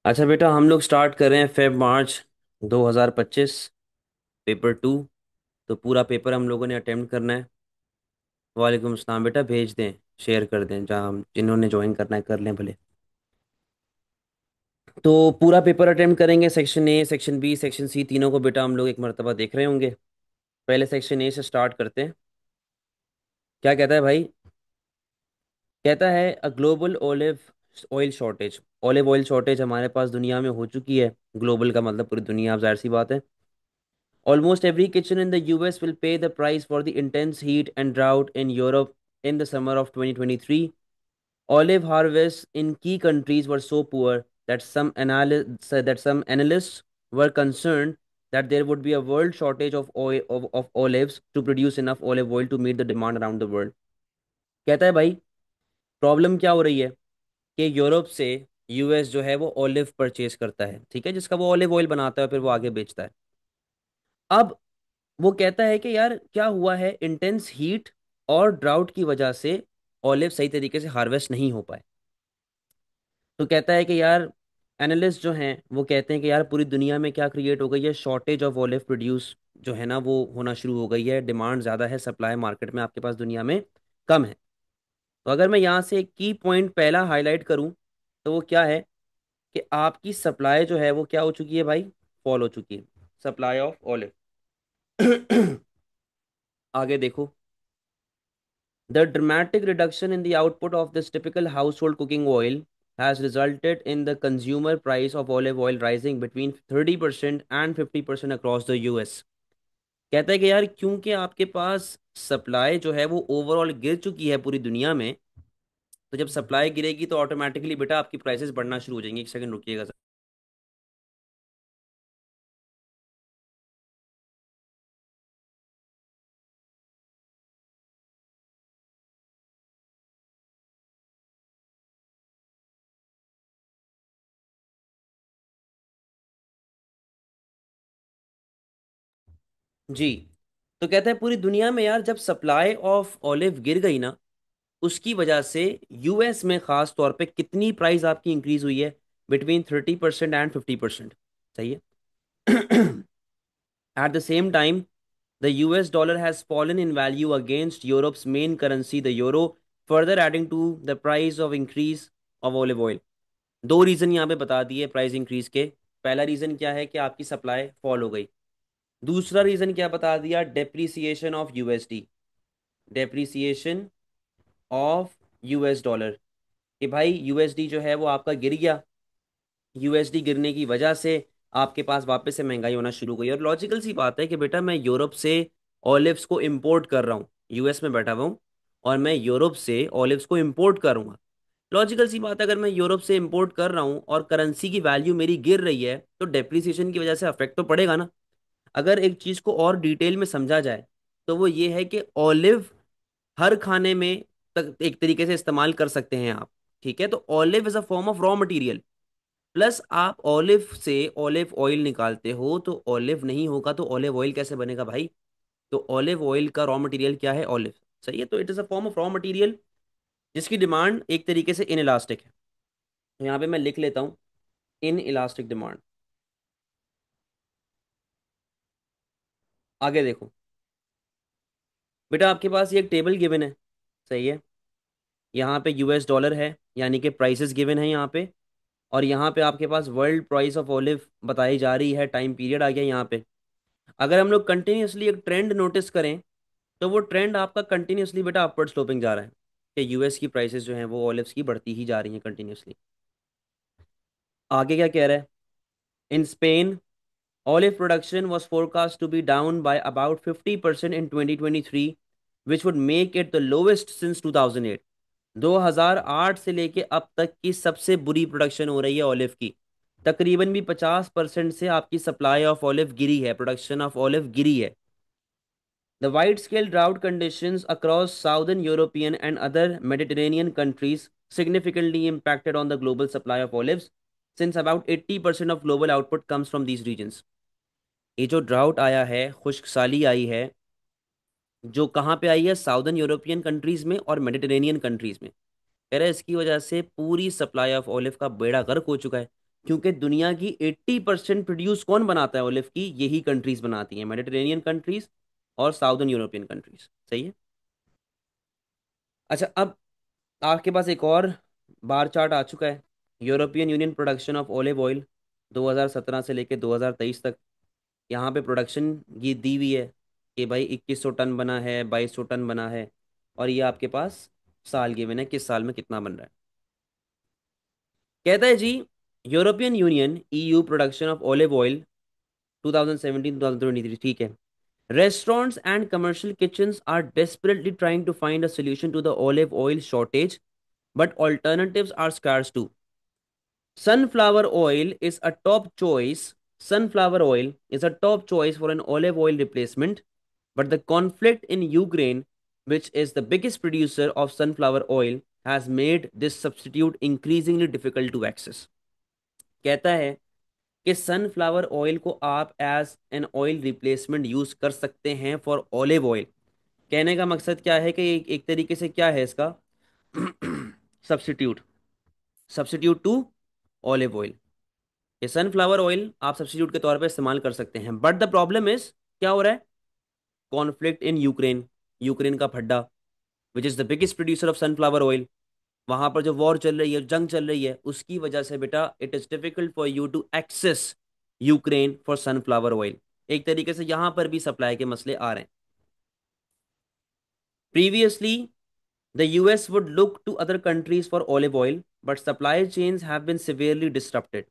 अच्छा बेटा, हम लोग स्टार्ट कर रहे हैं फेब मार्च 2025, पेपर टू। तो पूरा पेपर हम लोगों ने अटेम्प्ट करना है। वालेकुम अस्सलाम बेटा, भेज दें, शेयर कर दें, जहाँ जिन्होंने ज्वाइन करना है कर लें भले। तो पूरा पेपर अटेम्प्ट करेंगे, section A, section B, section C, तीनों को बेटा हम लोग एक मर्तबा देख रहे होंगे। पहले सेक्शन ए से स्टार्ट करते हैं। क्या कहता है भाई? कहता है a global olive oil shortage. Olive oil shortage हमारे पास दुनिया में हो चुकी है। ग्लोबल का मतलब पूरी दुनिया, अब जाहिर सी बात है। Almost every kitchen in the US will pay the price for the intense heat and drought in Europe in the summer of 2023. Olive harvests in key countries were so poor that some analysts were concerned that there would be a world shortage of oil of olives to produce enough olive oil to meet the demand around the world. कहता है भाई, problem क्या हो रही है कि Europe से US जो है वो ऑलिव परचेज करता है, ठीक है, जिसका वो ऑलिव ऑयल बनाता है फिर वो आगे बेचता है। अब वो कहता है कि यार क्या हुआ है, इंटेंस हीट और ड्राउट की वजह से ऑलिव सही तरीके से हार्वेस्ट नहीं हो पाए। तो कहता है कि यार, एनालिस्ट जो हैं वो कहते हैं कि यार पूरी दुनिया में क्या क्रिएट हो गई है, शॉर्टेज ऑफ ऑलिव प्रोड्यूस जो है ना वो होना शुरू हो गई है। डिमांड ज़्यादा है, सप्लाई मार्केट में आपके पास दुनिया में कम है। तो अगर मैं यहाँ से एक की पॉइंट पहला हाईलाइट करूँ तो वो क्या है कि आपकी सप्लाई जो है वो क्या हो चुकी है भाई, फॉल हो चुकी है, सप्लाई ऑफ ऑलिव। आगे देखो। The dramatic reduction in the output of this typical household cooking oil has resulted in the consumer price of olive oil rising between 30% and 50% across the US। कहता है कि यार क्योंकि आपके पास सप्लाई जो है वो ओवरऑल गिर चुकी है पूरी दुनिया में, तो जब सप्लाई गिरेगी तो ऑटोमेटिकली बेटा आपकी प्राइसेस बढ़ना शुरू हो जाएंगी। एक सेकंड रुकिएगा सर। जी। तो कहता है पूरी दुनिया में यार जब सप्लाई ऑफ ऑलिव गिर गई ना, उसकी वजह से यूएस में खास तौर पे कितनी प्राइस आपकी इंक्रीज हुई है, बिटवीन 30% एंड 50%। सही है। At the same time the US dollar has fallen in value against Europe's main currency the euro, further adding to the price of increase of olive oil. दो reason यहाँ पे बता दिए price increase के। पहला reason क्या है कि आपकी सप्लाई फॉल हो गई। दूसरा रीजन क्या बता दिया, depreciation of USD, depreciation of US dollar. कि भाई यूएसडी जो है वो आपका गिर गया। यूएसडी गिरने की वजह से आपके पास वापस से महंगाई होना शुरू हो गई। और लॉजिकल सी बात है कि बेटा मैं यूरोप से ऑलिव्स को इंपोर्ट कर रहा हूँ, यूएस में बैठा हुआ हूँ और मैं यूरोप से ऑलिव्स को इंपोर्ट करूंगा। लॉजिकल सी बात है, अगर मैं यूरोप से इंपोर्ट कर रहा हूँ और करेंसी की वैल्यू मेरी गिर रही है तो डेप्रिसिएशन की वजह से अफेक्ट तो पड़ेगा ना। अगर एक चीज को और डिटेल में समझा जाए तो वो ये है कि ऑलिव हर खाने में तक एक तरीके से इस्तेमाल कर सकते हैं आप। ठीक है, तो olive is a form of raw material. Plus आप ऑलिव से ऑलिव ऑयल निकालते हो, तो ऑलिव नहीं होगा तो ऑलिव ऑयल कैसे बनेगा भाई? तो ऑलिव ऑयल का रॉ मटेरियल क्या है? ऑलिव। सही है, तो it is a form of raw material जिसकी डिमांड एक तरीके से इन इलास्टिक है। तो यहाँ पे मैं लिख लेता हूँ, इन इलास्टिक डिमांड। आगे देखो बेटा, आपके पास ये एक टेबल गिवन है। सही है, यहाँ पे यूएस डॉलर है यानी कि प्राइसेस गिवन है यहाँ पे। और यहाँ पे आपके पास वर्ल्ड प्राइस ऑफ ऑलिव बताई जा रही है, टाइम पीरियड आ गया यहाँ पे। अगर हम लोग कंटिन्यूसली एक ट्रेंड नोटिस करें तो वो ट्रेंड आपका कंटिन्यूसली बेटा अपवर्ड स्लोपिंग जा रहा है कि यूएस की प्राइसेस जो हैं वो ऑलिव्स की बढ़ती ही जा रही हैं कंटिन्यूसली। आगे क्या कह रहा है? In Spain olive production was forecast to be down by about 50% in 2023, which would make it the lowest since 2008। 2008 से लेके अब तक की सबसे बुरी प्रोडक्शन हो रही है ऑलिव की। तकरीबन भी 50% से आपकी सप्लाई ऑफ ऑलिव गिरी है, प्रोडक्शन ऑफ ऑलिव गिरी है। The wide-scale drought conditions across southern European and other Mediterranean countries significantly impacted on the global supply of olives, since about 80% of global output comes from these regions। ये जो drought आया है, खुश्क साली आई है, जो कहाँ पे आई है? साउदर्न यूरोपियन कंट्रीज में और मेडिटेरेनियन कंट्रीज में। कह रहे हैं इसकी वजह से पूरी सप्लाई ऑफ ऑलिव का बेड़ा गर्क हो चुका है। क्योंकि दुनिया की 80% प्रोड्यूस कौन बनाता है ऑलिव की? यही कंट्रीज बनाती हैं, मेडिटेरेनियन कंट्रीज और साउदर्न यूरोपियन कंट्रीज। सही है। अच्छा, अब आपके पास एक और बार चार्ट आ चुका है। European union production of olive oil 2017 से लेके 2023 तक। यहाँ पे प्रोडक्शन ये दी हुई है कि भाई 2100 टन बना है, 2200 टन बना है। और ये आपके पास साल गिवन है, किस साल में कितना बन रहा है। कहता है जी, European union EU production of olive oil 2017-2023, ठीक है। Restaurants and commercial kitchens are desperately trying to find a solution to the olive oil shortage, but alternatives are scarce too. Sunflower oil is a top choice. Sunflower oil is a top choice for an olive oil replacement, but the conflict in Ukraine, which is the biggest producer of sunflower oil, has made this substitute increasingly difficult to access. कहता है कि sunflower oil को आप as an oil replacement use कर सकते हैं for olive oil. कहने का मकसद क्या है कि एक तरीके से क्या है इसका substitute, substitute to olive oil. ये सनफ्लावर ऑयल आप सब्स्टिट्यूट के तौर पे इस्तेमाल कर सकते हैं, बट द प्रॉब्लम इज क्या हो रहा है? कॉन्फ्लिक्ट इन यूक्रेन, यूक्रेन का फड्डा, which is the biggest producer of sunflower oil. वहां पर जो वॉर चल रही है, जंग चल रही है, उसकी वजह से बेटा it is difficult for you to access Ukraine for sunflower oil. एक तरीके से यहां पर भी सप्लाई के मसले आ रहे हैं। Previously the US would look to other countries for olive oil, but supply chains have been severely disrupted.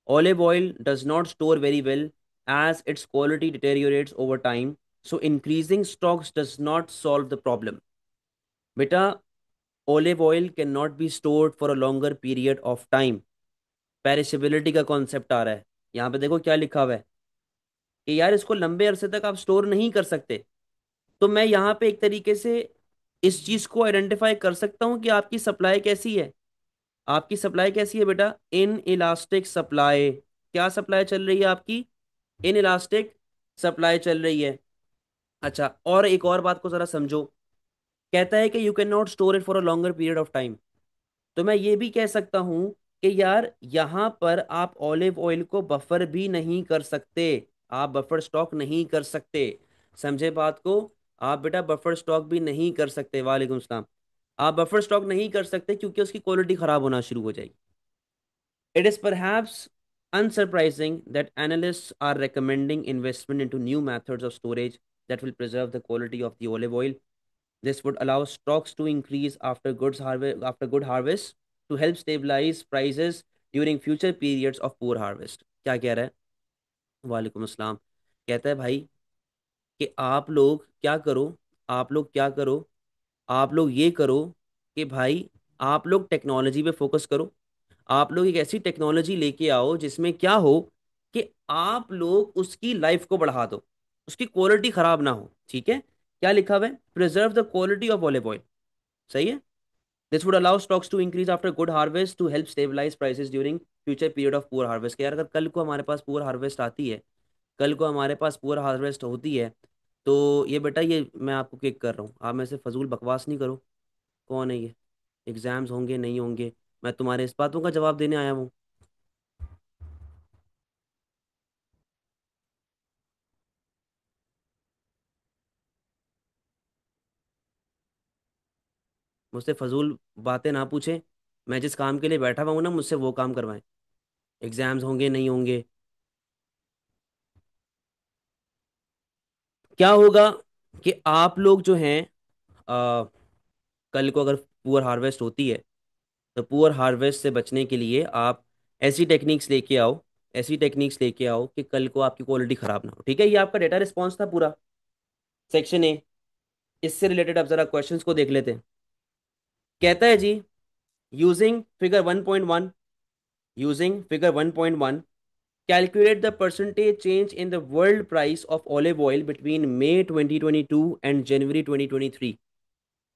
Olive oil does not store very well as its quality deteriorates over time, so increasing stocks does not solve the problem. Beta, olive oil cannot be stored for a longer period of time. Perishability का concept आ रहा है। यहाँ पे देखो क्या लिखा हुआ है कि यार इसको लंबे अरसे तक आप स्टोर नहीं कर सकते। तो मैं यहाँ पे एक तरीके से इस चीज को आइडेंटिफाई कर सकता हूँ कि आपकी सप्लाई कैसी है। आपकी सप्लाई कैसी है बेटा? In elastic supply. क्या सप्लाई चल रही है आपकी? इन इलास्टिक सप्लाई चल रही है। अच्छा, और एक और बात को जरा समझो। कहता है कि you can not store it for a longer period of time. तो मैं ये भी कह सकता हूं कि यार यहां पर आप ऑलिव ऑयल को बफर भी नहीं कर सकते। आप बफर स्टॉक नहीं कर सकते। समझे बात को? आप बेटा बफर स्टॉक भी नहीं कर सकते। वालेकुम सलाम। आप बफर स्टॉक नहीं कर सकते क्योंकि उसकी क्वालिटी खराब होना शुरू हो जाएगी। It is perhaps unsurprising that analysts are recommending investment into new methods of storage that will preserve the quality of the olive oil. This would allow stocks to increase after good harvest to help stabilize prices during future periods of poor harvest. क्या कह रहा है? वालेकुम अस्सलाम। कहता है भाई कि आप लोग क्या करो, आप लोग क्या करो, आप लोग ये करो कि भाई आप लोग टेक्नोलॉजी पे फोकस करो। आप लोग एक ऐसी टेक्नोलॉजी लेके आओ जिसमें क्या हो कि आप लोग उसकी लाइफ को बढ़ा दो, उसकी क्वालिटी खराब ना हो। ठीक है? क्या लिखा हुआ है? Preserve the quality of olive oil. सही है। This would allow stocks to increase after good harvest to help stabilise prices during future period of poor harvest. यार अगर कल को हमारे पास पुअर हार्वेस्ट आती है, कल को हमारे पास पुअर हार्वेस्ट होती है, तो ये बेटा ये मैं आपको किक कर रहा हूँ, आप में से फजूल बकवास नहीं करो। कौन है ये? एग्जाम्स होंगे नहीं होंगे, मैं तुम्हारे इस बातों का जवाब देने आया हूँ। मुझसे फजूल बातें ना पूछें। मैं जिस काम के लिए बैठा हुआ हूँ ना, मुझसे वो काम करवाएं। एग्जाम्स होंगे नहीं होंगे। क्या होगा कि आप लोग जो हैं, कल को अगर पुअर हार्वेस्ट होती है, तो पुअर हार्वेस्ट से बचने के लिए आप ऐसी टेक्निक्स लेके आओ, ऐसी टेक्निक्स लेके आओ कि कल को आपकी क्वालिटी खराब ना हो। ठीक है? ये आपका डेटा रिस्पॉन्स था पूरा, सेक्शन ए। इससे रिलेटेड आप जरा क्वेश्चंस को देख लेते हैं। कहता है जी, using figure 1.1, using figure 1.1, calculate the percentage change in the world price of olive oil between May 2022 and January 2023।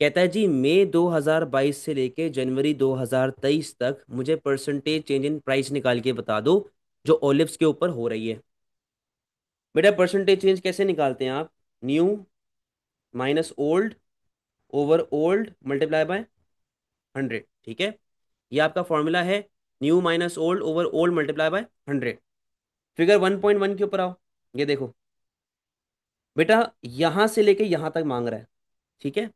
कहता है जी, मई 2022 से लेके जनवरी 2023 तक मुझे परसेंटेज चेंज इन प्राइस निकाल के बता दो जो ओलिव्स के ऊपर हो रही है। बेटा परसेंटेज चेंज कैसे निकालते हैं आप? New minus old over old multiply by 100। ठीक है? ये आपका फॉर्मूला है new minus old over old multiply by 100। Figure 1.1 के ऊपर आओ। ये देखो बेटा, यहां से लेके यहां तक मांग रहा है, ठीक है।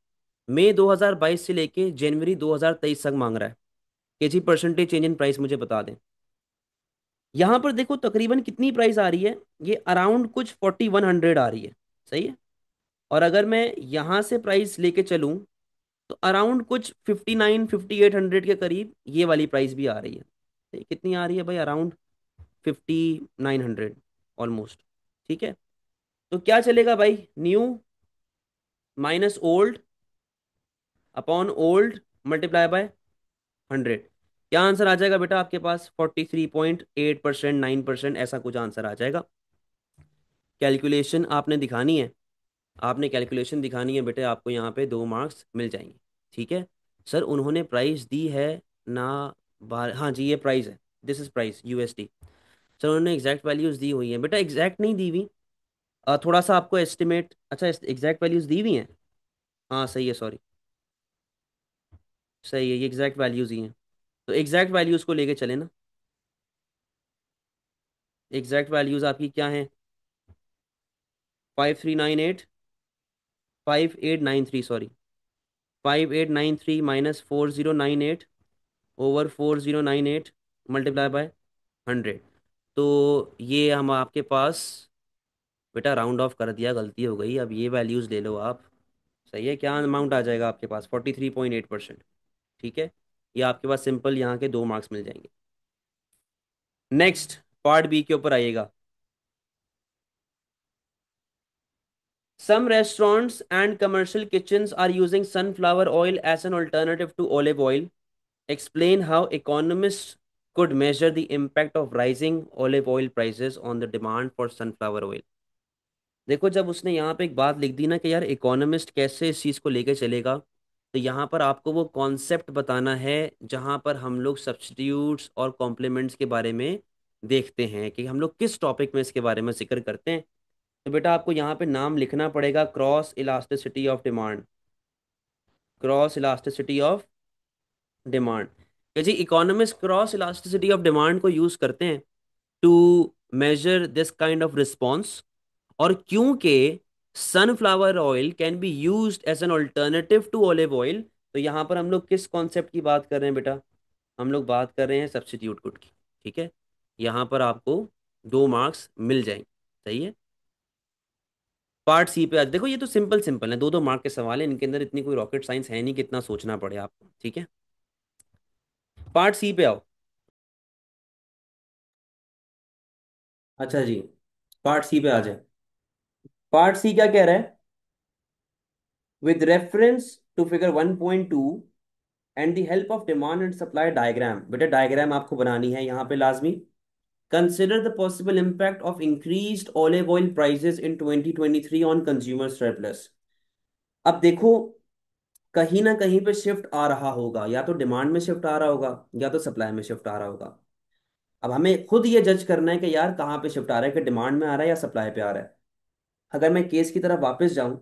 मई 2022 से लेके जनवरी 2023 तक मांग रहा है। KG percentage change in price मुझे बता दें। यहां पर देखो तकरीबन कितनी प्राइस आ रही है, ये अराउंड कुछ 4100 आ रही है, सही है। और अगर मैं यहां से प्राइस लेके चलूं तो अराउंड कुछ 59 5800 के करीब ये वाली प्राइस भी आ रही है। तो ये कितनी आ रही है भाई, अराउंड 5900 ऑलमोस्ट, ठीक है। तो क्या चलेगा भाई, new minus old upon old multiply by 100। क्या आंसर आ जाएगा बेटा आपके पास, 43.8%, 9%, ऐसा कुछ आंसर आ जाएगा। कैलकुलेशन आपने दिखानी है, आपने कैलकुलेशन दिखानी है बेटे, आपको यहाँ पे 2 मार्क्स मिल जाएंगे, ठीक है। सर उन्होंने प्राइस दी है ना, बार हाँ जी ये प्राइस है, this is price USD. Sir उन्होंने एग्जैक्ट वैल्यूज दी हुई हैं बेटा, एग्जैक्ट नहीं दी हुई। थोड़ा सा आपको एस्टिमेट, अच्छा एग्जैक्ट वैल्यूज दी हुई हैं। हाँ सही है, सॉरी, सही है, ये एग्जैक्ट वैल्यूज ही हैं। तो एग्जैक्ट वैल्यूज को लेके चले ना। एग्जैक्ट वैल्यूज आपकी क्या हैं, 5398, 5893, sorry, 5893 minus 4098 over 4098 multiply by 100। तो ये हम आपके पास बेटा राउंड ऑफ कर दिया, गलती हो गई, अब ये वैल्यूज़ ले लो आप। सही है, क्या अमाउंट आ जाएगा आपके पास, 43.8%, ठीक है। ये आपके पास सिंपल यहाँ के 2 मार्क्स मिल जाएंगे। नेक्स्ट पार्ट बी के ऊपर आइएगा। Some restaurants and commercial kitchens are using sunflower oil as an alternative to olive oil. Explain how economists could measure the impact of rising olive oil prices on the demand for sunflower oil. देखो जब उसने यहाँ पे एक बात लिख दी ना कि यार इकोनॉमिस्ट कैसे इस चीज़ को लेके चलेगा, तो यहाँ पर आपको वो कॉन्सेप्ट बताना है जहाँ पर हम लोग सब्स्टिट्यूट्स और कॉम्प्लीमेंट्स के बारे में देखते हैं कि हम लोग किस टॉपिक में इसके बारे में जिक्र करते हैं। तो बेटा आपको यहाँ पे नाम लिखना पड़ेगा, cross elasticity of demand. Cross elasticity of demand, कि जी economist cross elasticity of demand को यूज करते हैं to measure this kind of response. और क्योंकि sunflower oil can be used as an alternative to olive oil, तो यहाँ पर हम लोग किस कॉन्सेप्ट की बात कर रहे हैं बेटा, हम लोग बात कर रहे हैं सब्स्टिट्यूट गुड की, ठीक है। यहाँ पर आपको 2 मार्क्स मिल जाएंगे, सही है। पार्ट सी पे आज देखो, ये तो सिंपल सिंपल है, 2 2 मार्क के सवाल है, इनके अंदर इतनी कोई रॉकेट साइंस है नहीं, कितना सोचना पड़े आपको, ठीक है। पार्ट सी पे आओ। अच्छा जी, पार्ट सी पे आ जाए। पार्ट सी क्या कह रहा है, with reference to figure 1.2 and the help of demand and supply diagram, बेटा डायग्राम आपको बनानी है यहाँ पे लाजमी। Consider the possible impact of increased olive oil prices in 2023 on consumer surplus. अब देखो, कहीं ना कहीं पे शिफ्ट आ रहा होगा, या तो डिमांड में शिफ्ट आ रहा होगा या तो सप्लाई में शिफ्ट आ रहा होगा। अब हमें खुद ये जज करना है कि यार कहाँ पे शिफ्ट आ रहा है, कि डिमांड में आ रहा है या सप्लाई पे आ रहा है। अगर मैं केस की तरफ वापस जाऊं,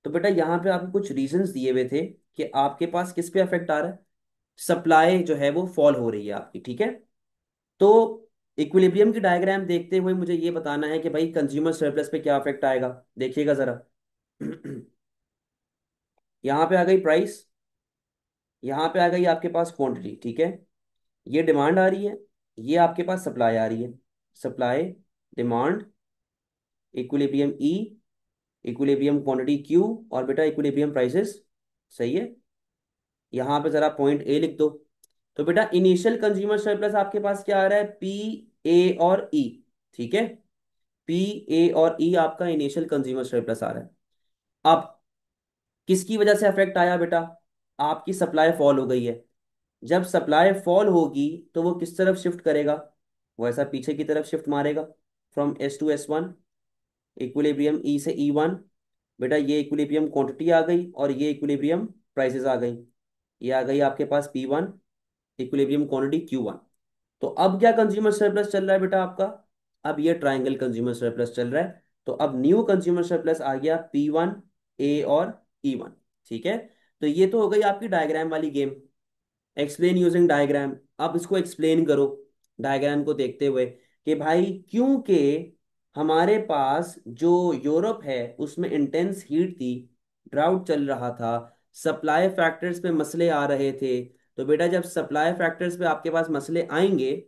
तो बेटा यहाँ पे आपको कुछ रीजंस दिए हुए थे कि आपके पास किस पे अफेक्ट आ रहा है, सप्लाई जो है वो फॉल हो रही है आपकी, ठीक है। तो इक्विलिब्रियम की डायग्राम देखते हुए मुझे ये बताना है कि भाई कंज्यूमर सरप्लस पे क्या अफेक्ट आएगा। देखिएगा जरा। यहाँ पे आ गई प्राइस, यहाँ पे आ गई आपके पास क्वांटिटी, ठीक है। ये डिमांड आ रही है, ये आपके पास सप्लाई आ रही है। सप्लाई, डिमांड, इक्विलिब्रियम ई, इक्विलिब्रियम क्वांटिटी क्यू, और बेटा इक्विलिब्रियम प्राइसेस, सही है। यहाँ पे जरा पॉइंट ए लिख दो। तो बेटा इनिशियल कंज्यूमर सरप्लस आपके पास क्या आ रहा है, पी, ए और ई, ठीक है। पी, ए और ई आपका इनिशियल कंज्यूमर सरप्लस आ रहा है। अब किसकी वजह से अफेक्ट आया बेटा, आपकी सप्लाई फॉल हो गई है। जब सप्लाई फॉल होगी तो वो किस तरफ शिफ्ट करेगा, वो ऐसा पीछे की तरफ शिफ्ट मारेगा, from S to S1, equilibrium E से E1। बेटा ये इक्विलिब्रियम क्वांटिटी आ गई और ये इक्विलिब्रियम प्राइसेस आ गई। ये आ गई आपके पास P1, इक्विलिब्रियम क्वांटिटी Q1। तो अब क्या कंज्यूमर सरप्लस चल रहा है बेटा आपका, अब ये ट्राइंगल कंज्यूमर सरप्लस चल रहा है। तो अब न्यू कंज्यूमर सरप्लस आ गया P1, ए और E1, ठीक है। तो ये तो हो गई आपकी डायग्राम वाली गेम। Explain using diagram. अब इसको एक्सप्लेन करो डायग्राम को देखते हुए कि भाई क्योंकि हमारे पास जो यूरोप है उसमें इंटेंस हीट थी, ड्राउट चल रहा था, सप्लाई फैक्टर्स पे मसले आ रहे थे। तो बेटा जब सप्लाई फैक्टर्स पे आपके पास मसले आएंगे,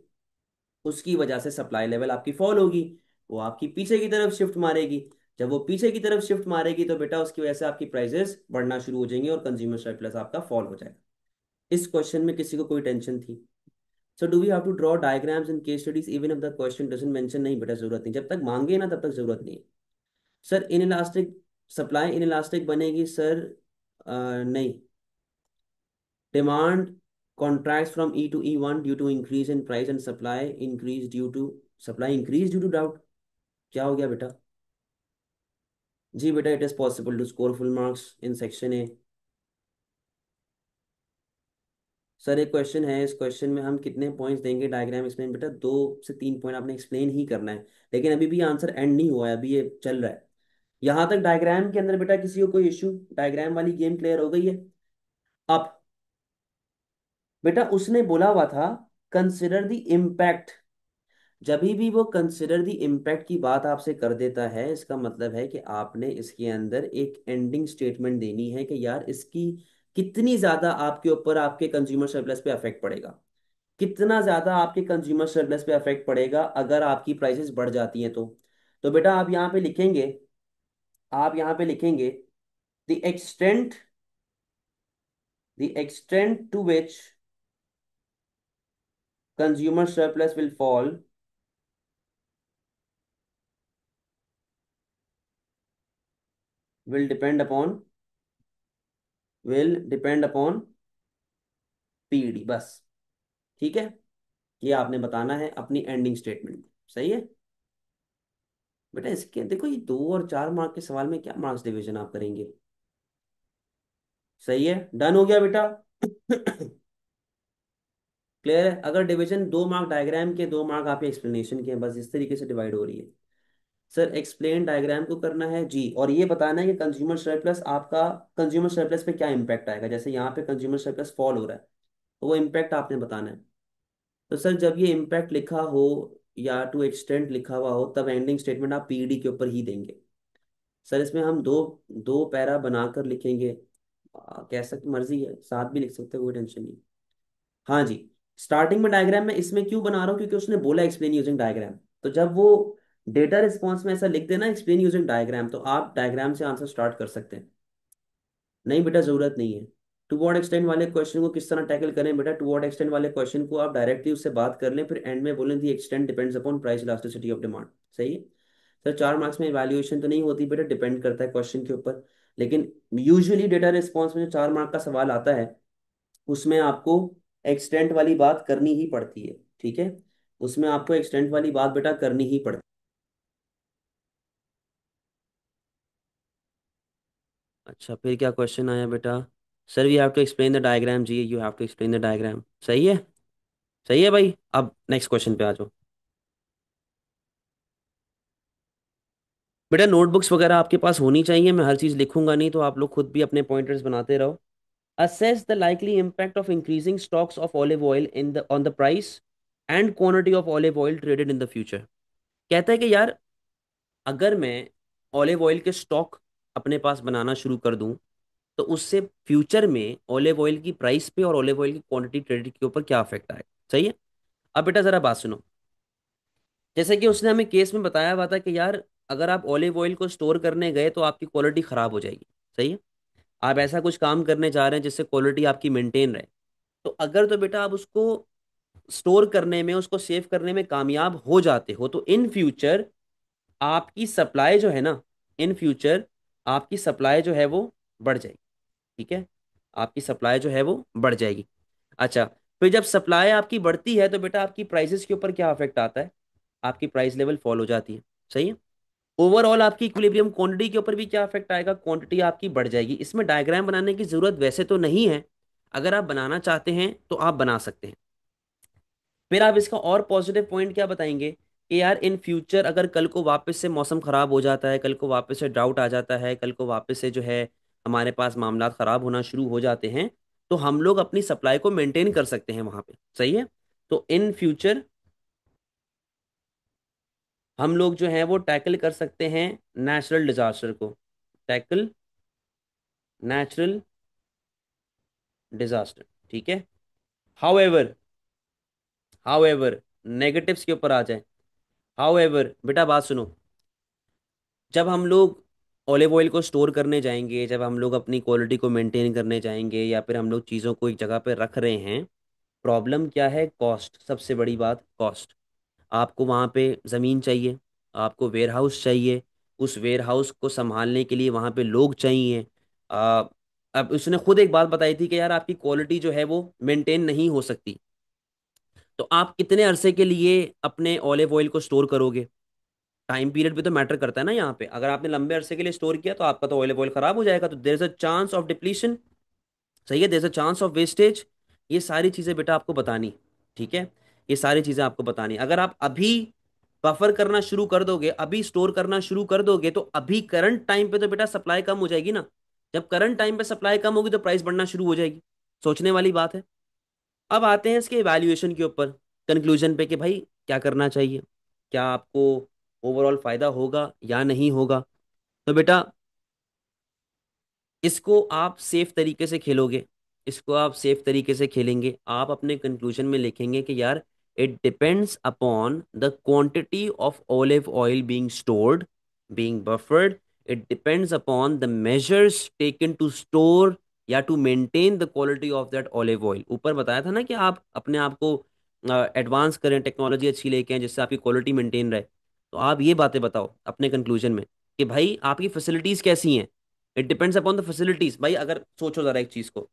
उसकी वजह से सप्लाई लेवल आपकी फॉल होगी, वो आपकी पीछे की तरफ शिफ्ट मारेगी। जब वो पीछे की तरफ शिफ्ट मारेगी तो बेटा उसकी वजह से आपकी प्राइसेस बढ़ना शुरू हो जाएंगी और कंज्यूमर सरप्लस आपका फॉल हो जाएगा। इस क्वेश्चन में किसी को कोई टेंशन थी? So do we have to draw diagrams in case studies even if the question doesn't mention? नहीं बेटा, जरूरत नहीं, जब तक मांगे ना तब तक जरूरत नहीं है। Sir inelastic, supply inelastic बनेगी सर? नहीं। Demand contracts from E to E one due to increase in price and supply increase due to doubt. क्या हो गया बेटा? जी बेटा, it is possible to score full marks in section A. Sir एक question है, इस क्वेश्चन में हम कितने पॉइंट्स देंगे डायग्राम एक्सप्लेन? बेटा 2 से 3 पॉइंट आपने एक्सप्लेन ही करना है, लेकिन अभी भी आंसर एंड नहीं हुआ है, अभी ये चल रहा है। यहां तक डायग्राम के अंदर बेटा किसी को कोई इश्यू? डायग्राम वाली गेम क्लियर हो गई है? अब बेटा उसने बोला हुआ था कंसिडर द इम्पैक्ट। जब भी वो कंसिडर द इम्पैक्ट की बात आपसे कर देता है, इसका मतलब है कि आपने इसके अंदर एक एंडिंग स्टेटमेंट देनी है कि यार इसकी कितनी ज्यादा आपके ऊपर, आपके कंज्यूमर सरप्लस पे अफेक्ट पड़ेगा, कितना ज्यादा आपके कंज्यूमर सरप्लस पे अफेक्ट पड़ेगा अगर आपकी प्राइसेस बढ़ जाती हैं तो बेटा आप यहाँ पे लिखेंगे, आप यहाँ पे लिखेंगे the extent to which consumer surplus will fall will depend upon will depend upon PD, बस। ठीक है, ये आपने बताना है अपनी एंडिंग स्टेटमेंट। सही है बेटा? इसके देखो, ये 2 और 4 मार्क के सवाल में क्या मार्क्स डिवीजन आप करेंगे? सही है, डन हो गया बेटा। क्लियर है? अगर डिवीजन 2 मार्क डायग्राम के, 2 मार्क आपके एक्सप्लेनेशन के हैं, बस इस तरीके से डिवाइड हो रही है। सर एक्सप्लेन डायग्राम को करना है जी, और ये बताना है कि कंज्यूमर सरप्लस आपका, कंज्यूमर सरप्लस पे क्या इंपैक्ट आएगा। जैसे यहाँ पे कंज्यूमर सरप्लस फॉल हो रहा है, तो वो इम्पैक्ट आपने बताना है। तो सर जब ये इम्पैक्ट लिखा हो या टू एक्सटेंट लिखा हुआ हो, तब एंडिंग स्टेटमेंट आप पीडी के ऊपर ही देंगे। सर इसमें हम दो दो पैरा बनाकर लिखेंगे, कह सकते, मर्जी है, साथ भी लिख सकते हो, कोई टेंशन नहीं। हाँ जी। स्टार्टिंग में डायग्राम में इसमें क्यों बना रहा हूँ? क्योंकि उसने बोला एक्सप्लेन यूजिंग डायग्राम। तो जब वो डेटा रिस्पॉन्स में ऐसा लिख देना एक्सप्लेन यूजिंग डायग्राम, तो आप डायग्राम से आंसर स्टार्ट कर सकते हैं। नहीं बेटा, जरूरत नहीं है। टू वॉट एक्सटेंट वाले क्वेश्चन को किस तरह टैकल करें बेटा? टू वॉट एक्सटेंट वाले क्वेश्चन को आप डायरेक्टली उससे बात कर लें, फिर एंड में बोलें the extent depends upon price elasticity of demand. सही है सर? 4 मार्क्स में इवैल्यूएशन तो नहीं होती बेटा, डिपेंड करता है क्वेश्चन के ऊपर। लेकिन यूजुअली डेटा रिस्पॉन्स में जो 4 मार्क का सवाल आता है, उसमें आपको एक्सटेंट वाली बात करनी ही पड़ती है। ठीक है, उसमें आपको एक्सटेंट वाली बात बेटा करनी ही पड़ती है। अच्छा, फिर क्या क्वेश्चन आया बेटा? Sir we have to explain the diagram जी, you have to explain the diagram. सही है, सही है भाई। अब नेक्स्ट क्वेश्चन पे आ जाओ। बेटा नोटबुक्स वगैरह आपके पास होनी चाहिए, मैं हर चीज़ लिखूंगा नहीं, तो आप लोग खुद भी अपने पॉइंटर्स बनाते रहो। Assess the likely impact of increasing stocks of olive oil in the on the price and quantity of olive oil traded in the future। कहता है कि यार अगर मैं ऑलिव ऑयल के स्टॉक अपने पास बनाना शुरू कर दूं, तो उससे फ्यूचर में ऑलिव ऑयल की प्राइस पे और ऑलिव ऑयल की क्वांटिटी ट्रेडेड के ऊपर क्या इफेक्ट आएगा। सही है? अब बेटा जरा बात सुनो। जैसे कि उसने हमें केस में बताया हुआ था कि यार अगर आप ऑलिव ऑयल को स्टोर करने गए तो आपकी क्वालिटी खराब हो जाएगी। सही है? आप ऐसा कुछ काम करने जा रहे हैं जिससे क्वालिटी आपकी मेंटेन रहे, तो अगर तो बेटा आप उसको स्टोर करने में, उसको सेव करने में कामयाब हो जाते हो, तो इन फ्यूचर आपकी सप्लाई जो है ना, इन फ्यूचर आपकी सप्लाई जो है वो बढ़ जाएगी। ठीक है, आपकी सप्लाई जो है वो बढ़ जाएगी। अच्छा, फिर जब सप्लाई आपकी बढ़ती है तो बेटा आपकी प्राइसेस के ऊपर क्या इफेक्ट आता है? आपकी प्राइस लेवल फॉल हो जाती है। सही है? ओवरऑल आपकी इक्विलिब्रियम क्वांटिटी के ऊपर भी क्या इफेक्ट आएगा? क्वांटिटी आपकी बढ़ जाएगी। इसमें डायग्राम बनाने की जरूरत वैसे तो नहीं है, अगर आप बनाना चाहते हैं तो आप बना सकते हैं। फिर आप इसका और पॉजिटिव पॉइंट क्या बताएंगे कि यार इन फ्यूचर अगर कल को वापस से मौसम खराब हो जाता है, कल को वापस से ड्राउट आ जाता है, कल को वापस से जो है हमारे पास मामला खराब होना शुरू हो जाते हैं, तो हम लोग अपनी सप्लाई को मेंटेन कर सकते हैं वहां पे। सही है। तो इन फ्यूचर हम लोग जो है वो टैकल कर सकते हैं नेचुरल डिजास्टर को, टैकल नेचुरल डिजास्टर। ठीक है। हाउएवर, हाउएवर नेगेटिव्स के ऊपर आ जाए। हाउएवर बेटा बात सुनो, जब हम लोग ऑलिव ऑयल को स्टोर करने जाएंगे, जब हम लोग अपनी क्वालिटी को मेंटेन करने जाएंगे, या फिर हम लोग चीज़ों को एक जगह पे रख रहे हैं, प्रॉब्लम क्या है? कॉस्ट। सबसे बड़ी बात कॉस्ट। आपको वहाँ पे ज़मीन चाहिए, आपको वेयर हाउस चाहिए, उस वेयर हाउस को संभालने के लिए वहाँ पे लोग चाहिए। आ, अब उसने खुद एक बात बताई थी कि यार आपकी क्वालिटी जो है वो मेंटेन नहीं हो सकती, तो आप कितने अरसे के लिए अपने ऑलिव ऑयल को स्टोर करोगे? टाइम पीरियड भी तो मैटर करता है ना यहाँ पे। अगर आपने लंबे अरसे के लिए स्टोर किया तो आपका तो ऑलिव ऑयल खराब हो जाएगा, तो there is a chance of depletion. सही है, there is a chance of wastage. ये सारी चीजें बेटा आपको बतानी। ठीक है। ये सारी चीजें आपको बतानी। अगर आप अभी बफर करना शुरू कर दोगे, अभी स्टोर करना शुरू कर दोगे, तो अभी करंट टाइम पे तो बेटा सप्लाई कम हो जाएगी ना। जब करंट टाइम पे सप्लाई कम होगी तो प्राइस बढ़ना शुरू हो जाएगी। सोचने वाली बात है। अब आते हैं इसके इवैल्यूएशन के ऊपर, कंक्लूजन पे कि भाई क्या करना चाहिए, क्या आपको ओवरऑल फायदा होगा या नहीं होगा। तो बेटा इसको आप सेफ तरीके से खेलोगे, इसको आप सेफ तरीके से खेलेंगे। आप अपने कंक्लूजन में लिखेंगे कि यार it depends upon the quantity of olive oil being stored, being buffered. It depends upon the measures taken to store या to maintain the quality of that olive oil. ऊपर बताया था ना कि आप अपने आप को एडवांस करें, टेक्नोलॉजी अच्छी लेके आएं जिससे आपकी क्वालिटी मेंटेन रहे। तो आप ये बातें बताओ अपने कंक्लूजन में कि भाई आपकी फैसिलिटीज कैसी हैं। It depends upon the facilities. भाई अगर सोचो जरा एक चीज को,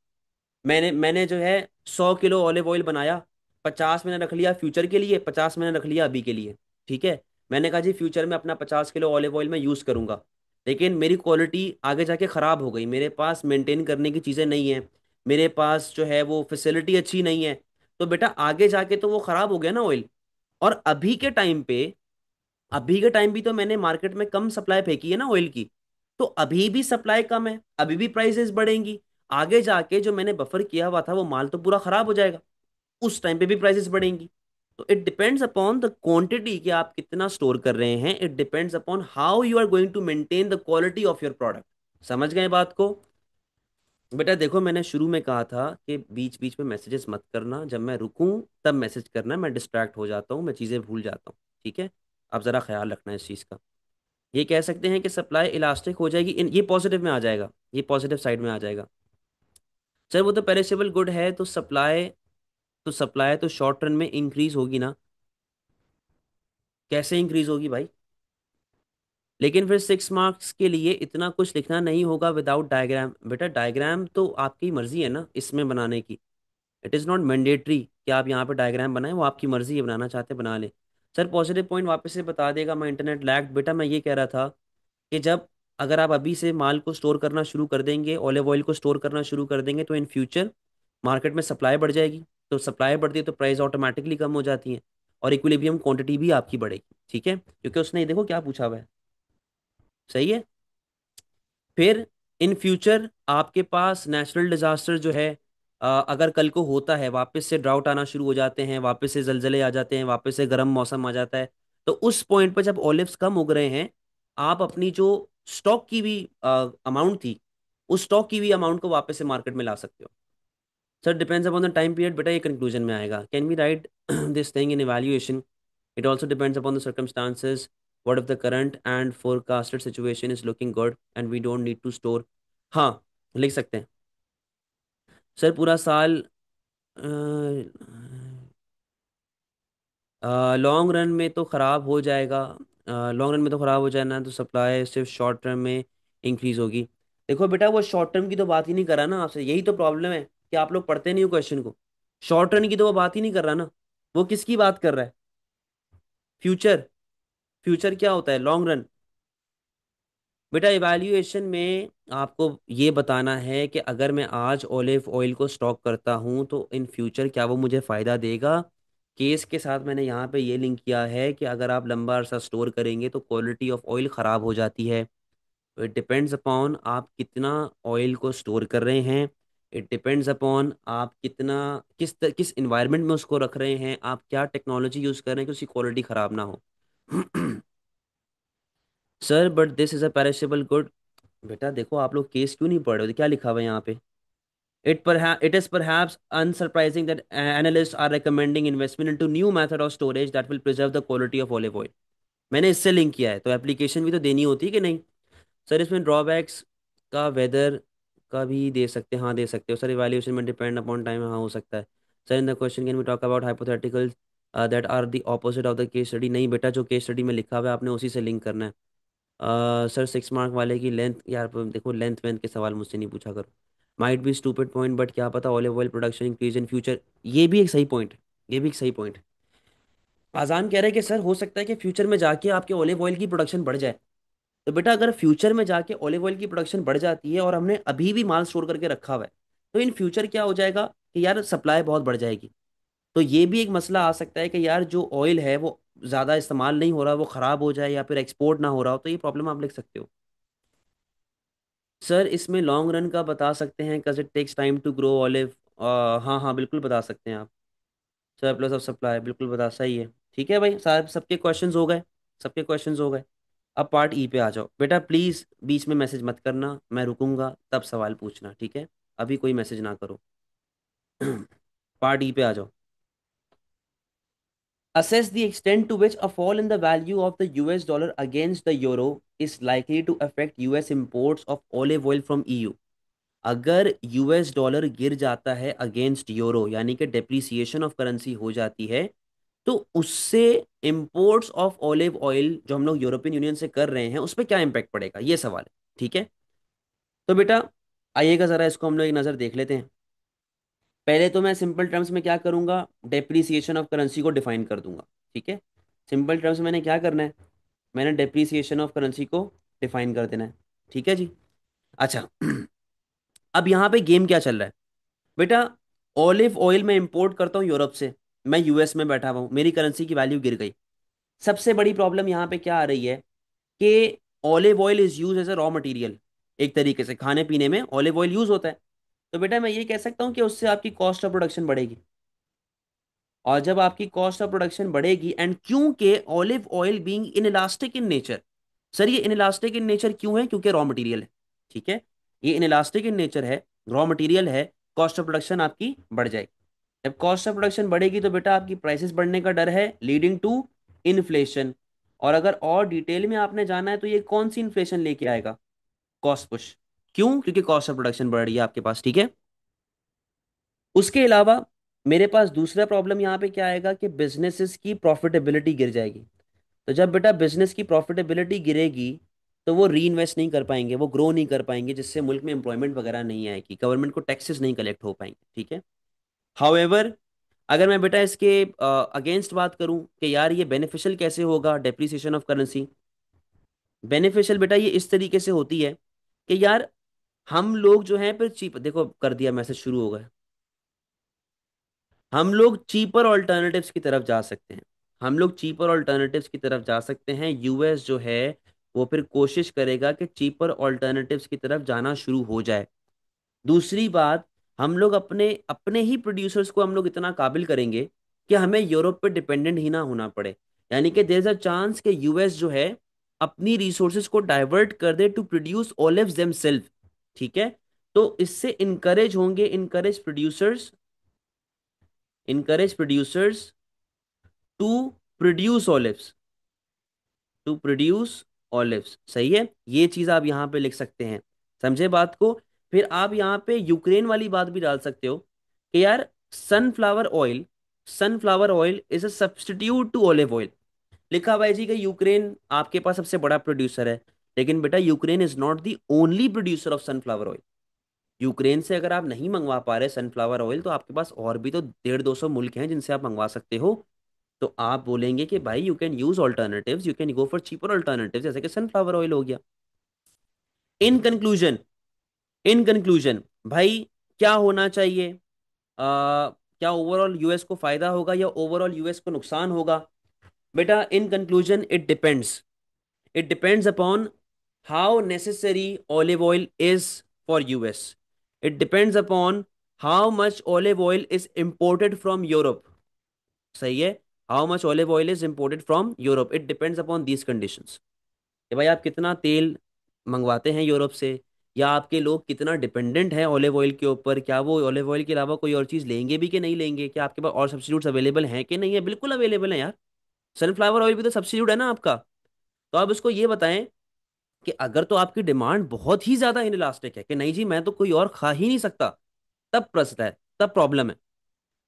मैंने मैंने जो है 100 किलो ऑलिव ऑयल बनाया, 50 मैंने रख लिया फ्यूचर के लिए, 50 मैंने रख लिया अभी के लिए। ठीक है। मैंने कहा जी फ्यूचर में अपना 50 किलो ऑलिव ऑयल मैं यूज करूंगा, लेकिन मेरी क्वालिटी आगे जाके खराब हो गई, मेरे पास मेंटेन करने की चीजें नहीं है, मेरे पास जो है वो फैसिलिटी अच्छी नहीं है, तो बेटा आगे जाके तो वो खराब हो गया ना ऑयल। और अभी के टाइम भी तो मैंने मार्केट में कम सप्लाई फेंकी है ना ऑयल की, तो अभी भी सप्लाई कम है, अभी भी प्राइसेस बढ़ेंगी। आगे जाके जो मैंने बफर किया हुआ था वो माल तो पूरा खराब हो जाएगा, उस टाइम पे भी प्राइसेस बढ़ेंगी। तो it depends upon the quantity कि आप कितना स्टोर कर रहे हैं। It depends upon how you are going to maintain the quality of your product. समझ गए बात को? बेटा देखो, मैंने शुरू में कहा था कि बीच बीच में मैसेजेस मत करना, जब मैं रुकूं तब मैसेज करना, मैं डिस्ट्रैक्ट हो जाता हूँ, मैं चीज़ें भूल जाता हूँ। ठीक है। आप ज़रा ख्याल रखना इस चीज़ का। ये कह सकते हैं कि सप्लाई इलास्टिक हो जाएगी, इन ये पॉजिटिव में आ जाएगा, ये पॉजिटिव साइड में आ जाएगा। सर वो तो पेरिशेबल गुड है, तो सप्लाई तो शॉर्ट रन में इंक्रीज होगी ना। कैसे इंक्रीज होगी भाई? लेकिन फिर 6 मार्क्स के लिए इतना कुछ लिखना नहीं होगा विदाउट डायग्राम। बेटा डायग्राम तो आपकी मर्जी है ना इसमें बनाने की। इट इज़ नॉट मैंडेटरी कि आप यहाँ पे डायग्राम बनाएं, वो आपकी मर्जी है, बनाना चाहते बना लें। सर पॉजिटिव पॉइंट वापस से बता देगा, मैं इंटरनेट लैग्ड। बेटा मैं ये कह रहा था कि जब अगर आप अभी से माल को स्टोर करना शुरू कर देंगे, ऑलिव ऑयल को स्टोर करना शुरू कर देंगे, तो इन फ्यूचर मार्केट में सप्लाई बढ़ जाएगी। तो सप्लाई बढ़ती है तो प्राइस ऑटोमेटिकली कम हो जाती है, और इक्विलिब्रियम क्वांटिटी भी आपकी बढ़ेगी। ठीक है, क्योंकि उसने ये देखो क्या पूछा हुआ है। सही है। फिर इन फ्यूचर आपके पास नेचुरल डिजास्टर जो है, अगर कल को होता है, वापस से ड्राउट आना शुरू हो जाते हैं, वापस से जलजले आ जाते हैं, वापस से गर्म मौसम आ जाता है, तो उस पॉइंट पर जब ऑलिव्स कम उग रहे हैं, आप अपनी जो स्टॉक की भी अमाउंट थी, उस स्टॉक की भी अमाउंट को वापस से मार्केट में ला सकते हो। Sir depends upon the time period. बेटा ये कंक्लूजन में आएगा। Can we write this thing in evaluation? It also depends upon the circumstances. What if the current and forecasted situation is looking good and we don't need to store? हाँ, लिख सकते हैं। Sir पूरा साल long run में तो ख़राब हो जाएगा, लॉन्ग रन में तो ख़राब हो जाना, तो सप्लाई सिर्फ शॉर्ट टर्म में इंक्रीज होगी। देखो बेटा वो शॉर्ट टर्म की तो बात ही नहीं कर रहा ना आपसे, यही तो प्रॉब्लम है कि आप लोग पढ़ते नहीं हो क्वेश्चन को। शॉर्ट रन की तो वो बात ही नहीं कर रहा ना, वो किसकी बात कर रहा है? फ्यूचर। फ्यूचर क्या होता है? Long run. बेटा इवैल्यूएशन में आपको ये बताना है कि अगर मैं आज ऑलिव ऑयल को स्टॉक करता हूँ तो इन फ्यूचर क्या वो मुझे फ़ायदा देगा। केस के साथ मैंने यहाँ पे ये लिंक किया है कि अगर आप लंबा अरसा स्टोर करेंगे तो क्वालिटी ऑफ ऑयल ख़राब हो जाती है। तो इट डिपेंड्स अपॉन आप कितना ऑयल को स्टोर कर रहे हैं। इट डिपेंड्स अपॉन आप कितना, किस इन्वायरमेंट में उसको रख रहे हैं, आप क्या टेक्नोलॉजी यूज़ कर रहे हैं कि उसकी क्वालिटी ख़राब ना हो। Sir but this is a perishable good. बेटा देखो, आप लोग केस क्यों नहीं पढ़ रहे हो? क्या लिखा हुआ है यहाँ पे? It is perhaps unsurprising that analysts are recommending investment into new method of storage that will preserve the quality of olive oil. मैंने इससे लिंक किया है, तो एप्लीकेशन भी तो देनी होती है कि नहीं? सर इसमें ड्रॉबैक्स का वेदर का भी दे सकते हैं, हाँ दे सकते हो सर। इवैल्यूएशन में डिपेंड अपॉन टाइम, हाँ हो सकता है। Sir in the question can we talk about hypothetical that are the opposite of the case study? नहीं बेटा, जो केस स्टडी में लिखा हुआ है आपने उसी से लिंक करना है। सर 6 मार्क वाले की लेंथ, यार देखो लेंथ वेंथ के सवाल मुझसे नहीं पूछा करो। Might be stupid point but क्या पता olive oil production increase in future. ये भी एक सही पॉइंट है, ये भी एक सही पॉइंट है। आजान कह रहे हैं कि सर हो सकता है कि फ्यूचर में जाके आपके ऑलिव ऑयल की प्रोडक्शन बढ़ जाए। तो बेटा अगर फ्यूचर में जाके ऑलिव ऑयल की प्रोडक्शन बढ़ जाती है और हमने अभी भी माल स्टोर करके रखा हुआ है, तो इन फ्यूचर क्या हो जाएगा कि यार सप्लाई बहुत बढ़ जाएगी। तो ये भी एक मसला आ सकता है कि यार जो ऑयल है वो ज़्यादा इस्तेमाल नहीं हो रहा, वो ख़राब हो जाए या फिर एक्सपोर्ट ना हो रहा हो, तो ये प्रॉब्लम आप लिख सकते हो। सर इसमें लॉन्ग रन का बता सकते हैं, cuz it takes time to grow olive? हाँ हाँ बिल्कुल बता सकते हैं आप। सर प्लस ऑफ सप्लाई बिल्कुल बता, सही है। ठीक है भाई साहब, सबके क्वेश्चंस हो गए, सबके क्वेश्चंस हो गए। अब पार्ट ई पे आ जाओ बेटा, प्लीज़ बीच में मैसेज मत करना, मैं रुकूंगा तब सवाल पूछना, ठीक है? अभी कोई मैसेज ना करो। पार्ट ई पे आ जाओ। Assess the extent to which a fall in the value of the US dollar against the euro is likely to affect US imports of olive oil from EU. अगर यूएस डॉलर गिर जाता है against euro, यानी कि depreciation of currency हो जाती है, तो उससे इंपोर्ट्स ऑफ ऑलिव ऑयल जो हम लोग यूरोपियन यूनियन से कर रहे हैं उस पर क्या इंपैक्ट पड़ेगा, ये सवाल है। ठीक है, तो बेटा आइएगा जरा इसको हम लोग एक नज़र देख लेते हैं। पहले तो मैं सिंपल टर्म्स में क्या करूंगा, डेप्रिसिएशन ऑफ करेंसी को डिफाइन कर दूंगा। ठीक है, सिंपल टर्म्स में मैंने क्या करना है, मैंने डेप्रिसिएशन ऑफ करेंसी को डिफाइन कर देना है। ठीक है जी। अच्छा, अब यहाँ पे गेम क्या चल रहा है बेटा? ऑलिव ऑयल मैं इंपोर्ट करता हूँ यूरोप से, मैं यूएस में बैठा हुआ हूँ, मेरी करेंसी की वैल्यू गिर गई। सबसे बड़ी प्रॉब्लम यहाँ पे क्या आ रही है कि olive oil is use as a raw material. एक तरीके से खाने पीने में ऑलिव ऑयल यूज होता है। तो बेटा मैं ये कह सकता हूँ कि उससे आपकी कॉस्ट ऑफ प्रोडक्शन बढ़ेगी। और जब आपकी कॉस्ट ऑफ प्रोडक्शन बढ़ेगी, एंड क्योंकि olive oil being inelastic in nature, sir ये इनइलास्टिक इन नेचर क्यों है? क्योंकि रॉ मटेरियल है। ठीक है, ये इनइलास्टिक इन नेचर है, रॉ मटेरियल है, कॉस्ट ऑफ प्रोडक्शन आपकी बढ़ जाएगी। जब कॉस्ट ऑफ प्रोडक्शन बढ़ेगी तो बेटा आपकी प्राइसेस बढ़ने का डर है, लीडिंग टू इन्फ्लेशन। और अगर और डिटेल में आपने जाना है तो ये कौन सी इन्फ्लेशन लेके आएगा? Cost push. क्यों? क्योंकि कॉस्ट ऑफ प्रोडक्शन बढ़ रही है आपके पास। ठीक है, उसके अलावा मेरे पास दूसरा प्रॉब्लम यहाँ पे क्या आएगा कि बिजनेसेस की प्रॉफिटेबिलिटी गिर जाएगी। तो जब बेटा बिजनेस की प्रॉफिटेबिलिटी गिरेगी तो वो री इन्वेस्ट नहीं कर पाएंगे, वो ग्रो नहीं कर पाएंगे, जिससे मुल्क में एम्प्लॉयमेंट वगैरह नहीं आएगी, गवर्नमेंट को टैक्सेस नहीं कलेक्ट हो पाएंगे। ठीक है, हाउएवर अगर मैं बेटा इसके अगेंस्ट बात करूं कि यार ये बेनिफिशियल कैसे होगा डेप्रिसिएशन ऑफ करेंसी, बेनिफिशियल बेटा ये इस तरीके से होती है कि यार हम लोग जो हैं फिर चीप, देखो कर दिया मैसेज शुरू हो गया, हम लोग चीपर ऑल्टरनेटिव्स की तरफ जा सकते हैं, हम लोग चीपर ऑल्टरनेटिव्स की तरफ जा सकते हैं। यूएस जो है वो फिर कोशिश करेगा कि चीपर ऑल्टरनेटिव्स की तरफ जाना शुरू हो जाए। दूसरी बात, हम लोग अपने अपने ही प्रोड्यूसर्स को हम लोग इतना काबिल करेंगे कि हमें यूरोप पे डिपेंडेंट ही ना होना पड़े। यानी कि देयर इज अ चांस कि यूएस जो है अपनी रिसोर्सेज को डाइवर्ट कर दे टू प्रोड्यूस ओलिव्स देमसेल्फ। ठीक है, तो इससे encourage producers to produce olives, to produce olives. सही है, ये चीज आप यहाँ पे लिख सकते हैं। समझे बात को? फिर आप यहाँ पे यूक्रेन वाली बात भी डाल सकते हो कि यार sunflower oil, sunflower oil is a substitute to olive oil. लिखा हुआ है जी कि यूक्रेन आपके पास सबसे बड़ा प्रोड्यूसर है, लेकिन बेटा Ukraine is not the only producer of sunflower oil. Ukraine से अगर आप नहीं मंगवा पा रहे सनफ्लावर ऑयल, तो आपके पास और भी तो 150-200 मुल्क हैं जिनसे आप मंगवा सकते हो। तो आप बोलेंगे कि भाई you can use alternatives, you can go for cheaper alternatives, जैसे कि सनफ्लावर ऑयल हो गया। इन कंक्लूजन, इन कंक्लूजन भाई क्या होना चाहिए? क्या ओवरऑल यूएस को फायदा होगा या ओवरऑल यूएस को नुकसान होगा? बेटा in conclusion it depends, it depends upon how necessary olive oil is for US. It depends upon how much olive oil is imported from Europe. सही है। How much olive oil is imported from Europe, it depends upon these conditions. कि भाई आप कितना तेल मंगवाते हैं Europe से, या आपके लोग कितना डिपेंडेंट हैं ऑलिव ऑयल के ऊपर, क्या वो ऑलिव ऑयल के अलावा कोई और चीज़ लेंगे भी कि नहीं लेंगे, क्या आपके पास और सब्स्टिट्यूट्स अवेलेबल हैं कि नहीं है। बिल्कुल अवेलेबल है यार। सनफ्लावर ऑयल भी तो सब्स्टिट्यूट है ना आपका। तो आप उसको ये बताएं कि अगर तो आपकी डिमांड बहुत ही ज्यादा इनइलास्टिक है कि नहीं जी मैं तो कोई और खा ही नहीं सकता, तब प्रश्न है, तब प्रॉब्लम है।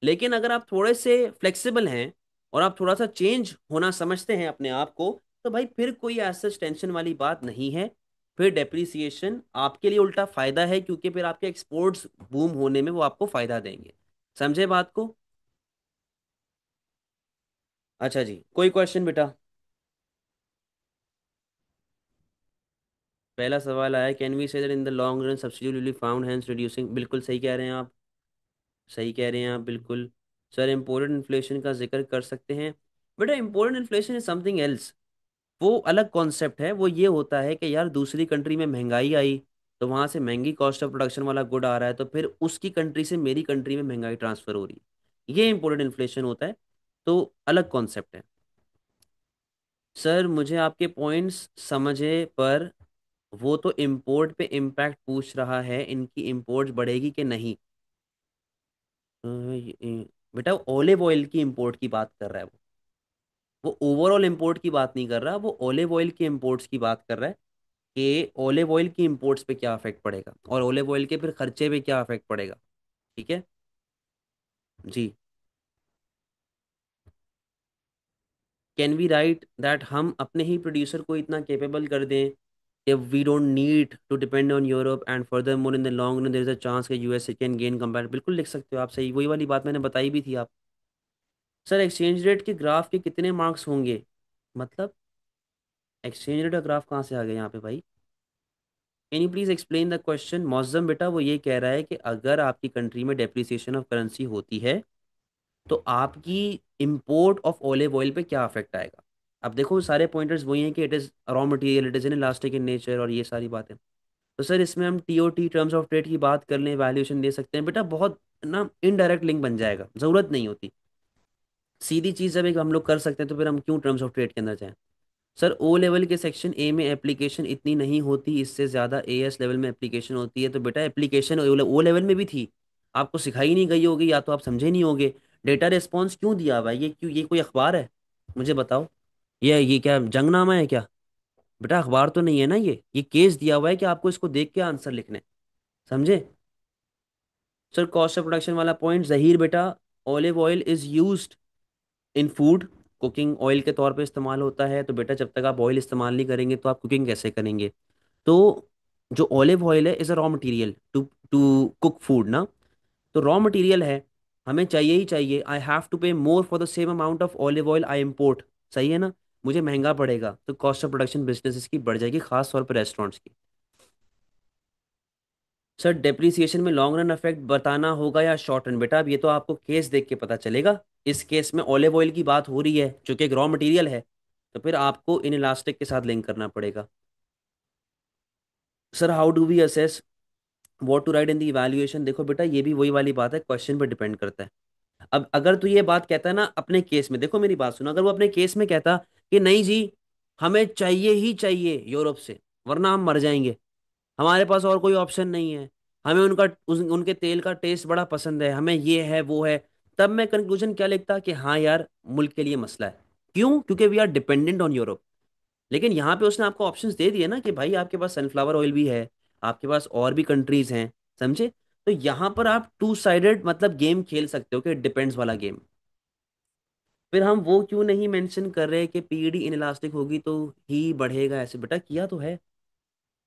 लेकिन अगर आप थोड़े से फ्लेक्सिबल हैं और आप थोड़ा सा चेंज होना समझते हैं अपने आप को, तो भाई फिर कोई ऐसा टेंशन वाली बात नहीं है। फिर डेप्रिसिएशन आपके लिए उल्टा फायदा है, क्योंकि फिर आपके एक्सपोर्ट्स बूम होने में वो आपको फायदा देंगे। समझे बात को। अच्छा जी, कोई क्वेश्चन बेटा। पहला सवाल आया, can we say that in the long run subsidy will be found hence reducing. बिल्कुल सही कह रहे हैं आप। सही कह रहे हैं आप बिल्कुल। सर इम्पोर्टेंट इन्फ्लेशन का जिक्र कर सकते हैं। बेटा important inflation is something else. वो अलग कॉन्सेप्ट है। वो ये होता है कि यार दूसरी कंट्री में महंगाई आई, तो वहां से महंगी कॉस्ट ऑफ प्रोडक्शन वाला गुड आ रहा है, तो फिर उसकी कंट्री से मेरी कंट्री में महंगाई ट्रांसफर हो रही है, ये इम्पोर्टेंट इन्फ्लेशन होता है। तो अलग कॉन्सेप्ट है। सर मुझे आपके पॉइंट्स समझे, पर वो तो इम्पोर्ट पे इम्पैक्ट पूछ रहा है, इनकी इम्पोर्ट बढ़ेगी कि नहीं। बेटा ओलिव ऑयल की इम्पोर्ट की बात कर रहा है वो ओवरऑल इम्पोर्ट की बात नहीं कर रहा, वो ओलिव ऑयल की इम्पोर्ट्स की बात कर रहा है कि ओलिव ऑयल की इम्पोर्ट्स पे क्या अफेक्ट पड़ेगा और ओलिव ऑयल के फिर खर्चे पे क्या अफेक्ट पड़ेगा। ठीक है जी। कैन वी राइट दैट हम अपने ही प्रोड्यूसर को इतना केपेबल कर दें कि we don't need to depend on Europe and further more in the long run there is a chance कि यूएसए कैन गेन कंपेयर। बिल्कुल लिख सकते हो आप, सही वही वाली बात मैंने बताई भी थी आप। सर एक्सचेंज रेट के ग्राफ के कितने मार्क्स होंगे, मतलब एक्सचेंज रेट का ग्राफ कहाँ से आ गया यहाँ पे भाई। Can you please explain the question. Mauzam बेटा वो ये कह रहा है कि अगर आपकी कंट्री में डेप्रिसिएशन ऑफ करेंसी होती है, तो आपकी इंपोर्ट ऑफ ऑलिव ऑयल पे क्या अफेक्ट आएगा। अब देखो सारे पॉइंटर्स वही हैं कि it is raw material, it is in elastic in nature और ये सारी बातें। तो सर इसमें हम टीओटी टर्म्स ऑफ ट्रेड की बात कर लें, वैल्यूएशन दे सकते हैं। बेटा बहुत ना इनडायरेक्ट लिंक बन जाएगा, ज़रूरत नहीं होती। सीधी चीज़ जब एक हम लोग कर सकते हैं तो फिर हम क्यों टर्म्स ऑफ ट्रेड के अंदर जाएं। सर ओ लेवल के सेक्शन ए में एप्लीकेशन इतनी नहीं होती, इससे ज़्यादा ए एस लेवल में एप्लीकेशन होती है। तो बेटा एप्लीकेशन ओ लेवल में भी थी, आपको सिखाई नहीं गई होगी या तो आप समझे नहीं होगे। डेटा रिस्पॉन्स क्यों दिया हुआ है, ये क्यों, ये कोई अखबार है, मुझे बताओ। ये क्या जंगनामा है क्या। बेटा अखबार तो नहीं है ना, ये केस दिया हुआ है कि आपको इसको देख के आंसर लिखने। समझे। सर कॉस्ट ऑफ प्रोडक्शन वाला पॉइंट जहीर बेटा, olive oil is used in food, cooking oil के तौर पे इस्तेमाल होता है। तो बेटा जब तक आप ऑयल इस्तेमाल नहीं करेंगे तो आप कुकिंग कैसे करेंगे। तो जो ऑलिव ऑयल है is a raw material to to cook food ना। तो रॉ मटेरियल है, हमें चाहिए ही चाहिए। आई हैव टू पे more for the same amount of olive oil I import. सही है ना। मुझे महंगा पड़ेगा तो कॉस्ट ऑफ प्रोडक्शन बिजनेस की बढ़ जाएगी, खास तौर पर रेस्टोरेंट्स की। सर डेप्रिसिएशन में लॉन्ग रन इफेक्ट बताना होगा या शॉर्ट रन। बेटा अब ये तो आपको केस देख के पता चलेगा। इस केस में ऑलिव ऑयल की बात हो रही है जो कि एक रॉ मटेरियल है, तो फिर आपको इन इलास्टिक के साथ लिंक करना पड़ेगा। Sir how do we assess what to write in the evaluation. देखो बेटा ये भी वही वाली बात है, क्वेश्चन पर डिपेंड करता है। अब अगर तू ये बात कहता है ना अपने केस में, देखो मेरी बात सुनो, अगर वो अपने केस में कहता कि नहीं जी हमें चाहिए ही चाहिए यूरोप से, वरना हम मर जाएंगे, हमारे पास और कोई ऑप्शन नहीं है, हमें उनके तेल का टेस्ट बड़ा पसंद है, हमें ये है वो है, तब मैं कंक्लूजन क्या लिखता कि हाँ यार मुल्क के लिए मसला है। क्यों, क्योंकि we are dependent on Europe. लेकिन यहाँ पे उसने आपको ऑप्शंस दे दिए ना कि भाई आपके पास सनफ्लावर ऑयल भी है, आपके पास और भी कंट्रीज हैं। समझे। तो यहाँ पर आप टू साइडेड मतलब गेम खेल सकते हो कि डिपेंड्स वाला गेम। फिर हम वो क्यों नहीं मेंशन कर रहे कि पीईडी इनइलास्टिक होगी तो ही बढ़ेगा, ऐसे बेटा किया तो है,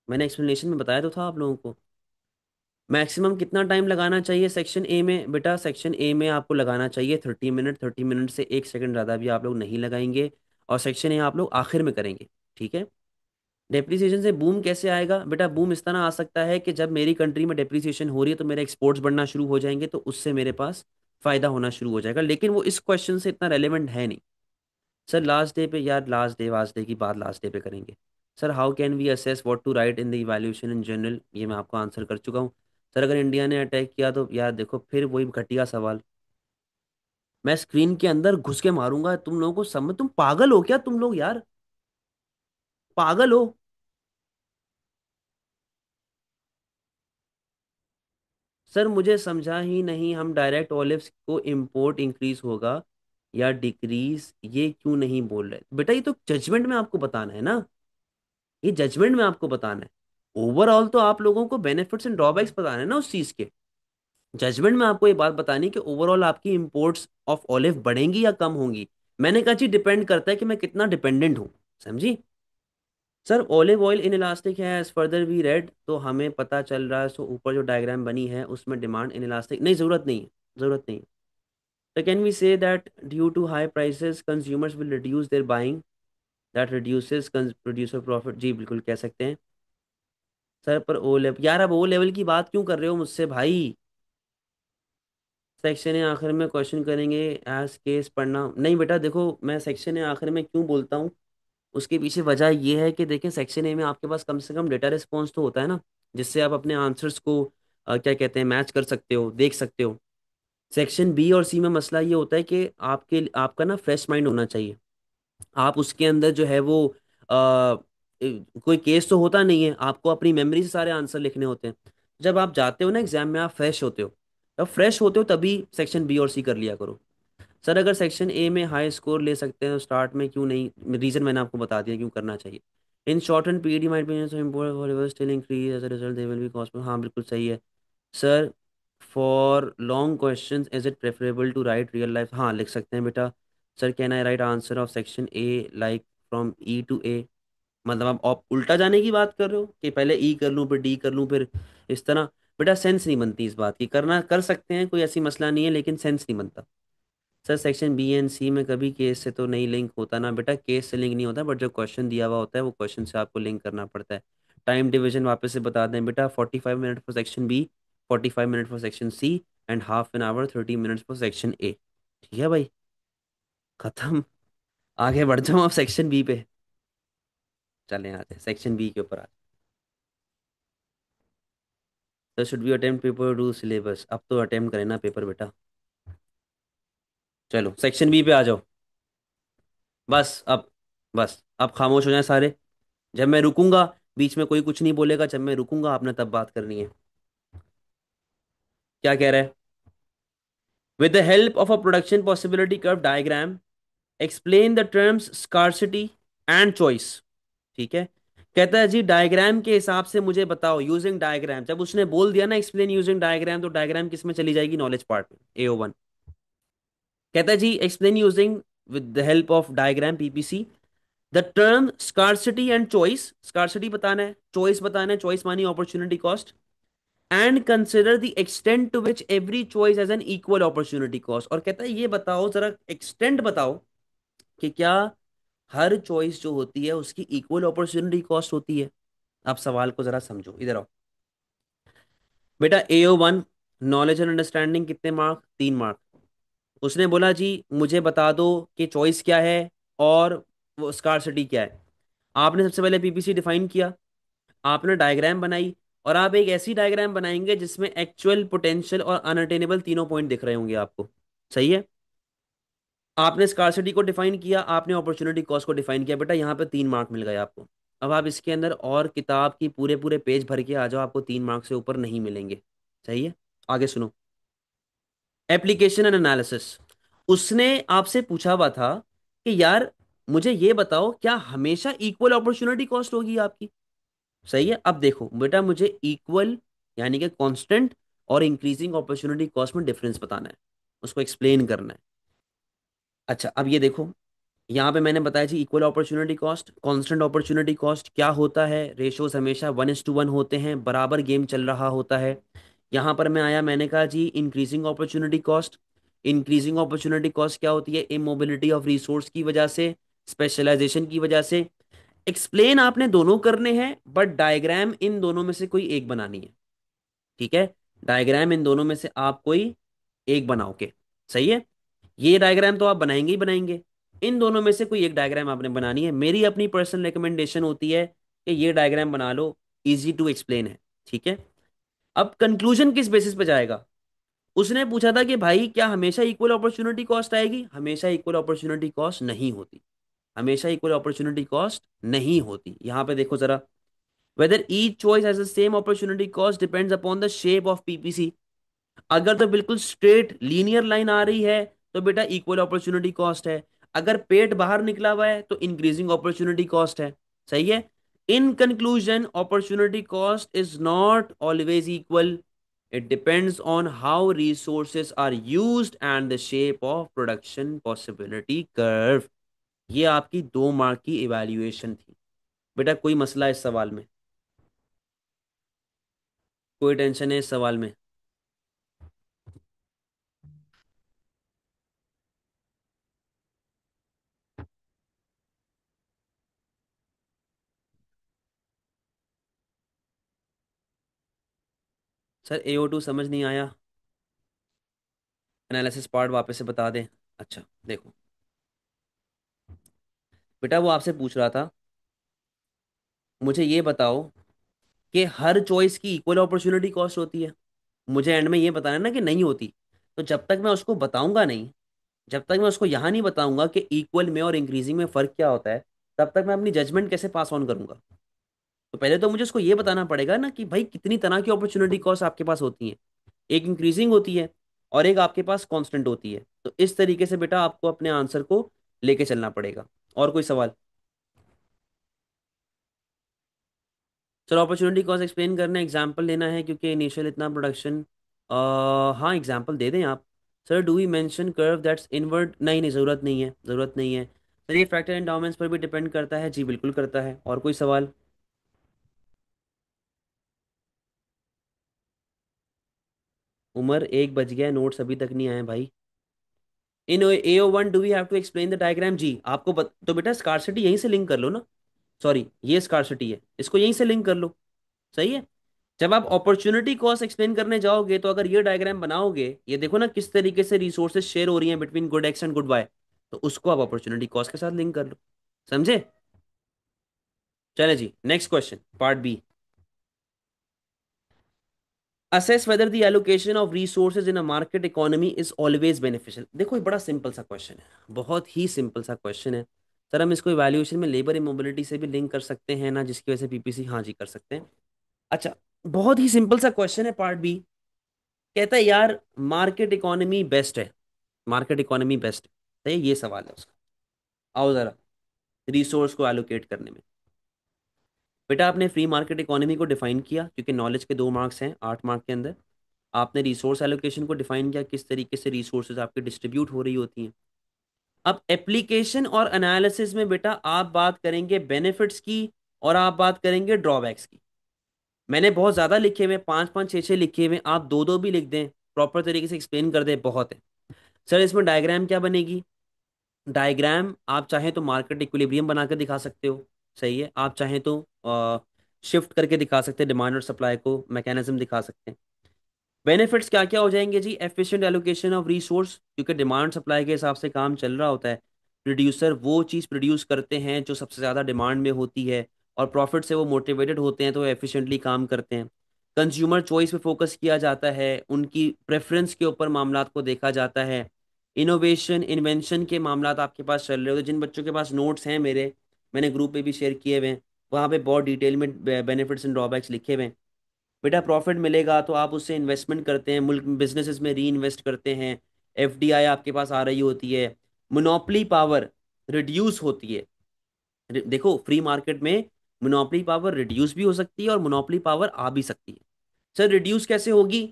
मैंने एक्सप्लेनेशन में बताया तो था आप लोगों को। मैक्सिमम कितना टाइम लगाना चाहिए सेक्शन ए में। बेटा सेक्शन ए में आपको लगाना चाहिए 30 मिनट, 30 मिनट से 1 सेकंड ज़्यादा भी आप लोग नहीं लगाएंगे। और सेक्शन ए आप लोग आखिर में करेंगे। ठीक है। डेप्रिसिएशन से बूम कैसे आएगा। बेटा बूम इस तरह आ सकता है कि जब मेरी कंट्री में डेप्रिसिएशन हो रही है तो मेरे एक्सपोर्ट्स बढ़ना शुरू हो जाएंगे, तो उससे मेरे पास फायदा होना शुरू हो जाएगा। लेकिन वो इस क्वेश्चन से इतना रेलेवेंट है नहीं। सर लास्ट डे पे यार, लास्ट डे वास्ट डे की बात लास्ट डे पे करेंगे। Sir how can we assess what to write in the evaluation in general, ये मैं आपको आंसर कर चुका हूँ। सर अगर इंडिया ने अटैक किया तो यार देखो फिर वही घटिया सवाल, मैं स्क्रीन के अंदर घुस के मारूंगा तुम लोगों को। समझ, तुम पागल हो क्या तुम लोग यार, पागल हो। सर मुझे समझा ही नहीं, हम डायरेक्ट ऑलिव्स को इंपोर्ट इंक्रीज होगा या डिक्रीज ये क्यों नहीं बोल रहे बेटा, ये तो जजमेंट में आपको बताना है ना, ये जजमेंट में आपको बताना है। ओवरऑल तो आप लोगों को बेनिफिट्स एंड ड्रॉबैक्स बताना है ना उस चीज के। जजमेंट में आपको ये बात बतानी है कि ओवरऑल आपकी इंपोर्ट्स ऑफ ऑलिव बढ़ेंगी या कम होंगी। मैंने कहा जी डिपेंड करता है कि मैं कितना डिपेंडेंट हूँ, समझी। Sir olive oil in elastic है एज फर्दर वी रेड, तो हमें पता चल रहा है। सो ऊपर जो डायग्राम बनी है उसमें डिमांड इन इलास्टिक नहीं, जरूरत नहीं है, जरूरत नहीं है। तो can we say that due to high prices consumers will reduce their buying, that reduces producer profit, जी बिल्कुल कह सकते हैं। सर पर ओ लेवल, यार अब ओ लेवल की बात क्यों कर रहे हो मुझसे भाई। सेक्शन ए आखिर में क्वेश्चन करेंगे, एज केस पढ़ना नहीं बेटा। देखो मैं सेक्शन ए आखिर में क्यों बोलता हूँ, उसके पीछे वजह ये है कि देखें सेक्शन ए में आपके पास कम से कम डेटा रिस्पॉन्स तो होता है ना, जिससे आप अपने आंसर्स को क्या कहते हैं मैच कर सकते हो, देख सकते हो। सेक्शन बी और सी में मसला ये होता है कि आपका ना फ्रेश माइंड होना चाहिए। आप उसके अंदर जो है वो कोई केस तो होता नहीं है, आपको अपनी मेमोरी से सारे आंसर लिखने होते हैं। जब आप जाते हो ना एग्जाम में, आप फ्रेश होते हो, जब फ्रेश होते हो तभी सेक्शन बी और सी कर लिया करो। सर अगर सेक्शन ए में हाई स्कोर ले सकते हैं तो स्टार्ट में क्यों नहीं, रीजन मैंने आपको बता दिया क्यों करना चाहिए। In short and PD might be still increase as a result they will be cost, हाँ बिल्कुल सही है। Sir for long question is it preferable to write real life, हाँ लिख सकते हैं बेटा। Sir can I write answer of section A like from E to A, मतलब आप उल्टा जाने की बात कर रहे हो कि पहले ई कर लूँ फिर डी कर लूँ फिर इस तरह। बेटा सेंस नहीं बनती इस बात की, करना कर सकते हैं कोई ऐसी मसला नहीं है, लेकिन सेंस नहीं बनता। सर सेक्शन बी एंड सी में कभी केस से तो नहीं लिंक होता ना बेटा, केस से लिंक नहीं होता, बट जो क्वेश्चन दिया हुआ होता है वो क्वेश्चन से आपको लिंक करना पड़ता है। टाइम डिवीजन वापस से बता दें बेटा, 45 minute for section B, 45 minute for section C, and half an hour 30 minutes for section A. ठीक है भाई, खत्म। आगे बढ़ जाओ आप सेक्शन बी पे, चलें आते हैं सेक्शन बी के ऊपर। तो should be attempt paper do syllabus, अब तो अटेम्प्ट करें ना पेपर बेटा। चलो सेक्शन बी पे आ जाओ। बस अब, बस अब खामोश हो जाए सारे। जब मैं रुकूंगा, बीच में कोई कुछ नहीं बोलेगा, जब मैं रुकूंगा आपने तब बात करनी है। क्या कह रहा है, with the help of a production possibility curve diagram explain the terms scarcity and choice. ठीक है, कहता है जी डायग्राम के हिसाब से मुझे बताओ, यूजिंग डायग्राम। जब उसने बोल दिया ना एक्सप्लेन यूजिंग डायग्राम, तो डायग्राम किस में चली जाएगी, नॉलेज पार्ट में, AO1। कहता है जी explain using with the help of diagram PPC the term scarcity and choice, scarcity बताना है, चॉइस बताना है, चॉइस मानी opportunity cost, and consider the extent to which every choice has an equal opportunity cost. और कहता है ये बताओ जरा एक्सटेंट बताओ कि क्या हर चॉइस जो होती है उसकी इक्वल अपॉर्चुनिटी कॉस्ट होती है। आप सवाल को जरा समझो, इधर आओ बेटा। AO1 नॉलेज एंड अंडरस्टैंडिंग कितने मार्क, 3 मार्क। उसने बोला जी मुझे बता दो कि चॉइस क्या है और वो स्कार्सिटी क्या है। आपने सबसे पहले PPC डिफाइन किया, आपने डायग्राम बनाई, और आप एक ऐसी डायग्राम बनाएंगे जिसमें एक्चुअल, पोटेंशियल और अनअटेनेबल तीनों पॉइंट दिख रहे होंगे आपको। सही है, आपने स्कार्सिटी को डिफाइन किया, आपने अपॉर्चुनिटी कॉस्ट को डिफाइन किया, बेटा यहाँ पे 3 मार्क मिल गए आपको। अब आप इसके अंदर और किताब की पूरे पूरे पेज भर के आ जाओ, आपको 3 मार्क से ऊपर नहीं मिलेंगे। सही है, आगे सुनो। एप्लीकेशन एंड एनालिसिस, उसने आपसे पूछा हुआ था कि यार मुझे ये बताओ क्या हमेशा इक्वल अपॉर्चुनिटी कॉस्ट होगी आपकी। सही है, अब देखो बेटा मुझे इक्वल यानी कि कांस्टेंट और इंक्रीजिंग अपॉर्चुनिटी कॉस्ट में डिफरेंस बताना है, उसको एक्सप्लेन करना है। अच्छा अब ये देखो, यहाँ पे मैंने बताया जी equal opportunity cost, constant opportunity cost क्या होता है, रेशोज हमेशा 1:1 होते हैं, बराबर गेम चल रहा होता है। यहाँ पर मैं आया, मैंने कहा जी increasing opportunity cost, increasing opportunity cost क्या होती है, इमोबिलिटी ऑफ रिसोर्स की वजह से, स्पेशलाइजेशन की वजह से। एक्सप्लेन आपने दोनों करने हैं, बट डायग्राम इन दोनों में से कोई एक बनानी है। ठीक है, डायग्राम इन दोनों में से आप कोई एक बनाओ के। सही है, ये डायग्राम तो आप बनाएंगे ही बनाएंगे, इन दोनों में से कोई एक डायग्राम आपने बनानी है। मेरी अपनी पर्सनल रिकमेंडेशन होती है कि ये डायग्राम बना लो, इजी टू एक्सप्लेन है। ठीक है, अब कंक्लूजन किस बेसिस पे जाएगा? उसने पूछा था कि भाई क्या हमेशा इक्वल अपॉर्चुनिटी कॉस्ट आएगी? हमेशा इक्वल अपॉर्चुनिटी कॉस्ट नहीं होती। हमेशा इक्वल अपॉर्चुनिटी कॉस्ट नहीं होती। यहां पे देखो जरा, whether each choice has the same opportunity cost depends upon the shape of PPC. अगर तो बिल्कुल स्ट्रेट लीनियर लाइन आ रही है तो बेटा इक्वल अपॉर्चुनिटी कॉस्ट है। अगर पेट बाहर निकला हुआ है तो इंक्रीजिंग अपॉर्चुनिटी कॉस्ट है। सही है। In conclusion opportunity cost is not always equal. It depends on how resources are used and the shape of production possibility curve. ये आपकी 2 मार्क की इवैल्यूएशन थी। बेटा कोई मसला इस सवाल में? कोई टेंशन है इस सवाल में? सर AO2 समझ नहीं आया? एनालिसिस पार्ट वापस से बता दें। अच्छा देखो, बेटा वो आपसे पूछ रहा था, मुझे ये बताओ कि हर चॉइस की इक्वल अपॉर्चुनिटी कॉस्ट होती है? मुझे एंड में ये बताना है ना कि नहीं होती। तो जब तक मैं उसको बताऊंगा नहीं, जब तक मैं उसको यहाँ नहीं बताऊंगा कि इक्वल में और इंक्रीजिंग में फर्क क्या होता है, तब तक मैं अपनी जजमेंट कैसे पास ऑन करूंगा? तो पहले तो मुझे उसको ये बताना पड़ेगा ना कि भाई कितनी तरह की अपॉर्चुनिटी कॉस्ट आपके पास होती है। एक इंक्रीजिंग होती है और एक आपके पास कांस्टेंट होती है। तो इस तरीके से बेटा आपको अपने आंसर को लेके चलना पड़ेगा। और कोई सवाल? चलो अपॉर्चुनिटी कॉस्ट एक्सप्लेन करना, एग्जाम्पल लेना है क्योंकि इनिशियल इतना प्रोडक्शन। हाँ एग्जाम्पल दे दें आप। Sir do we mention curve that's invert? नहीं नहीं, ज़रूरत नहीं है, ज़रूरत नहीं है। सर ये फैक्टर एंडाउमेंट्स पर भी डिपेंड करता है? जी बिल्कुल करता है। और कोई सवाल? उमर 1 बज गया, नोट्स अभी तक नहीं आए भाई। In AO1 do we have to explain the diagram? जी आपको तो बेटा स्कार्सिटी यहीं से लिंक कर लो ना। सॉरी ये स्कार्सिटी है, इसको यहीं से लिंक कर लो। सही है। जब आप अपॉर्चुनिटी कॉस्ट एक्सप्लेन करने जाओगे तो अगर ये डायग्राम बनाओगे, ये देखो ना किस तरीके से रिसोर्सेज शेयर हो रही हैं between good X and good Y, तो उसको आप अपॉर्चुनिटी कॉस्ट के साथ लिंक कर लो। समझे? चले जी, next question part B. Assess whether the allocation of resources in a market economy is always beneficial. देखो ये बड़ा सिंपल सा क्वेश्चन है, बहुत ही सिंपल सा क्वेश्चन है। सर हम इसको इवैल्यूएशन में लेबर इमोबिलिटी से भी लिंक कर सकते हैं ना, जिसकी वजह से पीपीसी? हाँ जी कर सकते हैं। अच्छा, बहुत ही सिंपल सा क्वेश्चन है पार्ट बी। कहता है यार मार्केट इकोनॉमी बेस्ट है, मार्केट इकोनॉमी बेस्ट है, ये सवाल है उसका। आओ जरा, रिसोर्स को एलोकेट करने में। बेटा आपने फ्री मार्केट इकोनॉमी को डिफाइन किया क्योंकि नॉलेज के 2 मार्क्स हैं 8 मार्क के अंदर। आपने रिसोर्स एलोकेशन को डिफाइन किया, किस तरीके से रिसोर्सेज आपके डिस्ट्रीब्यूट हो रही होती हैं। अब एप्लीकेशन और एनालिसिस में बेटा आप बात करेंगे बेनिफिट्स की और आप बात करेंगे ड्रॉबैक्स की। मैंने बहुत ज़्यादा लिखे हुए, 5 5 6 6 लिखे हुए, आप 2 2 भी लिख दें, प्रॉपर तरीके से एक्सप्लेन कर दें, बहुत है। सर इसमें डायग्राम क्या बनेगी? डायग्राम आप चाहें तो मार्केट इक्विलिब्रियम बना के दिखा सकते हो। सही है। आप चाहें तो शिफ्ट करके दिखा सकते हैं, डिमांड और सप्लाई को मैकेनिज्म दिखा सकते हैं। बेनिफिट्स क्या क्या हो जाएंगे जी? एफिशिएंट एलोकेशन ऑफ रिसोर्स, क्योंकि डिमांड सप्लाई के हिसाब से काम चल रहा होता है। प्रोड्यूसर वो चीज़ प्रोड्यूस करते हैं जो सबसे ज़्यादा डिमांड में होती है, और प्रॉफिट से वो मोटिवेटेड होते हैं तो एफिशिएंटली काम करते हैं। कंज्यूमर चॉइस पे फोकस किया जाता है, उनकी प्रेफरेंस के ऊपर मामलात को देखा जाता है। इनोवेशन इन्वेंशन के मामलात आपके पास चल रहे हो, तो जिन बच्चों के पास नोट्स हैं मेरे, मैंने ग्रुप पे भी शेयर किए हुए हैं, वहाँ पे बहुत डिटेल में बेनिफिट्स एंड ड्रॉबैक्स लिखे हुए हैं। बेटा प्रॉफिट मिलेगा तो आप उससे इन्वेस्टमेंट करते हैं, मुल्क बिजनेसेस में री इन्वेस्ट करते हैं। FDI आपके पास आ रही होती है। मोनोपली पावर रिड्यूस होती है। देखो फ्री मार्केट में मोनोपली पावर रिड्यूस भी हो सकती है और मोनोपली पावर आ भी सकती है। सर रिड्यूस कैसे होगी?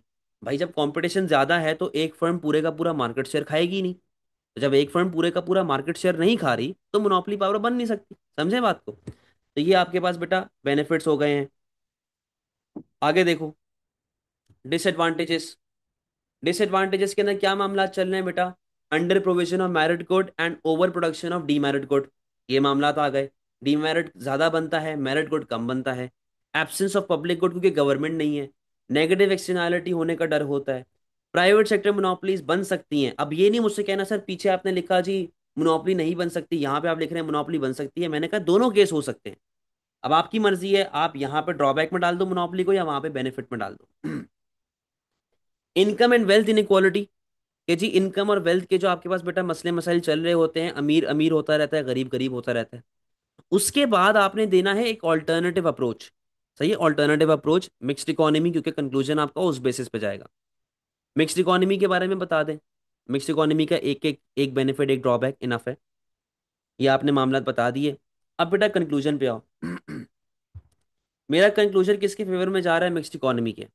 भाई जब कंपटीशन ज्यादा है तो एक फर्म पूरे का पूरा मार्केट शेयर खाएगी नहीं। तो जब एक फर्म पूरे का पूरा मार्केट शेयर नहीं खा रही तो मोनोपली पावर बन नहीं सकती। समझे बात को? तो ये आपके पास बेटा बेनिफिट्स हो गए हैं। आगे देखो, डिसएडवांटेजेस। डिसएडवांटेजेस के अंदर क्या मामला चल रहे हैं बेटा? Under provision of merit good and over production of demerit good, ये मामला तो आ गए। डीमेरिट ज्यादा बनता है, मेरिट गुड कम बनता है। एब्सेंस ऑफ पब्लिक गुड क्योंकि गवर्नमेंट नहीं है। नेगेटिव एक्सटर्नैलिटी होने का डर होता है। प्राइवेट सेक्टर मोनोपलीज बन सकती हैं। अब ये नहीं मुझसे कहना सर पीछे आपने लिखा जी मोनोपली नहीं बन सकती, यहाँ पे आप लिख रहे हैं मोनोपली बन सकती है। मैंने कहा दोनों केस हो सकते हैं। अब आपकी मर्जी है, आप यहाँ पे ड्रॉबैक में डाल दो मोनोपली को या वहां पे बेनिफिट में डाल दो। इनकम एंड वेल्थ इनइक्वालिटी, कि जी इनकम और वेल्थ के जो आपके पास बेटा मसले मसाइल चल रहे होते हैं, अमीर अमीर होता रहता है, गरीब गरीब होता रहता है। उसके बाद आपने देना है एक ऑल्टरनेटिव अप्रोच। सही है, ऑल्टरनेटिव अप्रोच मिक्स्ड इकोनॉमी, क्योंकि कंक्लूजन आपका उस बेसिस पे जाएगा। मिक्स्ड इकोनॉमी के बारे में बता दें। मिक्स्ड इकोनॉमी का एक एक एक बेनिफिट एक ड्रॉबैक इनफ है। ये आपने मामला बता दिए। अब बेटा कंक्लूजन पे आओ। मेरा कंक्लूजन किसके फेवर में जा रहा है? मिक्स्ड इकोनॉमी के।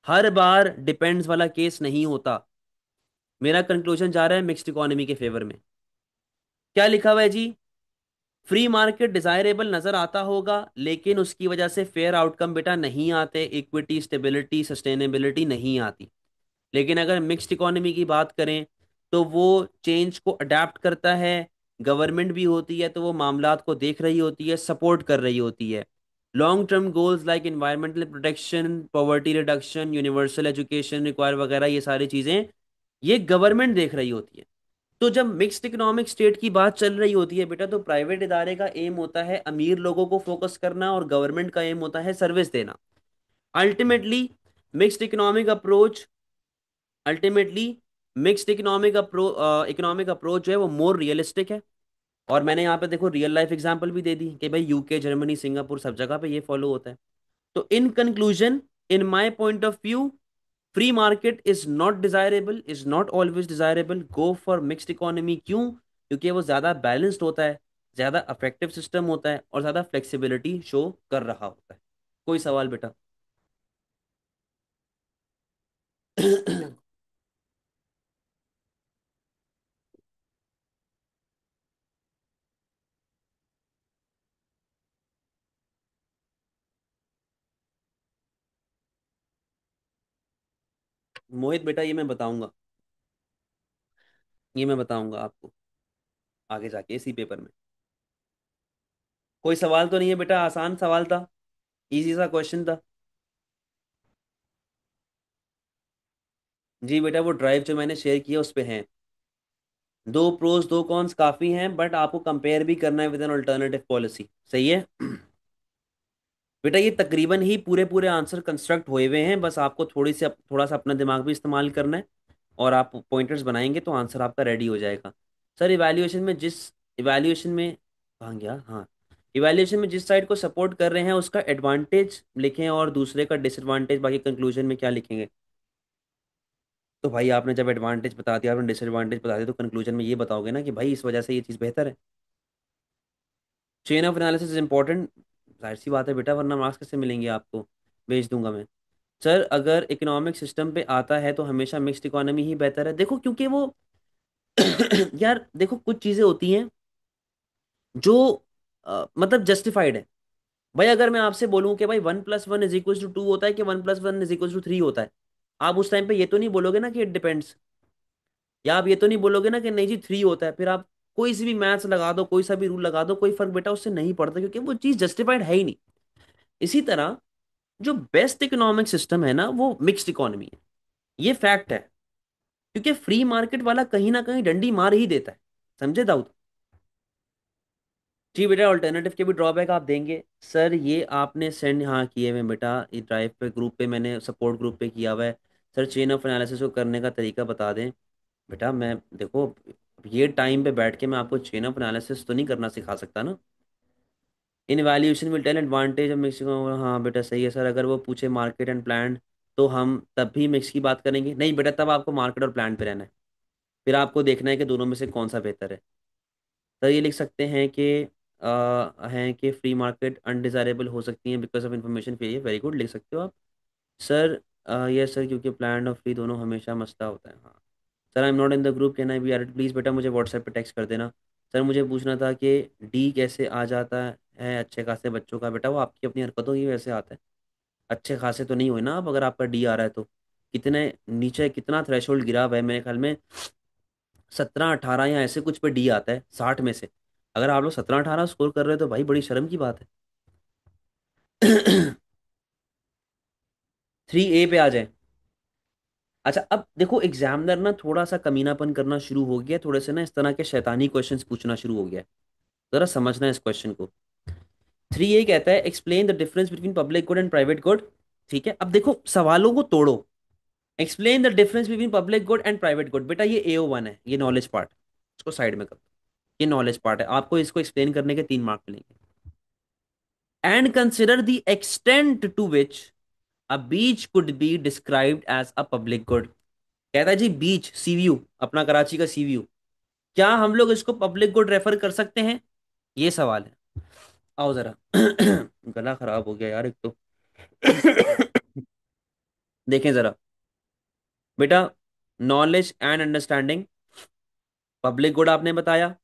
हर बार डिपेंड्स वाला केस नहीं होता। मेरा कंक्लूजन जा रहा है मिक्स्ड इकोनॉमी के फेवर में। क्या लिखा हुआ है जी? फ्री मार्केट डिजायरेबल नजर आता होगा, लेकिन उसकी वजह से फेयर आउटकम बेटा नहीं आते, इक्विटी, स्टेबिलिटी, सस्टेनेबिलिटी नहीं आती। लेकिन अगर मिक्स्ड इकोनॉमी की बात करें तो वो चेंज को अडेप्ट करता है। गवर्नमेंट भी होती है तो वो मामलात को देख रही होती है, सपोर्ट कर रही होती है। Long term goals like environmental protection, poverty reduction, universal education require वगैरह, ये सारी चीजें ये गवर्नमेंट देख रही होती है। तो जब मिक्स्ड इकोनॉमिक स्टेट की बात चल रही होती है बेटा, तो प्राइवेट इदारे का एम होता है अमीर लोगों को फोकस करना, और गवर्नमेंट का एम होता है सर्विस देना। Ultimately mixed ultimately mixed economic approach जो है वो मोर रियलिस्टिक है। और मैंने यहाँ पे देखो रियल लाइफ एग्जांपल भी दे दी कि भाई यूके, जर्मनी, सिंगापुर सब जगह पे ये फॉलो होता है। तो in conclusion, in my point of view, free market is not desirable, is not always desirable. Go for mixed economy. क्यों? क्योंकि वो ज्यादा बैलेंस्ड होता है, ज्यादा अफेक्टिव सिस्टम होता है, और ज्यादा फ्लेक्सिबिलिटी शो कर रहा होता है। कोई सवाल बेटा? मोहित बेटा, ये मैं बताऊंगा आपको आगे जाके इसी पेपर में। कोई सवाल तो नहीं है बेटा? आसान सवाल था, इजी सा क्वेश्चन था। जी बेटा, वो ड्राइव जो मैंने शेयर किया उस पे है। दो प्रोज दो कॉन्स काफी हैं, बट आपको कंपेयर भी करना है विद एन अल्टरनेटिव पॉलिसी। सही है। बेटा ये तकरीबन ही पूरे पूरे आंसर कंस्ट्रक्ट हुए हुए हैं, बस आपको थोड़ा सा अपना दिमाग भी इस्तेमाल करना है। और आप पॉइंटर्स बनाएंगे तो आंसर आपका रेडी हो जाएगा। सर इवैल्यूएशन में कहाँ गया? हाँ, इवैल्यूएशन में जिस साइड को सपोर्ट कर रहे हैं उसका एडवांटेज लिखें, और दूसरे का डिसएडवांटेज। बाकी कंक्लूजन में क्या लिखेंगे? तो भाई आपने जब एडवांटेज बता दिया, आपने डिसएडवांटेज बता दिया, तो कंक्लूजन में ये बताओगे ना कि भाई इस वजह से ये चीज़ बेहतर है। Chain of analysis is important. जाहिर सी बात है बेटा, वरना मार्क्स कैसे मिलेंगे आपको? भेज दूंगा मैं। सर अगर इकोनॉमिक सिस्टम पे आता है तो हमेशा मिक्स्ड इकोनॉमी ही बेहतर है। देखो क्योंकि वो यार देखो, कुछ चीज़ें होती हैं जो मतलब जस्टिफाइड है। भाई अगर मैं आपसे बोलूं कि भाई 1+1 = 2 होता है, कि 1+1 = 3 होता है, आप उस टाइम पे ये तो नहीं बोलोगे ना कि इट डिपेंड्स। या आप ये तो नहीं बोलोगे ना कि नहीं जी 3 होता है। फिर आप कोई सी भी मैथ्स लगा दो, कोई सा भी रूल लगा दो, कोई फर्क बेटा उससे नहीं पड़ता, क्योंकि वो चीज़ जस्टिफाइड है ही नहीं। इसी तरह जो बेस्ट इकोनॉमिक सिस्टम है ना, वो मिक्स्ड इकोनॉमी है। ये फैक्ट है। क्योंकि फ्री मार्केट वाला कहीं ना कहीं डंडी मार ही देता है। समझे दाऊद? जी बेटा, ऑल्टरनेटिव के भी ड्रॉबैक आप देंगे। सर ये आपने सेंड हाँ किए हुए हैं बेटा, ये ड्राइव पे ग्रुप पे मैंने सपोर्ट ग्रुप पे किया हुआ है। सर चेन ऑफ एनालिसिस को करने का तरीका बता दें। बेटा मैं देखो, ये टाइम पे बैठ के मैं आपको चेन ऑफ एनालिसिस तो नहीं करना सिखा सकता ना। In valuation will tell advantage of mixing. हाँ बेटा सही है। सर अगर वो पूछे मार्केट एंड प्लान, तो हम तब भी मिक्स की बात करेंगे? नहीं बेटा, तब आपको मार्केट और प्लान पे रहना है। फिर आपको देखना है कि दोनों में से कौन सा बेहतर है। सर ये लिख सकते हैं कि फ्री मार्केट अनडिजायरेबल हो सकती हैं because of information failure. Very good, लिख सकते हो आप। सर यस सर, क्योंकि प्लान और फ्री दोनों हमेशा मसला होता है। हाँ sir, I am not in the group, can I be added please? बेटा मुझे व्हाट्सएप पे टेक्स्ट कर देना। सर मुझे पूछना था कि डी कैसे आ जाता है अच्छे खासे बच्चों का? बेटा वो आपकी अपनी हरकतों की वजह से आता है। अच्छे खासे तो नहीं हुए ना आप, अगर आपका डी आ रहा है तो। कितने नीचे कितना थ्रेशोल्ड गिरा हुआ है, मेरे ख्याल में 17-18 या ऐसे कुछ पे डी आता है 60 में से। अगर आप लोग 17-18 स्कोर कर रहे हो तो भाई बड़ी शर्म की बात है। 3A पे आ जाए। अच्छा अब देखो, एग्जामिनर ना थोड़ा सा कमीनापन करना शुरू हो गया, थोड़े से ना इस तरह के शैतानी क्वेश्चंस पूछना शुरू हो गया है। जरा समझना है इस क्वेश्चन को। 3A कहता है explain the difference between public good and private good. ठीक है, अब देखो सवालों को तोड़ो। Explain the difference between public good and private good. बेटा ये AO1 है, ये नॉलेज पार्ट, इसको साइड में कर। ये नॉलेज पार्ट है, आपको इसको एक्सप्लेन करने के 3 मार्क मिलेंगे। And consider the extent to which a beach could be described as a public good. कहता है जी बीच, सीव्यू, अपना कराची का सीव्यू, क्या हम लोग इसको पब्लिक गुड रेफर कर सकते हैं? ये सवाल है। आओ जरा गला खराब हो गया यार एक तो देखें जरा बेटा, knowledge and understanding, public good आपने बताया,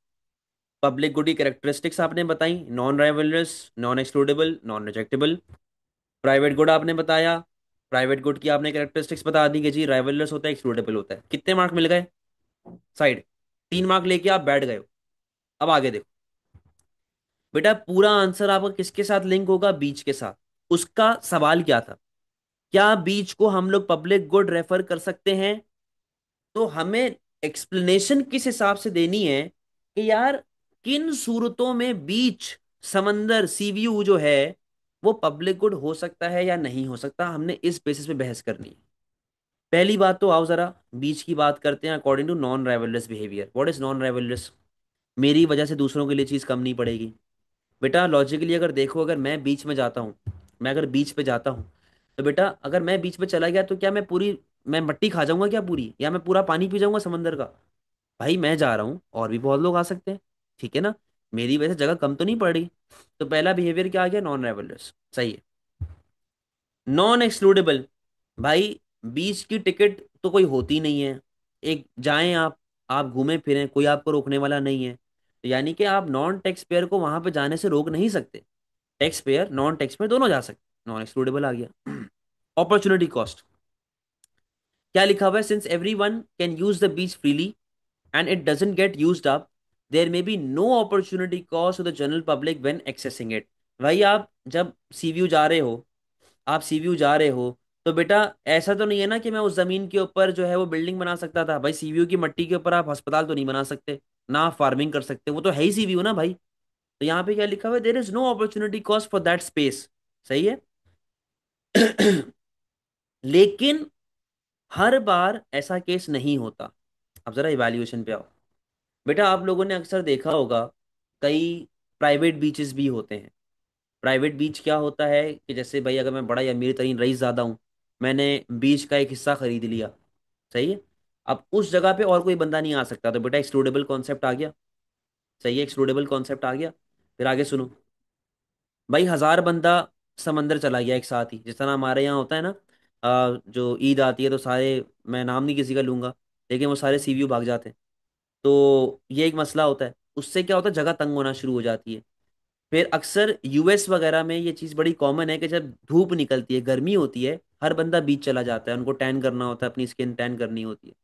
पब्लिक गुड की कैरेक्टरिस्टिक्स आपने बताई, non rivalrous, non excludable, non rejectable. Private good आपने बताया, प्राइवेट गुड की आपने कैरेक्टरिस्टिक्स बता दी कि जी राइवलरस होता है, एक्सक्लूडेबल होता है। कितने मार्क मिल गए? साइड। 3 मार्क लेके आप बैठ गए हो। अब आगे देखो बेटा, पूरा आंसर आपका किसके साथ लिंक होगा? बीच के साथ। उसका सवाल क्या था? क्या बीच को हम लोग पब्लिक गुड रेफर कर सकते हैं? तो हमें एक्सप्लेनेशन किस हिसाब से देनी है कि यार किन सूरतों में बीच, समंदर, सीव्यू जो है वो पब्लिक गुड हो सकता है या नहीं हो सकता, हमने इस बेसिस पे बहस करनी है। पहली बात तो आओ जरा बीच की बात करते हैं according to non rivalrous behaviour. What is non rivalrous? मेरी वजह से दूसरों के लिए चीज कम नहीं पड़ेगी। बेटा लॉजिकली अगर देखो, अगर मैं बीच में जाता हूँ, मैं अगर बीच पे जाता हूँ, तो बेटा अगर मैं बीच पे चला गया तो क्या मैं मट्टी खा जाऊंगा क्या पूरी, या मैं पूरा पानी पी जाऊंगा समंदर का? भाई मैं जा रहा हूँ और भी बहुत लोग आ सकते हैं, ठीक है ना? मेरी वजह से जगह कम तो नहीं पड़ रही। तो पहला बिहेवियर क्या आ गया? नॉन राइवलरस, सही है। नॉन एक्सक्लूडेबल, भाई बीच की टिकट तो कोई होती नहीं है। एक जाएं आप घूमें फिरें, कोई आपको रोकने वाला नहीं है, तो यानी कि आप नॉन टैक्स पेयर को वहां पे जाने से रोक नहीं सकते। Tax payer, non tax payer दोनों जा सकते, नॉन एक्सक्लूडेबल आ गया। अपॉर्चुनिटी कॉस्ट, क्या लिखा हुआ है? Since every one can use the beach freely and it doesn't get used up, there may be no opportunity cost to the general public when accessing it। भाई आप जब sea view जा रहे हो, आप सीव्यू जा रहे हो, तो बेटा ऐसा तो नहीं है ना कि मैं उस जमीन के ऊपर जो है वो बिल्डिंग बना सकता था। भाई सीव्यू की मट्टी के ऊपर आप अस्पताल तो नहीं बना सकते, ना आप फार्मिंग कर सकते, वो तो है ही सीव्यू ना भाई। तो यहाँ पे क्या लिखा हुआ है? There is no opportunity cost for that space, सही है। लेकिन हर बार ऐसा केस नहीं होता। अब जरा इवैल्यूएशन पे आओ। बेटा आप लोगों ने अक्सर देखा होगा कई प्राइवेट बीचेस भी होते हैं। प्राइवेट बीच क्या होता है कि जैसे भाई अगर मैं बड़ा या अमीर तरीन रईस ज़्यादा हूँ, मैंने बीच का एक हिस्सा खरीद लिया, सही है। अब उस जगह पे और कोई बंदा नहीं आ सकता, तो बेटा एक्सक्लूडेबल कॉन्सेप्ट आ गया, सही है, एक्सक्लूडेबल कॉन्सेप्ट आ गया। फिर आगे सुनो, भाई 1000 बंदा समंदर चला गया एक साथ ही, जिस तरह हमारे यहाँ होता है ना, जो ईद आती है तो सारे, मैं नाम नहीं किसी का लूंगा, लेकिन वो सारे सीव्यू भाग जाते हैं। तो ये एक मसला होता है, उससे क्या होता है, जगह तंग होना शुरू हो जाती है। फिर अक्सर US वगैरह में ये चीज़ बड़ी कॉमन है कि जब धूप निकलती है, गर्मी होती है, हर बंदा बीच चला जाता है, उनको टैन करना होता है, अपनी स्किन टैन करनी होती है।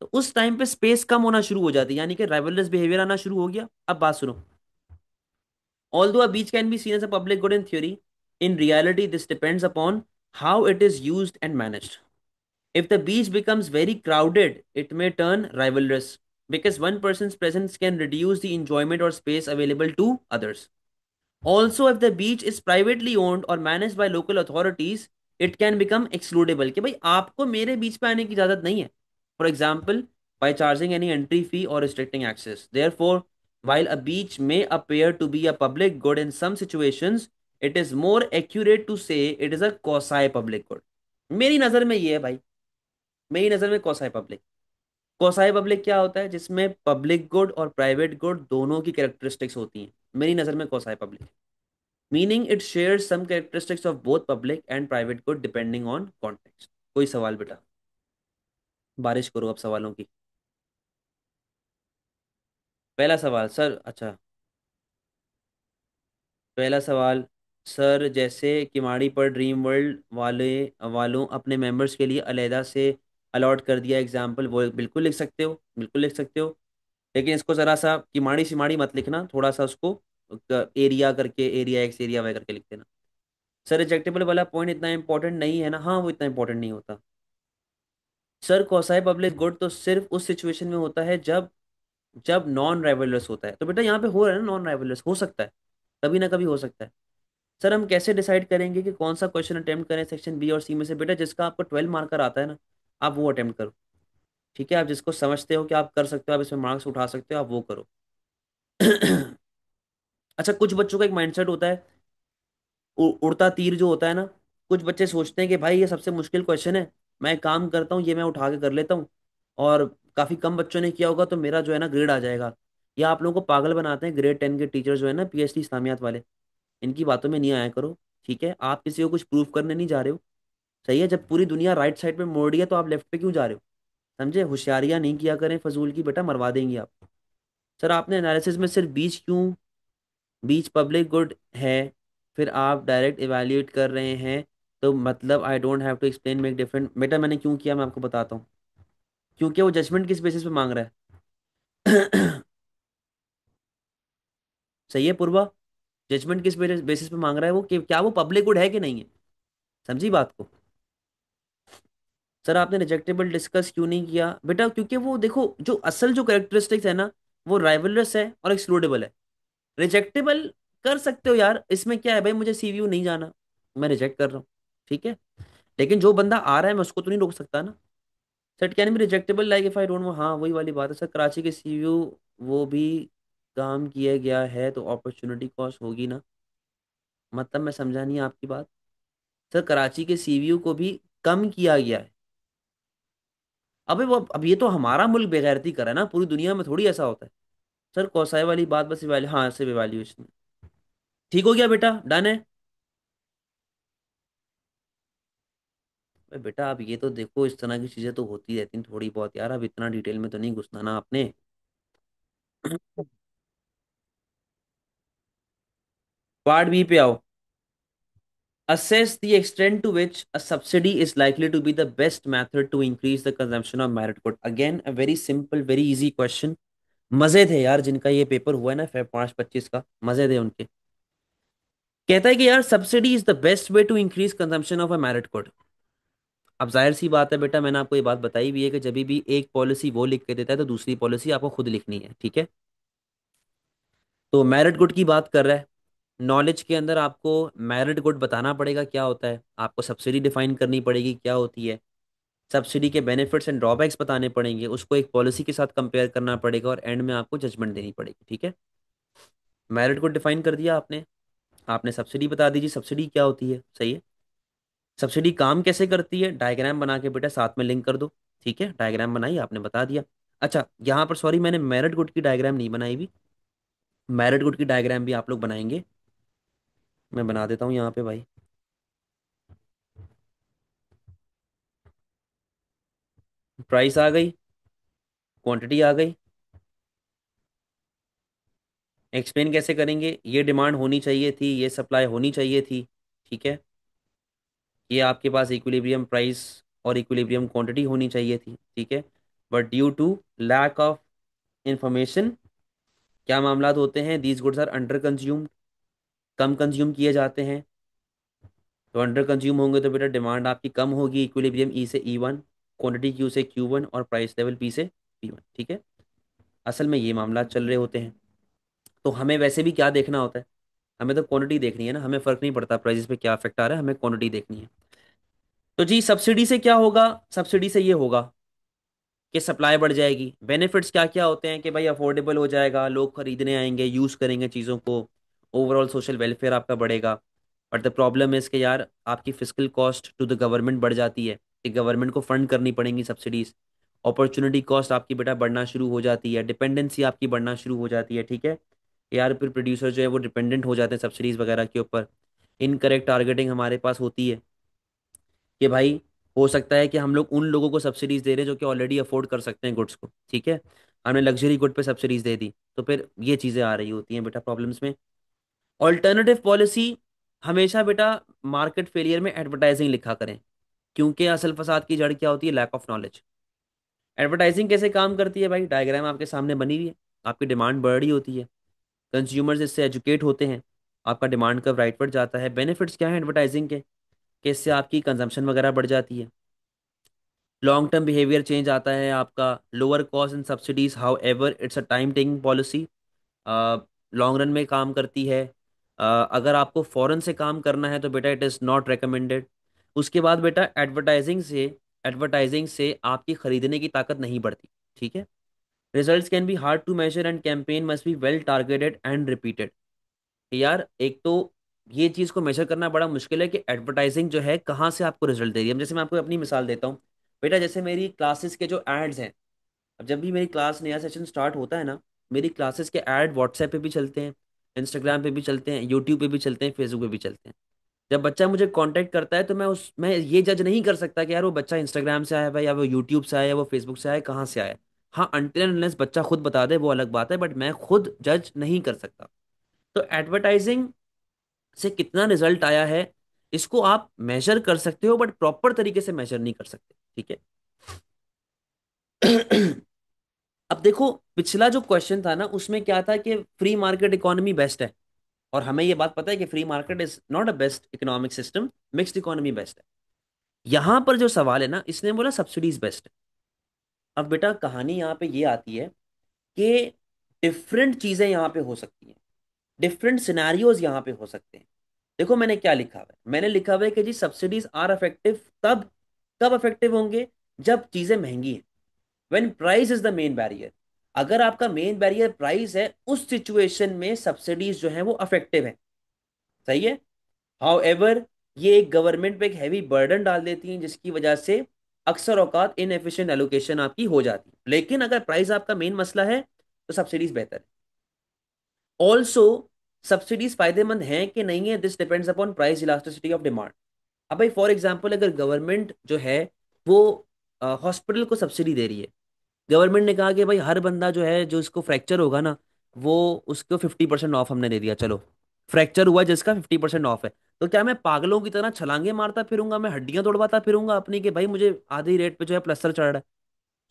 तो उस टाइम पे स्पेस कम होना शुरू हो जाती है, यानी कि राइवलरस बिहेवियर आना शुरू हो गया। अब बात सुनो, although a beach can be seen as a public good in theory, in reality this depends upon how it is used and managed. If the beach becomes very crowded, it may turn rivalrous because one person's presence can reduce the enjoyment or space available to others. Also, if the beach is privately owned or managed by local authorities, it can become excludable कि भाई आपको मेरे बीच पे आने की इजाजत नहीं है। For example, by charging any entry fee or restricting access. Therefore, while a beach may appear to be a public good in some situations, it is more accurate to say it is a quasi public good। मेरी नजर में ये है भाई, मेरी नजर में quasi public, कौसाई public क्या होता है? जिसमें पब्लिक गुड और प्राइवेट गुड दोनों की कैरेक्टरिस्टिक्स होती हैं। मेरी नजर में quasi public, meaning it shares some characteristics of both public and private good depending on context. कोई सवाल बेटा? बारिश करो अब सवालों की। पहला सवाल सर, अच्छा, पहला सवाल सर, जैसे किमाड़ी पर ड्रीम वर्ल्ड वाले वालों अपने मेंबर्स के लिए अलहदा से अलॉट कर दिया एग्जाम्पल, वो बिल्कुल लिख सकते हो, बिल्कुल लिख सकते हो। लेकिन इसको जरा सा किमाड़ी शिमाड़ी मत लिखना, थोड़ा सा उसको एरिया करके, एरिया एक्स एरिया वाई करके लिख देना। सर रिजेक्टेबल वाला पॉइंट इतना इंपॉर्टेंट नहीं है ना? हाँ वो इतना इंपॉर्टेंट नहीं होता सर। कौसाई पब्लिक गुड तो सिर्फ उस सिचुएशन में होता है जब जब नॉन राइवलरस होता है। तो बेटा यहाँ पे हो रहा है ना, नॉन राइवलरस हो सकता है, कभी ना कभी हो सकता है। सर हम कैसे डिसाइड करेंगे कि कौन सा क्वेश्चन अटेम्प्ट करें सेक्शन बी और सी में से? बेटा जिसका आपको 12 मार्कर आता है ना, आप वो अटेम्प्ट करो। ठीक है, आप जिसको समझते हो कि आप कर सकते हो, आप इसमें मार्क्स उठा सकते हो, आप वो करो। अच्छा, कुछ बच्चों का एक माइंडसेट होता है, उड़ता तीर जो होता है ना। कुछ बच्चे सोचते हैं कि भाई ये सबसे मुश्किल क्वेश्चन है, मैं एक काम करता हूँ, ये मैं उठा के कर लेता हूँ, और काफ़ी कम बच्चों ने किया होगा तो मेरा जो है ना ग्रेड आ जाएगा। या आप लोगों को पागल बनाते हैं ग्रेड 10 के टीचर जो है ना, पीएचडी इस्लामियात वाले। इनकी बातों में नहीं आया करो। ठीक है, आप किसी को कुछ प्रूव करने नहीं जा रहे हो। सही है, जब पूरी दुनिया राइट साइड पे मोड़ रही है तो आप लेफ्ट पे क्यों जा रहे हो? समझे, होशियारियां नहीं किया करें फजूल की, बेटा मरवा देंगी आप। सर आपने एनालिसिस में सिर्फ बीच क्यों, बीच पब्लिक गुड है, फिर आप डायरेक्ट इवैल्यूएट कर रहे हैं, तो मतलब I don't have to explain make different. बेटा मैंने क्यों किया, मैं आपको बताता हूँ। क्योंकि वो जजमेंट किस बेसिस पे मांग रहा है? सही है पूर्वा, जजमेंट किस बेसिस पे मांग रहा है वो, कि क्या वो पब्लिक गुड है कि नहीं है? समझी बात को? सर आपने रिजेक्टेबल डिस्कस क्यों नहीं किया बेटा? क्योंकि वो देखो, जो असल जो कैरेक्टरिस्टिक्स है ना, वो राइवलरस है और एक्सक्लूडेबल है। रिजेक्टेबल कर सकते हो यार, इसमें क्या है भाई, मुझे सीवीयू नहीं जाना, मैं रिजेक्ट कर रहा हूँ। ठीक है, लेकिन जो बंदा आ रहा है मैं उसको तो नहीं रोक सकता ना। Set can be rejectable like if I don't, हाँ वही वाली बात है सर, कराची के सीवीयू वो भी काम किया गया है तो अपॉर्चुनिटी कॉस्ट होगी ना। मतलब मैं समझा नहीं आपकी बात। सर कराची के सीवीयू को भी कम किया गया है। अबे वो, अब ये तो हमारा मुल्क बेगैरती कर रहा है ना, पूरी दुनिया में थोड़ी ऐसा होता है। सर कौसाई वाली बात बस हाँ सिर्फ इवैल्यूएशन। ठीक हो गया बेटा, डन है। अबे बेटा अब ये तो देखो, इस तरह की चीजें तो होती रहती हैं थोड़ी बहुत यार, अब इतना डिटेल में तो नहीं घुसना ना आपने। पार्ट बी पे आओ। Assess the extent to which a subsidy is likely to be the best method to increase the consumption of merit code. Again, a very simple, very easy question. मजे थे यार जिनका ये पेपर हुआ है ना, फेब 5-25 का, मजे थे उनके। कहता है कि यार subsidy is the best way to increase consumption of a merit good. अब जाहिर सी बात है बेटा, मैंने आपको ये बात बताई भी है कि जब भी एक पॉलिसी वो लिख के देता है तो दूसरी पॉलिसी आपको खुद लिखनी है। ठीक है, तो मेरिट गुड की बात कर रहा है। नॉलेज के अंदर आपको मेरिट गुड बताना पड़ेगा क्या होता है, आपको सब्सिडी डिफाइन करनी पड़ेगी क्या होती है, सब्सिडी के बेनिफिट्स एंड ड्रॉबैक्स बताने पड़ेंगे, उसको एक पॉलिसी के साथ कंपेयर करना पड़ेगा, और एंड में आपको जजमेंट देनी पड़ेगी। ठीक है, मेरिट को डिफाइन कर दिया आपने। आपने सब्सिडी बता दीजिए, सब्सिडी क्या होती है। सही है, सब्सिडी काम कैसे करती है, डायग्राम बना के बेटा साथ में लिंक कर दो। ठीक है, डायग्राम बनाई, आपने बता दिया। अच्छा यहाँ पर सॉरी, मैंने मेरिट गुड की डायग्राम नहीं बनाई भी, मेरिट गुड की डायग्राम भी आप लोग बनाएंगे। मैं बना देता हूँ यहाँ पे भाई। प्राइस आ गई, क्वांटिटी आ गई। एक्सप्लेन कैसे करेंगे, ये डिमांड होनी चाहिए थी, ये सप्लाई होनी चाहिए थी। ठीक है, ये आपके पास इक्विलिब्रियम प्राइस और इक्विलिब्रियम क्वांटिटी होनी चाहिए थी। ठीक है, but due to lack of information क्या मामलात होते हैं, these goods are under consumed, कम कंज्यूम किए जाते हैं। तो अंडर कंज्यूम होंगे तो बेटा डिमांड आपकी कम होगी, इक्विलिब्रियम ई से E1, क्वांटिटी क्यू से Q1, और प्राइस लेवल पी से P1। ठीक है, असल में ये मामला चल रहे होते हैं। तो हमें वैसे भी क्या देखना होता है, हमें तो क्वांटिटी देखनी है ना, हमें फर्क नहीं पड़ता प्राइसेस पे क्या इफेक्ट आ रहा है, हमें क्वांटिटी देखनी है। तो जी सब्सिडी से क्या होगा, सब्सिडी से ये होगा कि सप्लाई बढ़ जाएगी। बेनिफिट्स क्या क्या होते हैं कि भाई अफोर्डेबल हो जाएगा, लोग खरीदने आएंगे, यूज़ करेंगे चीज़ों को, ओवरऑल सोशल वेलफेयर आपका बढ़ेगा। बट द प्रॉब्लम इज़ कि यार आपकी physical cost to the government बढ़ जाती है, कि गवर्नमेंट को फंड करनी पड़ेंगी सब्सिडीज। अपॉर्चुनिटी कॉस्ट आपकी बेटा बढ़ना शुरू हो जाती है, डिपेंडेंसी आपकी बढ़ना शुरू हो जाती है। ठीक है, यार फिर प्रोड्यूसर जो है वो डिपेंडेंट हो जाते हैं सब्सिडीज़ वगैरह के ऊपर। इनकरेक्ट टारगेटिंग हमारे पास होती है कि भाई हो सकता है कि हम लोग उन लोगों को सब्सिडीज दे रहे हैं जो कि ऑलरेडी अफोर्ड कर सकते हैं गुड्स को। ठीक है, हमने लग्जरी गुड पे सब्सिडीज दे दी, तो फिर ये चीज़ें आ रही होती हैं बेटा प्रॉब्लम्स में। ऑल्टरनेटिव पॉलिसी, हमेशा बेटा मार्केट फेलियर में एडवर्टाइजिंग लिखा करें, क्योंकि असल फसाद की जड़ क्या होती है, लैक ऑफ नॉलेज। एडवर्टाइजिंग कैसे काम करती है भाई, डायग्राम आपके सामने बनी हुई है। आपकी डिमांड बढ़ रही होती है, कंज्यूमर्स इससे एजुकेट होते हैं, आपका डिमांड कर्व राइटवर्ड जाता है। बेनिफिट्स क्या है एडवर्टाइजिंग के, कि इससे आपकी कंजम्पशन वगैरह बढ़ जाती है। लॉन्ग टर्म बिहेवियर चेंज आता है आपका, lower cost and subsidies, how ever it's a time taking policy, long run में काम करती है। अगर आपको फॉरेन से काम करना है तो बेटा इट इज़ नॉट रिकमेंडेड। उसके बाद बेटा एडवर्टाइजिंग से एडवर्टाइजिंग से आपकी खरीदने की ताकत नहीं बढ़ती। ठीक है। Results can be hard to measure and campaign must be well targeted and repeated. यार एक तो ये चीज़ को मेजर करना बड़ा मुश्किल है कि एडवर्टाइजिंग जो है कहाँ से आपको रिजल्ट दे रही है। अब जैसे मैं आपको अपनी मिसाल देता हूँ। बेटा जैसे मेरी क्लासेस के जो एड्स हैं, अब जब भी मेरी क्लास नया सेशन स्टार्ट होता है ना, मेरी क्लासेस के ऐड व्हाट्सएप पे भी चलते हैं, इंस्टाग्राम पे भी चलते हैं, यूट्यूब पे भी चलते हैं, फेसबुक पे भी चलते हैं। जब बच्चा मुझे कांटेक्ट करता है तो मैं ये जज नहीं कर सकता कि यार वो बच्चा इंस्टाग्राम से आया है या वो यूट्यूब से आया या वो फेसबुक से आया है, कहाँ से आया है। हाँ, अनटिल अनलेस बच्चा खुद बता दे वो अलग बात है, बट मैं खुद जज नहीं कर सकता। तो एडवर्टाइजिंग से कितना रिजल्ट आया है इसको आप मेजर कर सकते हो, बट प्रॉपर तरीके से मेजर नहीं कर सकते। ठीक है। अब देखो, पिछला जो क्वेश्चन था ना उसमें क्या था कि फ्री मार्केट इकोनॉमी बेस्ट है, और हमें ये बात पता है कि free market is not a best economic system, mixed economy best है। यहां पर जो सवाल है ना, इसने बोला सब्सिडीज बेस्ट है। अब बेटा कहानी यहाँ पे ये आती है कि डिफरेंट चीजें यहाँ पे हो सकती हैं, डिफरेंट सिनेरियोज यहाँ पे हो सकते हैं। देखो मैंने क्या लिखा हुआ है, मैंने लिखा हुआ है कि जी सब्सिडीज आर इफेक्टिव तब, कब इफेक्टिव होंगे, जब चीजें महंगी हैं, when price is the main barrier. अगर आपका मेन बैरियर प्राइस है, उस सिचुएशन में सब्सिडीज जो है वो अफेक्टिव है। सही है। हाउएवर ये एक गवर्नमेंट पे एक हैवी बर्डन डाल देती हैं, जिसकी वजह से अक्सर औकात इनएफिशिएंट एलोकेशन आपकी हो जाती है। लेकिन अगर प्राइस आपका मेन मसला है तो सब्सिडीज बेहतर है। ऑल्सो सब्सिडीज फायदेमंद हैं कि नहीं है, this depends upon price elasticity of demand. अब भाई फॉर एग्जांपल अगर गवर्नमेंट जो है वो हॉस्पिटल को सब्सिडी दे रही है, गवर्नमेंट ने कहा कि भाई हर बंदा जो है जो इसको फ्रैक्चर होगा ना, वो उसको 50% ऑफ हमने दे दिया, चलो फ्रैक्चर हुआ जिसका 50% ऑफ है। तो क्या मैं पागलों की तरह छलांगे मारता फिरूंगा, मैं हड्डियां तोड़वाता फिरूंगा अपनी कि भाई मुझे आधी रेट पे जो है प्लस्तर चढ़ रहा है?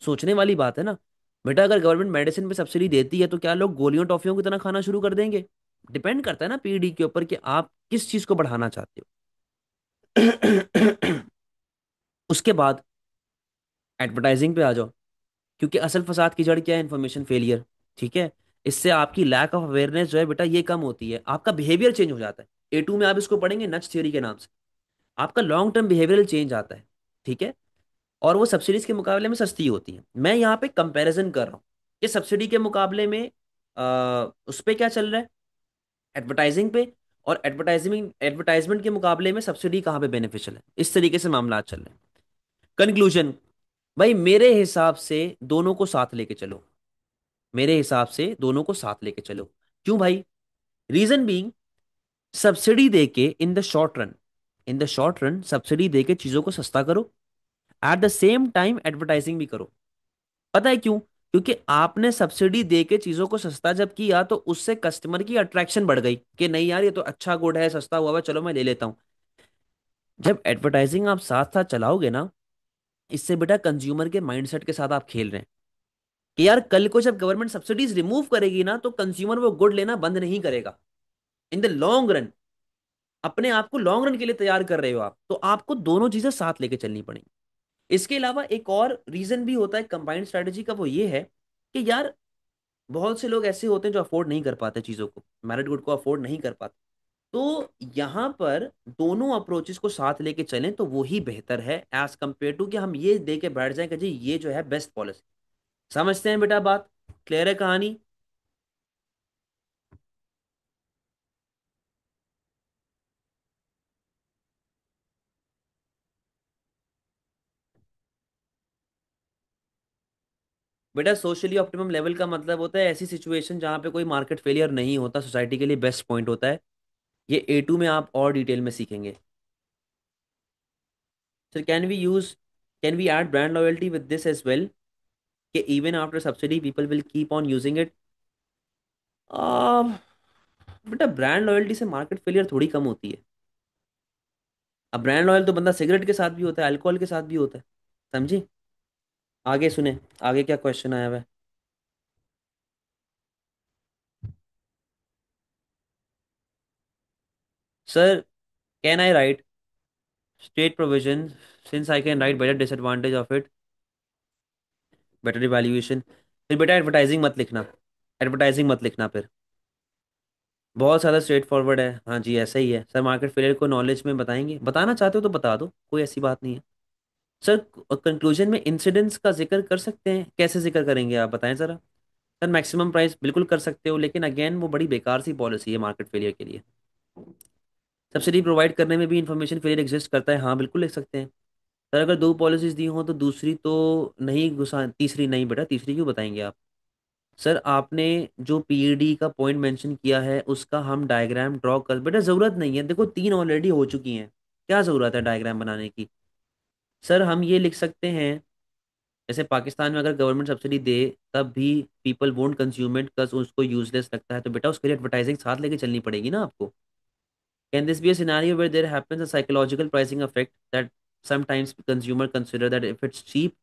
सोचने वाली बात है ना। बेटा अगर गवर्नमेंट मेडिसिन पे सब्सिडी देती है तो क्या लोग गोलियों टॉफियों की तरह खाना शुरू कर देंगे? डिपेंड करता है ना पीढ़ी के ऊपर कि आप किस चीज को बढ़ाना चाहते हो। उसके बाद एडवर्टाइजिंग पे आ जाओ, क्योंकि असल फसाद की जड़ क्या है? Information failure. ठीक है। इससे आपकी लैक ऑफ अवेयरनेस जो है बेटा ये कम होती है, आपका बिहेवियर चेंज हो जाता है। A2 में आप इसको पढ़ेंगे नच थ्योरी के नाम से। आपका लॉन्ग टर्म बिहेवियरल चेंज आता है। ठीक है। और वो सब्सिडीज के मुकाबले में सस्ती होती है। मैं यहाँ पे कंपैरिजन कर रहा हूँ कि सब्सिडी के मुकाबले में उस पे क्या चल रहा है, एडवर्टाइजिंग पे, और एडवर्टाइजमेंट के मुकाबले में सब्सिडी कहाँ पे बेनिफिशियल है। इस तरीके से मामला चल रहे हैं। कंक्लूजन, भाई मेरे हिसाब से दोनों को साथ लेके चलो, मेरे हिसाब से दोनों को साथ लेके चलो। क्यों भाई? रीजन बीइंग, सब्सिडी देके इन the short run, in the short run subsidy देके चीजों को सस्ता करो, eight the same time advertising भी करो। पता है क्यों? क्योंकि आपने सब्सिडी देके चीजों को सस्ता जब किया तो उससे कस्टमर की अट्रैक्शन बढ़ गई कि नहीं यार ये तो अच्छा गुड है, सस्ता हुआ है, चलो मैं ले लेता हूं। जब एडवर्टाइजिंग आप साथ साथ चलाओगे ना, इससे बेटा कंज्यूमर के माइंडसेट के साथ आप खेल रहे हैं कि यार कल को जब गवर्नमेंट सब्सिडीज रिमूव करेगी ना तो कंज्यूमर वो गुड लेना बंद नहीं करेगा। इन द लॉन्ग रन, अपने आप को लॉन्ग रन के लिए तैयार कर रहे हो आप, तो आपको दोनों चीजें साथ लेके चलनी पड़ेंगी। इसके अलावा एक और रीजन भी होता है कंबाइंड स्ट्रेटेजी का, वो ये है कि यार बहुत से लोग ऐसे होते हैं जो अफोर्ड नहीं कर पाते चीजों को, मैरिड गुड को अफोर्ड नहीं कर पाते। तो यहां पर दोनों अप्रोचेस को साथ लेके चलें तो वो ही बेहतर है, एज कंपेयर टू कि हम ये दे के बैठ जाएं कि जी ये जो है बेस्ट पॉलिसी। समझते हैं बेटा बात? क्लियर है कहानी? बेटा सोशली ऑप्टिमम लेवल का मतलब होता है ऐसी सिचुएशन जहां पे कोई मार्केट फेलियर नहीं होता, सोसाइटी के लिए बेस्ट पॉइंट होता है। ये A2 में आप और डिटेल में सीखेंगे। Sir can we add brand loyalty with this as well, कि even after subsidy people will keep on using it? बेटा ब्रांड लॉयल्टी से मार्केट फेलियर थोड़ी कम होती है। अब ब्रांड लॉयल तो बंदा सिगरेट के साथ भी होता है, अल्कोहल के साथ भी होता है। समझी? आगे सुने, आगे क्या क्वेश्चन आया हुआ है। Sir can I right state provision since I can write better disadvantage of it, better evaluation? फिर बेटा एडवर्टाइजिंग मत लिखना, एडवर्टाइजिंग मत लिखना फिर। बहुत ज़्यादा स्ट्रेट फॉरवर्ड है। हाँ जी ऐसा ही है सर, मार्केट फेलियर को नॉलेज में बताएंगे, बताना चाहते हो तो बता दो, कोई ऐसी बात नहीं है। सर कंक्लूजन में इंसिडेंट्स का जिक्र कर सकते हैं, कैसे जिक्र करेंगे आप बताएं ज़रा। सर मैक्सिमम प्राइस बिल्कुल कर सकते हो, लेकिन अगेन वो बड़ी बेकार सी पॉलिसी है मार्केट फेलियर के लिए। सब्सिडी प्रोवाइड करने में भी इंफॉर्मेशन फेलियर एग्जिस्ट करता है, हाँ बिल्कुल लिख सकते हैं। सर अगर दो पॉलिसीज दी हो तो दूसरी तो नहीं घुसा, तीसरी नहीं बेटा, तीसरी क्यों बताएंगे आप। सर आपने जो पीईडी का पॉइंट मेंशन किया है उसका हम डायग्राम ड्रॉ कर, बेटा ज़रूरत नहीं है, देखो तीन ऑलरेडी हो चुकी हैं, क्या ज़रूरत है डायग्राम बनाने की। सर हम ये लिख सकते हैं, जैसे पाकिस्तान में अगर गवर्नमेंट सब्सिडी दे तब भी people won't consume it because उसको यूजलेस लगता है, तो बेटा उसके लिए एडवर्टाइजिंग साथ लेके चलनी पड़ेगी ना आपको। Can this be a scenario where there happens a psychological pricing effect that sometimes consumer consider that if it's cheap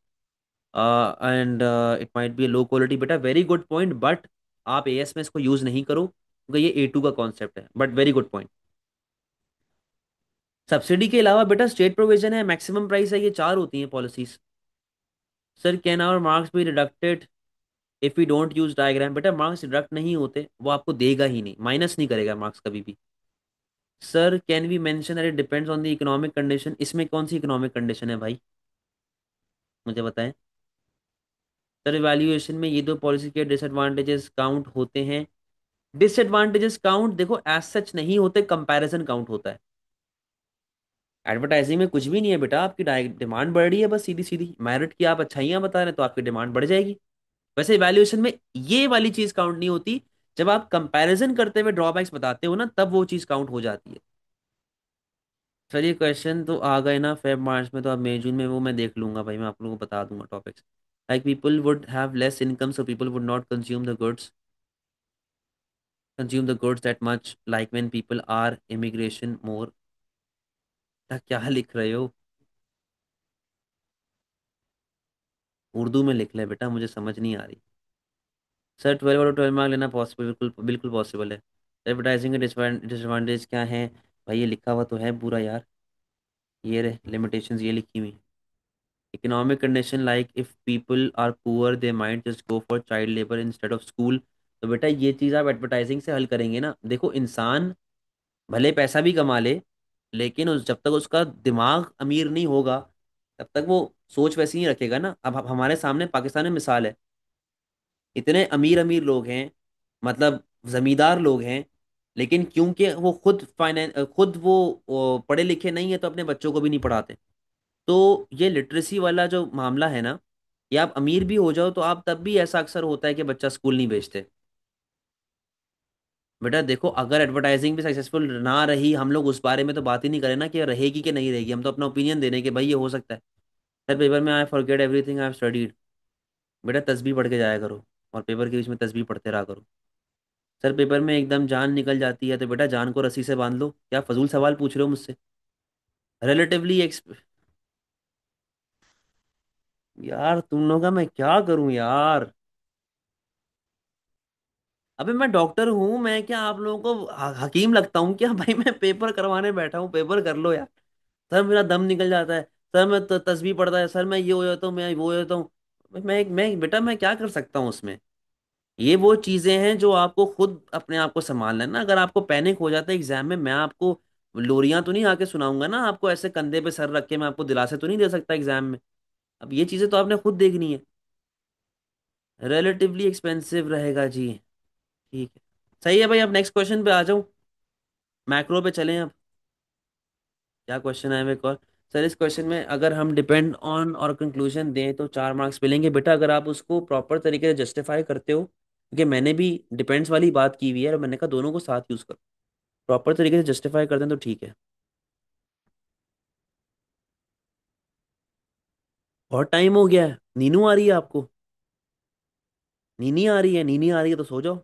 and it might be a low quality, बेटा वेरी गुड पॉइंट, बट आप AS में इसको use नहीं करो क्योंकि ये A two का concept है, but very good point. Subsidy के अलावा बेटा स्टेट प्रोविजन है, मैक्सिमम प्राइस है, ये चार होती हैं policies. Sir can our marks be deducted if we don't use diagram, बेटा मार्क्स डिडक्ट नहीं होते, वो आपको देगा ही नहीं, माइनस नहीं करेगा मार्क्स कभी भी। Sir can we mention that it depends on the economic condition, इसमें कौन सी इकोनॉमिक कंडीशन है भाई, मुझे बताएं। सर इवैल्यूएशन में ये दो पॉलिसी के डिसएडवांटेजेस काउंट होते हैं, डिसएडवांटेजेस काउंट देखो एज सच नहीं होते, कंपैरिजन काउंट होता है। एडवर्टाइजिंग में कुछ भी नहीं है बेटा, आपकी डिमांड बढ़ रही है बस, सीधी सीधी मेरिट की आप अच्छाइयाँ बता रहे हैं तो आपकी डिमांड बढ़ जाएगी। वैसे इवैल्यूएशन में ये वाली चीज काउंट नहीं होती, जब आप कंपैरिजन करते हुए ड्रॉबैक्स बताते हो ना तब वो चीज काउंट हो जाती है। सर ये क्वेश्चन तो आ गए ना फेब मार्च में, तो अब मई जून में वो मैं देख लूंगा भाई, मैं आप लोगों को बता दूंगा topics. Like people would have less income so people would not consume the goods that much, like when people are immigration more। क्या लिख रहे हो, उर्दू में लिख ले बेटा, मुझे समझ नहीं आ रही। सर 12 और 12 मार्क लेना पॉसिबल, बिल्कुल बिल्कुल पॉसिबल है। एडवर्टाइजिंग के डिसएडवांटेज क्या है भाई, ये लिखा हुआ तो है पूरा यार, ये रे लिमिटेशंस ये लिखी हुई। Economic condition like if people are poor they might just go for child labour instead of school, तो बेटा ये चीज़ आप एडवर्टाइजिंग से हल करेंगे ना। देखो इंसान भले पैसा भी कमा ले, लेकिन उस जब तक उसका दिमाग अमीर नहीं होगा तब तक वो सोच वैसी ही रखेगा ना। अब हमारे सामने पाकिस्तान में मिसाल है, इतने अमीर अमीर लोग हैं, मतलब जमींदार लोग हैं, लेकिन क्योंकि वो खुद खुद वो पढ़े लिखे नहीं है तो अपने बच्चों को भी नहीं पढ़ाते। तो ये लिटरेसी वाला जो मामला है ना, ये आप अमीर भी हो जाओ तो आप तब भी ऐसा अक्सर होता है कि बच्चा स्कूल नहीं भेजते। बेटा देखो अगर एडवर्टाइजिंग भी सक्सेसफुल ना रही, हम लोग उस बारे में तो बात ही नहीं करें ना कि रहेगी कि नहीं रहेगी, हम तो अपना ओपिनियन दे रहे हैं कि भाई ये हो सकता है। सर पेपर में I forget everything I have studied, बेटा तस्बीह पढ़ के जाया करो और पेपर के बीच में तस्बीह पढ़ते रहा करो। सर पेपर में एकदम जान निकल जाती है तो बेटा जान को रस्सी से बांध लो, क्या फजूल सवाल पूछ रहे हो मुझसे। रिलेटिवली यार तुम लोग का मैं क्या करूं यार। अबे मैं डॉक्टर हूँ, मैं क्या आप लोगों को हकीम लगता हूँ क्या भाई, मैं पेपर करवाने बैठा हूँ, पेपर कर लो यार। सर मेरा दम निकल जाता है, सर मैं तस्बीह पढ़ता है, सर मैं ये हो जाता हूँ, मैं वो हो जाता हूँ। मैं बेटा मैं क्या कर सकता हूँ उसमें। ये वो चीजें हैं जो आपको खुद अपने आप को संभालना है ना। अगर आपको पैनिक हो जाता है एग्जाम में, मैं आपको लोरियां तो नहीं आके सुनाऊंगा ना, आपको ऐसे कंधे पे सर रख के मैं आपको दिलासे तो नहीं दे सकता एग्जाम में। अब ये चीजें तो आपने खुद देखनी है। रिलेटिवली एक्सपेंसिव रहेगा जी, ठीक है। सही है भाई, अब नेक्स्ट क्वेश्चन पे आ जाऊं, मैक्रो पे चलें अब। क्या क्वेश्चन है एक और। सर इस क्वेश्चन में अगर हम डिपेंड ऑन और कंक्लूजन दें तो 4 मार्क्स मिलेंगे, बेटा अगर आप उसको प्रॉपर तरीके से जस्टिफाई करते हो, क्योंकि मैंने भी डिपेंड्स वाली बात की हुई है और मैंने कहा दोनों को साथ यूज करो, प्रॉपर तरीके से जस्टिफाई करते हैं तो ठीक है। बहुत टाइम हो गया है, नीनू आ रही है आपको, नीनी आ रही है, नीनी आ रही है तो सो जाओ।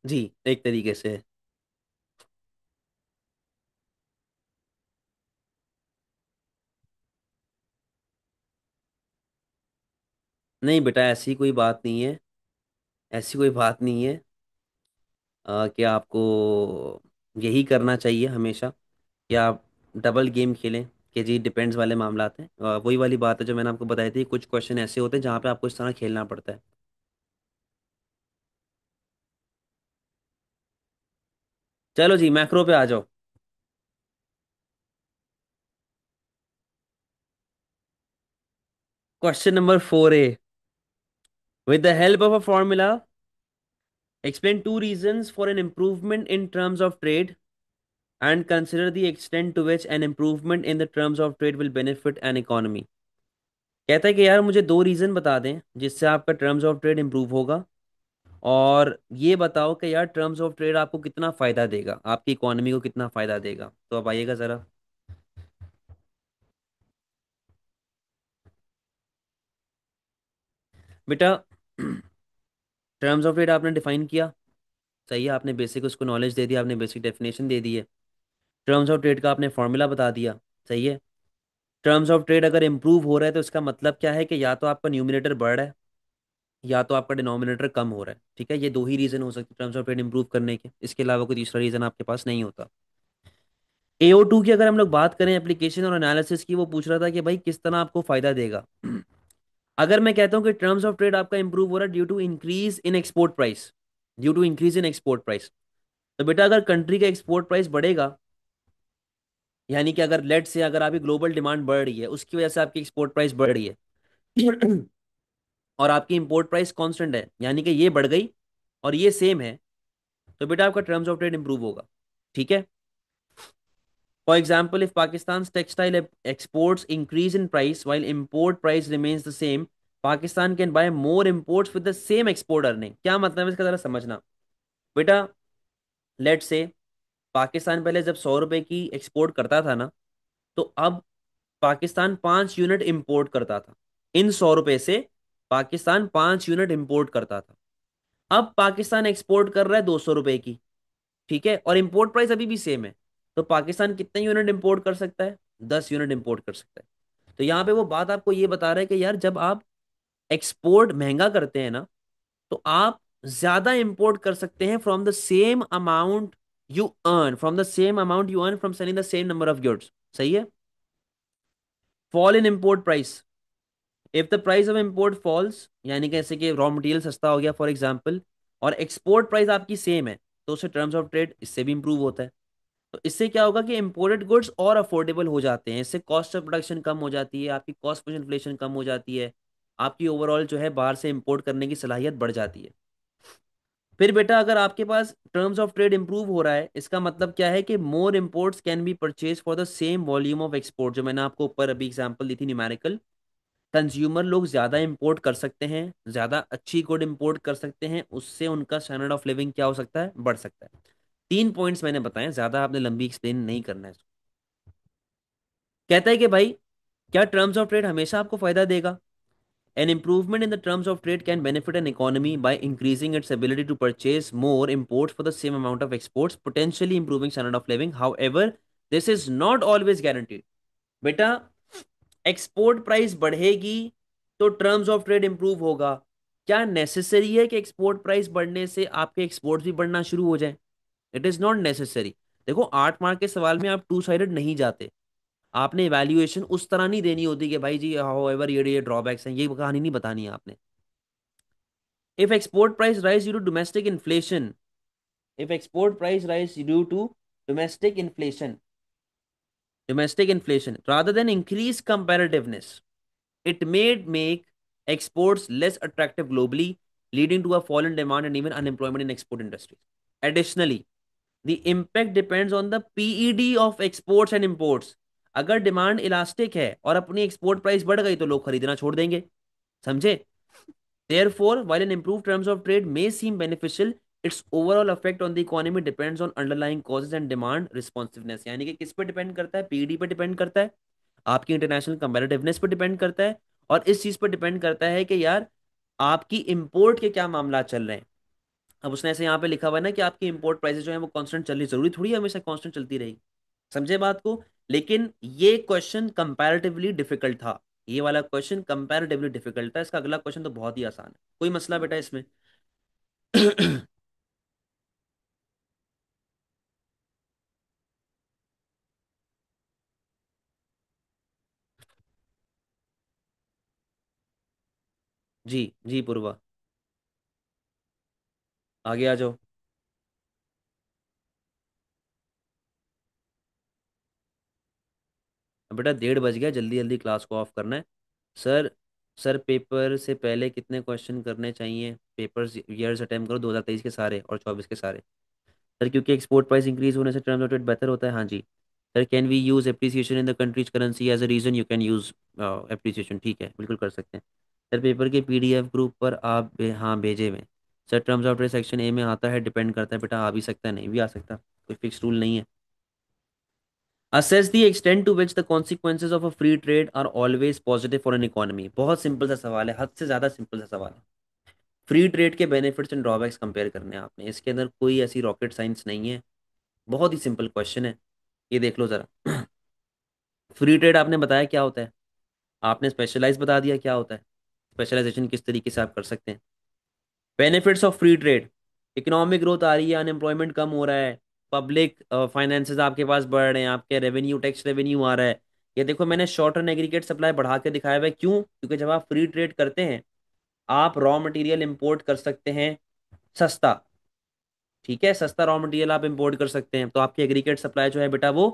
जी, एक तरीके से। नहीं बेटा ऐसी कोई बात नहीं है, ऐसी कोई बात नहीं है कि आपको यही करना चाहिए हमेशा, या आप डबल गेम खेलें कि जी डिपेंड्स वाले मामला हैं। वही वाली बात है जो मैंने आपको बताई थी, कुछ क्वेश्चन ऐसे होते हैं जहाँ पे आपको इस तरह खेलना पड़ता है। चलो जी, मैक्रो पे आ जाओ। Question number 4A। With the help of a formula, explain two reasons for an improvement in terms of trade and consider the extent to which an improvement in the terms of trade will benefit an economy। कहता है कि यार मुझे दो reason बता दें जिससे आपका टर्म्स ऑफ ट्रेड इंप्रूव होगा, और ये बताओ कि यार टर्म्स ऑफ ट्रेड आपको कितना फायदा देगा, आपकी इकोनॉमी को कितना फायदा देगा। तो अब आइएगा जरा। बेटा, टर्म्स ऑफ ट्रेड आपने डिफाइन किया, सही है, आपने बेसिक उसको नॉलेज दे दिया, आपने बेसिक डेफिनेशन दे दी है। टर्म्स ऑफ ट्रेड का आपने फॉर्मूला बता दिया, सही है। टर्म्स ऑफ ट्रेड अगर इंप्रूव हो रहा है तो इसका मतलब क्या है कि या तो आपका न्यूमिनेटर बढ़ रहा है या तो आपका डिनोमिनेटर कम हो रहा है। ठीक है, ये दो ही रीजन हो सकते हैं टर्म्स ऑफ ट्रेड इंप्रूव करने के, इसके अलावा कोई तीसरा रीजन आपके पास नहीं होता। AO2 की अगर हम लोग बात करें एप्लीकेशन और एनालिसिस की, वो पूछ रहा था कि भाई किस तरह आपको फायदा देगा। अगर मैं कहता हूँ कि टर्म्स ऑफ ट्रेड आपका इंप्रूव हो रहा है due to increase in export price, due to increase in export price, तो बेटा अगर कंट्री का एक्सपोर्ट प्राइस बढ़ेगा, यानी कि अगर लेट से अगर आपकी ग्लोबल डिमांड बढ़ रही है उसकी वजह से आपकी एक्सपोर्ट प्राइस बढ़ रही है और आपकी इंपोर्ट प्राइस कांस्टेंट है, यानी कि ये बढ़ गई और ये सेम है, तो बेटा आपका टर्म्स ऑफ ट्रेड इंप्रूव होगा। ठीक है। For example, if Pakistan textile exports increase in price while import price remains the same, Pakistan can buy more imports with the same export earning। क्या मतलब है इसका, जरा समझना। बेटा, लेट से पाकिस्तान पहले जब 100 रुपए की एक्सपोर्ट करता था ना, तो अब पाकिस्तान 5 यूनिट इंपोर्ट करता था। इन 100 रुपए से पाकिस्तान 5 यूनिट इंपोर्ट करता था। अब पाकिस्तान एक्सपोर्ट कर रहा है 200 रुपए की, ठीक है, और इंपोर्ट प्राइस अभी भी सेम है, तो पाकिस्तान कितने यूनिट इंपोर्ट कर सकता है? 10 यूनिट इंपोर्ट कर सकता है। तो यहाँ पे वो बात आपको ये बता रहा है कि यार जब आप एक्सपोर्ट महंगा करते हैं ना, तो आप ज्यादा इंपोर्ट कर सकते हैं from the same amount you earn, from the same amount you earn from selling the same number of goods. सही है। Fall in import price, if the price of import falls, यानी कैसे कि रॉ मटेरियल सस्ता हो गया for example, और export price आपकी सेम है, तो उससे टर्म्स ऑफ ट्रेड इससे भी इंप्रूव होता है। तो इससे क्या होगा कि इंपोर्टेड गुड्स और अफोर्डेबल हो जाते हैं, इससे कॉस्ट ऑफ प्रोडक्शन कम हो जाती है, आपकी कॉस्ट पुश इन्फ्लेशन कम हो जाती है, आपकी ओवरऑल जो है बाहर से इंपोर्ट करने की सलाहियत बढ़ जाती है। फिर बेटा अगर आपके पास टर्म्स ऑफ ट्रेड इंप्रूव हो रहा है, इसका मतलब क्या है कि more imports can be purchase for the same volume of export, जो मैंने आपको ऊपर अभी एग्जांपल दी थी न्यूमेरिकल। कंज्यूमर लोग ज्यादा इंपोर्ट कर सकते हैं, ज्यादा अच्छी गुड इंपोर्ट कर सकते हैं, उससे उनका स्टैंडर्ड ऑफ लिविंग क्या हो सकता है? बढ़ सकता है। 3 पॉइंट्स मैंने बताए, ज्यादा आपने लंबी एक्सप्लेन नहीं करना है। कहता है कि भाई क्या टर्म्स ऑफ ट्रेड हमेशा आपको फायदा देगा? An improvement in the terms of trade can benefit an economy by increasing its ability to purchase more imports for the same amount of exports, potentially improving standard of living. However, this is not always guaranteed। बेटा, export price बढ़ेगी तो terms of trade improve होगा, क्या necessary है कि export price बढ़ने से आपके एक्सपोर्ट्स भी बढ़ना शुरू हो जाए? It is not necessary. देखो, 8 मार्क के सवाल में आप टू साइडेड नहीं जाते, आपने इवैल्यूएशन उस तरह नहीं देनी होती कि भाई जी हाउएवर ये ड्रॉबैक्स हैं, ये कहानी नहीं बतानी है आपने। If export price rise due to domestic inflation, if export price rise due to domestic inflation, domestic inflation rather than increase competitiveness, it may make exports less attractive globally, leading to a fall in demand and even unemployment in export industries. Additionally, the impact depends on the PED of exports and imports। अगर demand elastic है और अपनी export price बढ़ गई तो लोग खरीदना छोड़ देंगे, समझे? Therefore, while an improved terms of trade may seem beneficial, its overall effect on the economy depends on underlying causes and demand responsiveness। यानी कि किस पे डिपेंड करता है? पीडी पे डिपेंड करता है, आपकी इंटरनेशनल कंपेरेटिवनेस पे डिपेंड करता है, और इस चीज पे डिपेंड करता है कि यार आपकी इंपोर्ट के क्या मामला चल रहे हैं। अब उसने ऐसे यहाँ पे लिखा हुआ है ना कि आपकी इंपोर्ट प्राइसेस जो है वो कांस्टेंट चल रही, जरूरी थोड़ी है हमेशा कांस्टेंट चलती रहेगी, समझे बात को? लेकिन ये क्वेश्चन कंपैरेटिवली डिफिकल्ट था, ये वाला क्वेश्चन कंपैरेटिवली डिफिकल्ट था, इसका अगला क्वेश्चन तो बहुत ही आसान है, कोई मसला बेटा इसमें? जी जी पूर्वा, आगे आ जाओ। बेटा 1:30 बज गया, जल्दी जल्दी क्लास को ऑफ करना है। सर, सर पेपर से पहले कितने क्वेश्चन करने चाहिए? पेपर्स ईयर्स अटेम्प्ट करो 2023 के सारे और 24 के सारे। सर क्योंकि एक्सपोर्ट प्राइस इंक्रीज होने से टर्म्स ऑफ ट्रेड बेहतर होता है, हाँ जी। Sir can we use appreciation in the country's currency as a reason? You can use appreciation, ठीक है, बिल्कुल कर सकते हैं। सर पेपर के पीडीएफ ग्रुप पर आप हाँ भेजे हुए हैं। Sir terms of trade section A में आता है, डिपेंड करता है बेटा, आ भी सकता है नहीं भी आ सकता, कोई फिक्स रूल नहीं है। Assess the extent to which the consequences of a free trade are always positive for an economy। बहुत सिंपल सा सवाल है, हद से ज़्यादा सिंपल सा सवाल है। फ्री ट्रेड के बेनिफिट्स एंड ड्रॉबैक्स कंपेयर करने हैं आपने, इसके अंदर कोई ऐसी रॉकेट साइंस नहीं है। बहुत ही सिंपल क्वेश्चन है, ये देख लो ज़रा। फ्री ट्रेड आपने बताया क्या होता है, आपने स्पेशलाइज बता दिया क्या होता है, स्पेशलाइजेशन किस तरीके से आप कर सकते हैं। Benefits of free trade, economic growth आ रही है, अनएम्प्लॉयमेंट कम हो रहा है, पब्लिक फाइनेंसेस आपके पास बढ़ रहे हैं, आपके रेवेन्यू, टैक्स रेवेन्यू आ रहा है। ये देखो मैंने शॉर्ट रन एग्रीगेट सप्लाई बढ़ा के दिखाया हुआ है, क्यों? क्योंकि जब आप फ्री ट्रेड करते हैं आप रॉ मटेरियल इंपोर्ट कर सकते हैं सस्ता, ठीक है, सस्ता रॉ मटेरियल आप इंपोर्ट कर सकते हैं, तो आपकी एग्रीगेट सप्लाई जो है बेटा वो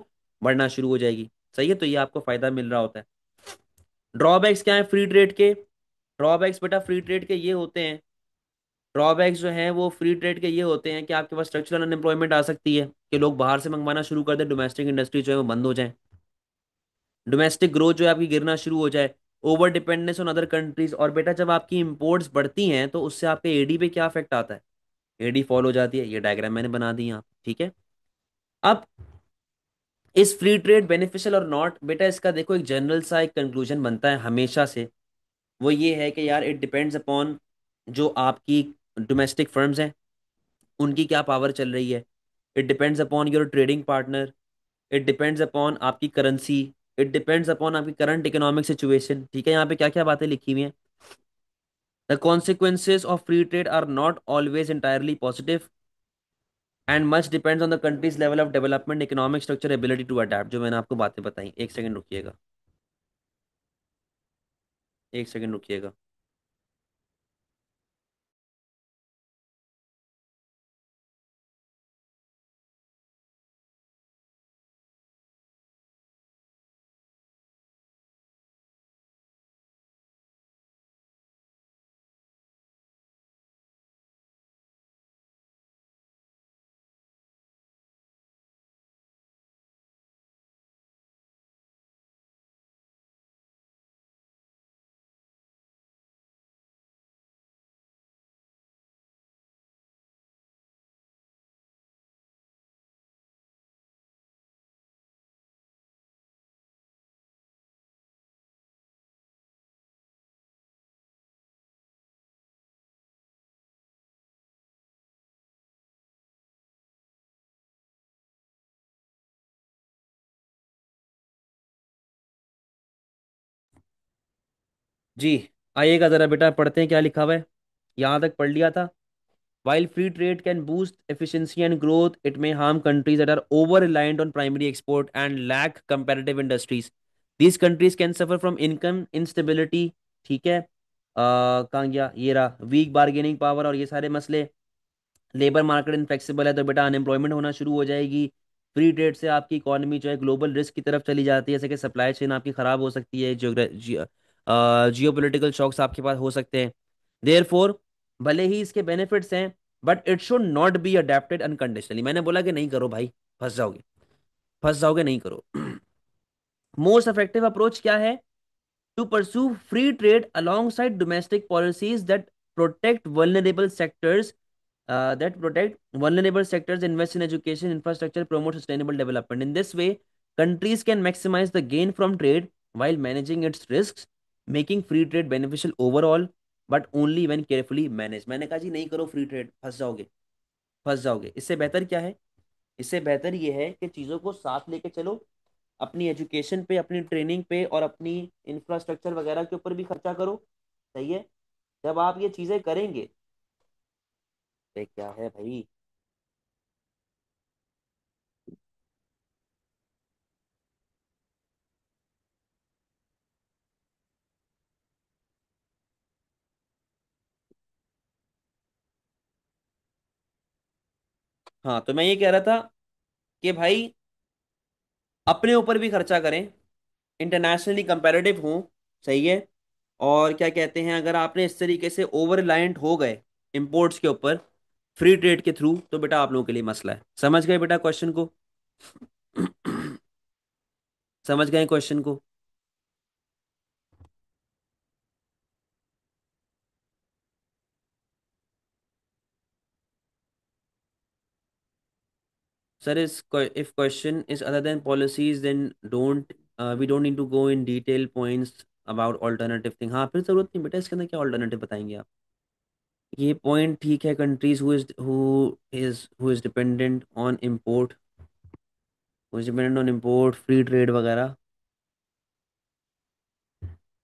बढ़ना शुरू हो जाएगी। सही है, तो ये आपको फायदा मिल रहा होता है। ड्रॉबैक्स क्या है फ्री ट्रेड के? ड्रॉबैक्स बेटा फ्री ट्रेड के ये होते हैं, ड्रॉबैक्स जो हैं वो फ्री ट्रेड के ये होते हैं कि आपके पास स्ट्रक्चरल अनएम्प्लॉयमेंट आ सकती है, कि लोग बाहर से मंगवाना शुरू कर दें, डोमेस्टिक इंडस्ट्री जो है वो बंद हो जाए, डोमेस्टिक ग्रोथ जो है आपकी गिरना शुरू हो जाए, over dependence on other countries. और बेटा जब आपकी इंपोर्ट्स बढ़ती हैं तो उससे आपके एडी पे क्या इफेक्ट आता है? एडी फॉल हो जाती है, ये डायग्राम मैंने बना दी यहाँ, ठीक है। अब इस फ्री ट्रेड बेनिफिशियल और नॉट, बेटा इसका देखो एक जनरल सा एक कंक्लूजन बनता है हमेशा से, वो ये है कि यार इट डिपेंड्स अपॉन जो आपकी डोमेस्टिक फर्म्स हैं उनकी क्या पावर चल रही है, it depends upon your trading partner, it depends upon आपकी करेंसी, इट डिपेंड्स अपॉन आपकी करंट इकोनॉमिक सिचुएशन, ठीक है। यहाँ पे क्या क्या बातें लिखी हुई हैं? The consequences of free trade are not always entirely positive and much depends on the country's level of development, economic structure, ability to adapt, जो मैंने आपको बातें बताई। एक सेकंड रुकिएगा, एक सेकंड रुकिएगा। जी, आइएगा जरा बेटा, पढ़ते हैं क्या लिखा हुआ है। यहाँ तक पढ़ लिया था। While free trade can boost efficiency and growth, it may harm countries that are over reliant on primary export and lack competitive industries. These countries can suffer from income instability, ठीक है, कहाँ गया ये रहा, वीक बार्गेनिंग पावर और ये सारे मसले। लेबर मार्केट इनफ्लेक्सिबल है तो बेटा अनएम्प्लॉयमेंट होना शुरू हो जाएगी। फ्री ट्रेड से आपकी इकोनॉमी जो है ग्लोबल रिस्क की तरफ चली जाती है, जैसे कि सप्लाई चेन आपकी खराब हो सकती है, जियो पोलिटिकल शॉक्स आपके पास हो सकते हैं। देयरफॉर भले ही इसके बेनिफिट्स हैं but it should not be adapted unconditionally. मैंने बोला कि नहीं करो भाई, फंस जाओगे, फंस जाओगे, नहीं करो। मोस्ट इफेक्टिव अप्रोच क्या है? to pursue free trade alongside domestic policies that protect vulnerable sectors, invest in education infrastructure, promote sustainable development. In this way countries can maximize the gain from trade while managing its risks, making free trade beneficial overall but only when carefully managed। मैंने कहा जी नहीं करो free trade, फंस जाओगे, फंस जाओगे। इससे बेहतर क्या है? इससे बेहतर ये है कि चीज़ों को साथ लेके चलो, अपनी एजुकेशन पे, अपनी ट्रेनिंग पे और अपनी इंफ्रास्ट्रक्चर वगैरह के ऊपर भी खर्चा करो। सही है, जब आप ये चीजें करेंगे तो क्या है भाई। हाँ, तो मैं ये कह रहा था कि भाई अपने ऊपर भी खर्चा करें, इंटरनेशनली कंपेरेटिव हों, सही है। और क्या कहते हैं, अगर आपने इस तरीके से ओवर रिलायंट हो गए इंपोर्ट्स के ऊपर फ्री ट्रेड के थ्रू, तो बेटा आप लोगों के लिए मसला है। समझ गए बेटा क्वेश्चन को? समझ गए क्वेश्चन को? Sir is if question is other than policies then don't, we don't need to go in detail points about alternative thing. हाँ, फिर जरूरत नहीं बेटा, इसके अंदर क्या ऑल्टरनेटिव बताएंगे आप? ये पॉइंट ठीक है, countries who is dependent on import, who is dependent on import free trade वगैरह,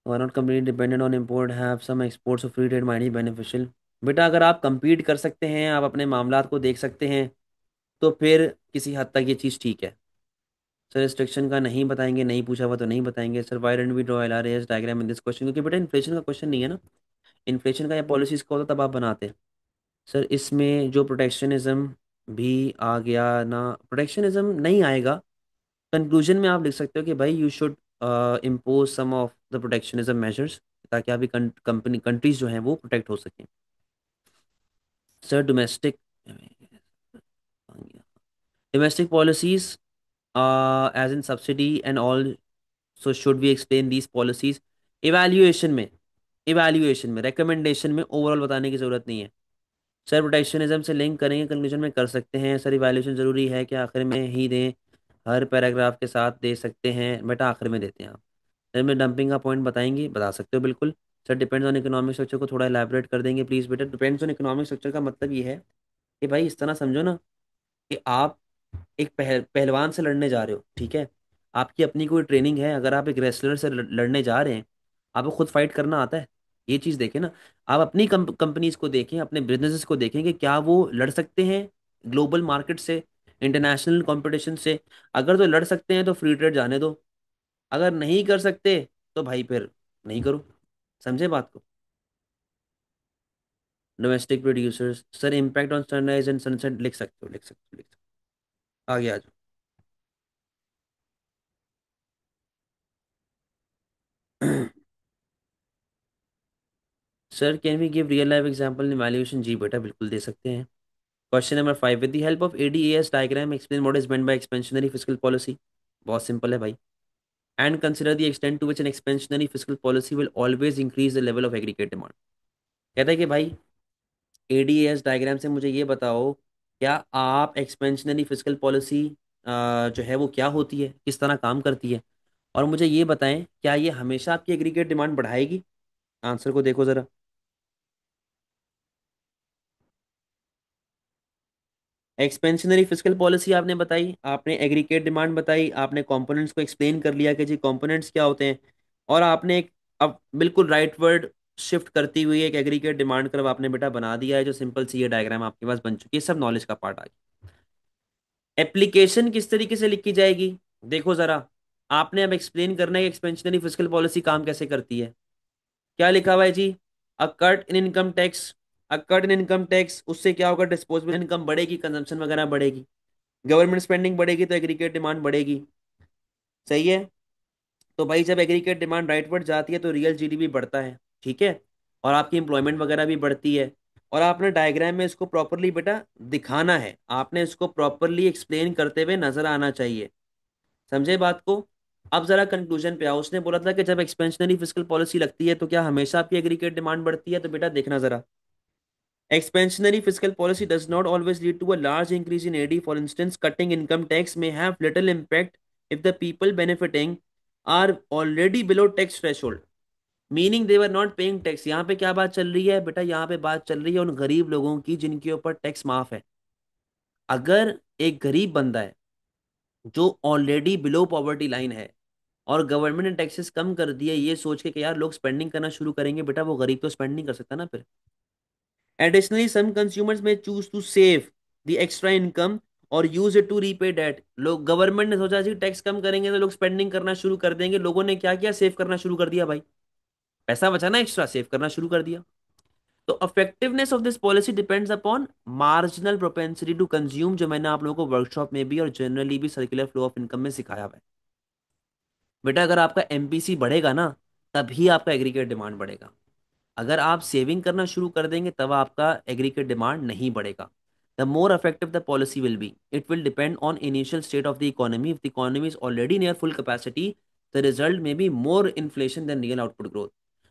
who are not completely dependent on import have some exports of free trade might be beneficial। बेटा अगर आप compete कर सकते हैं, आप अपने मामलात को देख सकते हैं, तो फिर किसी हद तक ये चीज़ ठीक है। सर रिस्ट्रिक्शन का नहीं बताएंगे, नहीं पूछा हुआ तो नहीं बताएंगे। Sir why don't we draw L R S diagram in this question, क्योंकि बेटा इन्फ्लेशन का क्वेश्चन नहीं है ना। इन्फ्लेशन का या पॉलिसीज का होता तब आप बनाते। सर इसमें जो प्रोटेक्शनिज्म भी आ गया ना, प्रोटेक्शनिज्म नहीं आएगा। कंक्लूजन में आप लिख सकते हो कि भाई you should impose some of the protectionism measures, ताकि आपकी कंपनी कंट्रीज जो हैं वो प्रोटेक्ट हो सकें। Sir domestic domestic policies as in subsidy and all, so should we explain these policies. Evaluation में, इवैल्यूएशन में रिकमेंडेशन में ओवरऑल बताने की जरूरत नहीं है। सर प्रोटेक्शनिज्म से लिंक करेंगे, कंक्लूजन में कर सकते हैं। सर इवैल्यूएशन जरूरी है कि आखिर में ही दें, हर पैराग्राफ के साथ दे सकते हैं? बेटा आखिर में देते हैं आप। सर में डंपिंग का पॉइंट बताएंगे, बता सकते हो बिल्कुल। Sir depends on economic structure को थोड़ा एलैबोरेट कर देंगे प्लीज़? बेटा डिपेंड्स ऑन इकोनॉमिक स्ट्रक्चर का मतलब ये है कि भाई इस तरह समझो ना, कि आप एक पहलवान से लड़ने जा रहे हो, ठीक है? आपकी अपनी कोई ट्रेनिंग है, अगर आप एक रेसलर से लड़ने जा रहे हैं, आपको खुद फाइट करना आता है? ये चीज़ देखें ना। आप अपनी कंपनीज को देखें, अपने बिजनेसेस को देखें कि क्या वो लड़ सकते हैं ग्लोबल मार्केट से, इंटरनेशनल कंपटीशन से। अगर तो लड़ सकते हैं तो फ्री ट्रेड जाने दो, अगर नहीं कर सकते तो भाई फिर नहीं करो। समझे बात को? Domestic producers, sir impact on sunrise and sunset लिख सकते हो, लिख सकते हो, लिख सकते हो। आगे आ जाओ। Sir can we give real life example in evaluation? जी बेटा बिल्कुल दे सकते हैं। Question number 5, with the help of ADAS diagram explain what is meant by expansionary fiscal policy. बहुत सिंपल है भाई। And consider the extent to which an expansionary fiscal policy will always increase the level of aggregate demand. कहता है कि भाई ADAS diagram से मुझे ये बताओ, क्या आप एक्सपेंशनरी फिस्कल पॉलिसी जो है वो क्या होती है, किस तरह काम करती है, और मुझे ये बताएं क्या ये हमेशा आपकी एग्रीगेट डिमांड बढ़ाएगी? आंसर को देखो जरा। एक्सपेंशनरी फिस्कल पॉलिसी आपने बताई, आपने एग्रीगेट डिमांड बताई, आपने कंपोनेंट्स को एक्सप्लेन कर लिया कि जी कंपोनेंट्स क्या होते हैं, और आपने एक अब बिल्कुल राइट वर्ड शिफ्ट करती हुई एक एग्रीगेट डिमांड कर्व आपने बेटा बना दिया है, जो सिंपल सी ये डायग्राम आपके पास बन चुकी है। सब नॉलेज का पार्ट आ गया। एप्लीकेशन किस तरीके से लिखी जाएगी, देखो जरा। आपने अब एक्सप्लेन करना है कि एक्सपेंशनरी फिस्कल पॉलिसी काम कैसे करती है। क्या लिखा हुआ है जी? A cut in income tax, a cut in income tax, उससे क्या होगा? डिस्पोजेबल इनकम बढ़ेगी, कंजम्पशन वगैरह बढ़ेगी, गवर्नमेंट स्पेंडिंग बढ़ेगी तो एग्रीगेट डिमांड बढ़ेगी। सही है। तो भाई जब एग्रीगेट डिमांड राइटवर्ड जाती है तो रियल जीडीपी बढ़ता है, ठीक है, और आपकी एम्प्लॉयमेंट वगैरह भी बढ़ती है। और आपने डायग्राम में इसको प्रॉपरली बेटा दिखाना है, आपने इसको प्रॉपरली एक्सप्लेन करते हुए नजर आना चाहिए। समझे बात को? अब जरा कंक्लूजन पे आओ। उसने बोला था कि जब एक्सपेंशनरी फिस्कल पॉलिसी लगती है तो क्या हमेशा आपकी एग्रीगेट डिमांड बढ़ती है? तो बेटा देखना जरा, expansionary fiscal policy does not always lead to a large increase in AD. For instance, cutting income tax may have little impact if the people benefiting are already below tax threshold, meaning they were not paying tax। यहाँ पे क्या बात चल रही है बेटा? यहाँ पे बात चल रही है उन गरीब लोगों की जिनके ऊपर टैक्स माफ है। अगर एक गरीब बंदा है जो ऑलरेडी बिलो पॉवर्टी लाइन है, और गवर्नमेंट ने टैक्सेस कम कर दिए ये सोच के कि यार लोग स्पेंडिंग करना शुरू करेंगे, बेटा वो गरीब तो स्पेंड नहीं कर सकता ना फिर। Additionally, some consumers may choose to save the extra income और use it to repay debt. लोग, गवर्नमेंट ने सोचा जी टैक्स कम करेंगे तो लोग स्पेंडिंग करना शुरू कर देंगे, लोगों ने क्या किया? सेव करना शुरू कर दिया भाई। पैसा बचा ना एक्स्ट्रा, सेव करना शुरू कर दिया। तो effectiveness of this policy depends upon marginal propensity to consume, जो मैंने आप लोगों को वर्कशॉप में भी और जनरली भी सर्कुलर फ्लो ऑफ इनकम में सिखाया हुआ है। बेटा अगर आपका एमपीसी बढ़ेगा ना, तभी आपका एग्रीगेट डिमांड बढ़ेगा। अगर आप सेविंग करना शुरू कर देंगे तब आपका एग्रीगेट डिमांड नहीं बढ़ेगा। The more effective the policy will be, it will depend on initial state of the economy. If the economy is already near full capacity, the result may be more inflation than real output growth.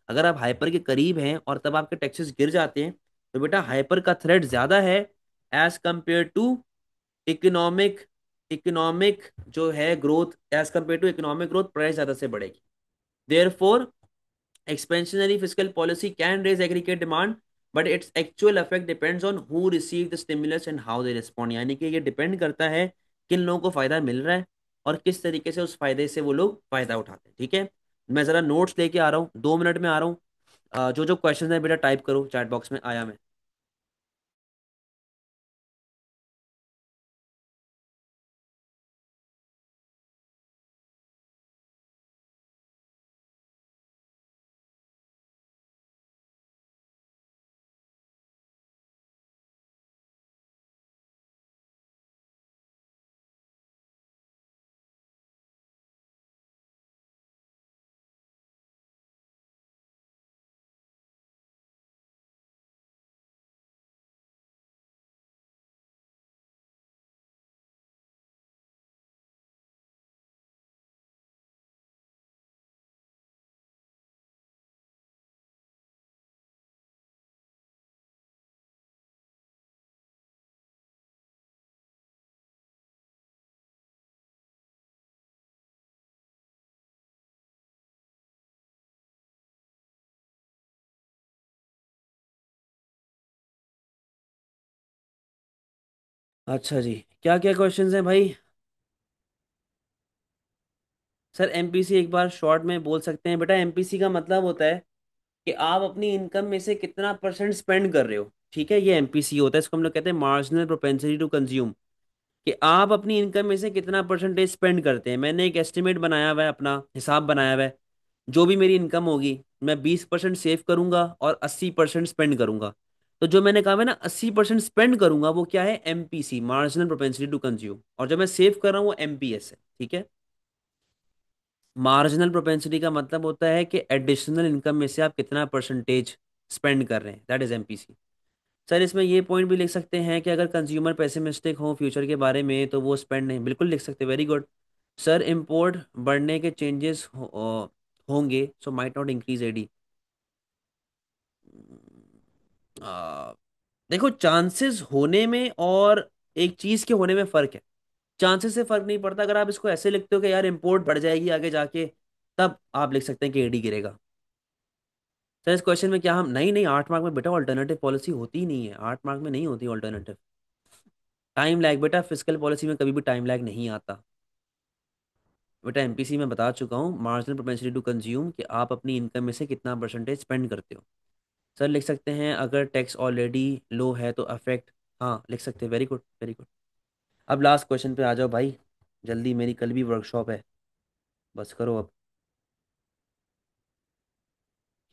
अगर आप hyper के करीब हैं और तब आपके taxes गिर जाते हैं, तो बेटा हाइपर का थ्रेट ज्यादा है as compare to economic. Economic जो है growth, as compare to economic growth price ज्यादा से बढ़ेगी। Therefore expansionary fiscal policy can raise aggregate demand, but its actual effect depends on who receive the stimulus and how they respond। यानी कि ये depend करता है किन लोगों को फायदा मिल रहा है और किस तरीके से उस फायदे से वो लोग फायदा उठाते हैं। ठीक है, मैं जरा नोट्स लेके आ रहा हूँ, 2 मिनट में आ रहा हूँ। जो जो क्वेश्चन है बेटा टाइप करो चैट बॉक्स में, आया मैं। अच्छा जी, क्या क्या क्वेश्चंस हैं भाई? सर एमपीसी एक बार शॉर्ट में बोल सकते हैं? बेटा एमपीसी का मतलब होता है कि आप अपनी इनकम में से कितना परसेंट स्पेंड कर रहे हो। ठीक है, ये एमपीसी होता है, इसको हम लोग कहते हैं मार्जिनल प्रोपेंसिटी टू कंज्यूम। कि आप अपनी इनकम में से कितना परसेंटेज स्पेंड करते हैं। मैंने एक एस्टिमेट बनाया हुआ है, अपना हिसाब बनाया हुआ है। जो भी मेरी इनकम होगी, मैं 20% सेव करूंगा और 80% स्पेंड करूंगा। तो जो मैंने कहा है ना, 80% स्पेंड करूंगा, वो क्या है? MPC, marginal propensity to consume. और जो मैं सेव कर रहा हूँ वो एमपीएस है। ठीक है, मार्जिनल प्रोपेंसिटी का मतलब होता है कि एडिशनल इनकम में से आप कितना परसेंटेज स्पेंड कर रहे हैं, दैट इज एमपीसी। सर इसमें ये पॉइंट भी लिख सकते हैं कि अगर कंज्यूमर पेसिमिस्टिक हो फ्यूचर के बारे में तो वो स्पेंड नहीं, बिल्कुल लिख सकते, वेरी गुड। सर इंपोर्ट बढ़ने के चेंजेस होंगे, so might not increase AD. देखो चांसेस होने में और एक चीज के होने में फर्क है। चांसेस से फर्क नहीं पड़ता। अगर आप इसको ऐसे लिखते हो कि यार इंपोर्ट बढ़ जाएगी आगे जाके, तब आप लिख सकते हैं कि एडी गिरेगा। सर इस क्वेश्चन में क्या हम, नहीं नहीं, 8 मार्क में बेटा ऑल्टरनेटिव पॉलिसी होती ही नहीं है, 8 मार्क में नहीं होती ऑल्टरनेटिव। टाइम लैग बेटा, फिजिकल पॉलिसी में कभी भी टाइम लैग नहीं आता। बेटा एमपीसी में बता चुका हूँ, मार्जिनल प्रोपेंसिटी टू कंज्यूम, कि आप अपनी इनकम में से कितना परसेंटेज स्पेंड करते हो। सर लिख सकते हैं अगर टैक्स ऑलरेडी लो है तो अफेक्ट। हाँ लिख सकते हैं, वेरी गुड वेरी गुड। अब लास्ट क्वेश्चन पे आ जाओ भाई, जल्दी, मेरी कल भी वर्कशॉप है, बस करो अब।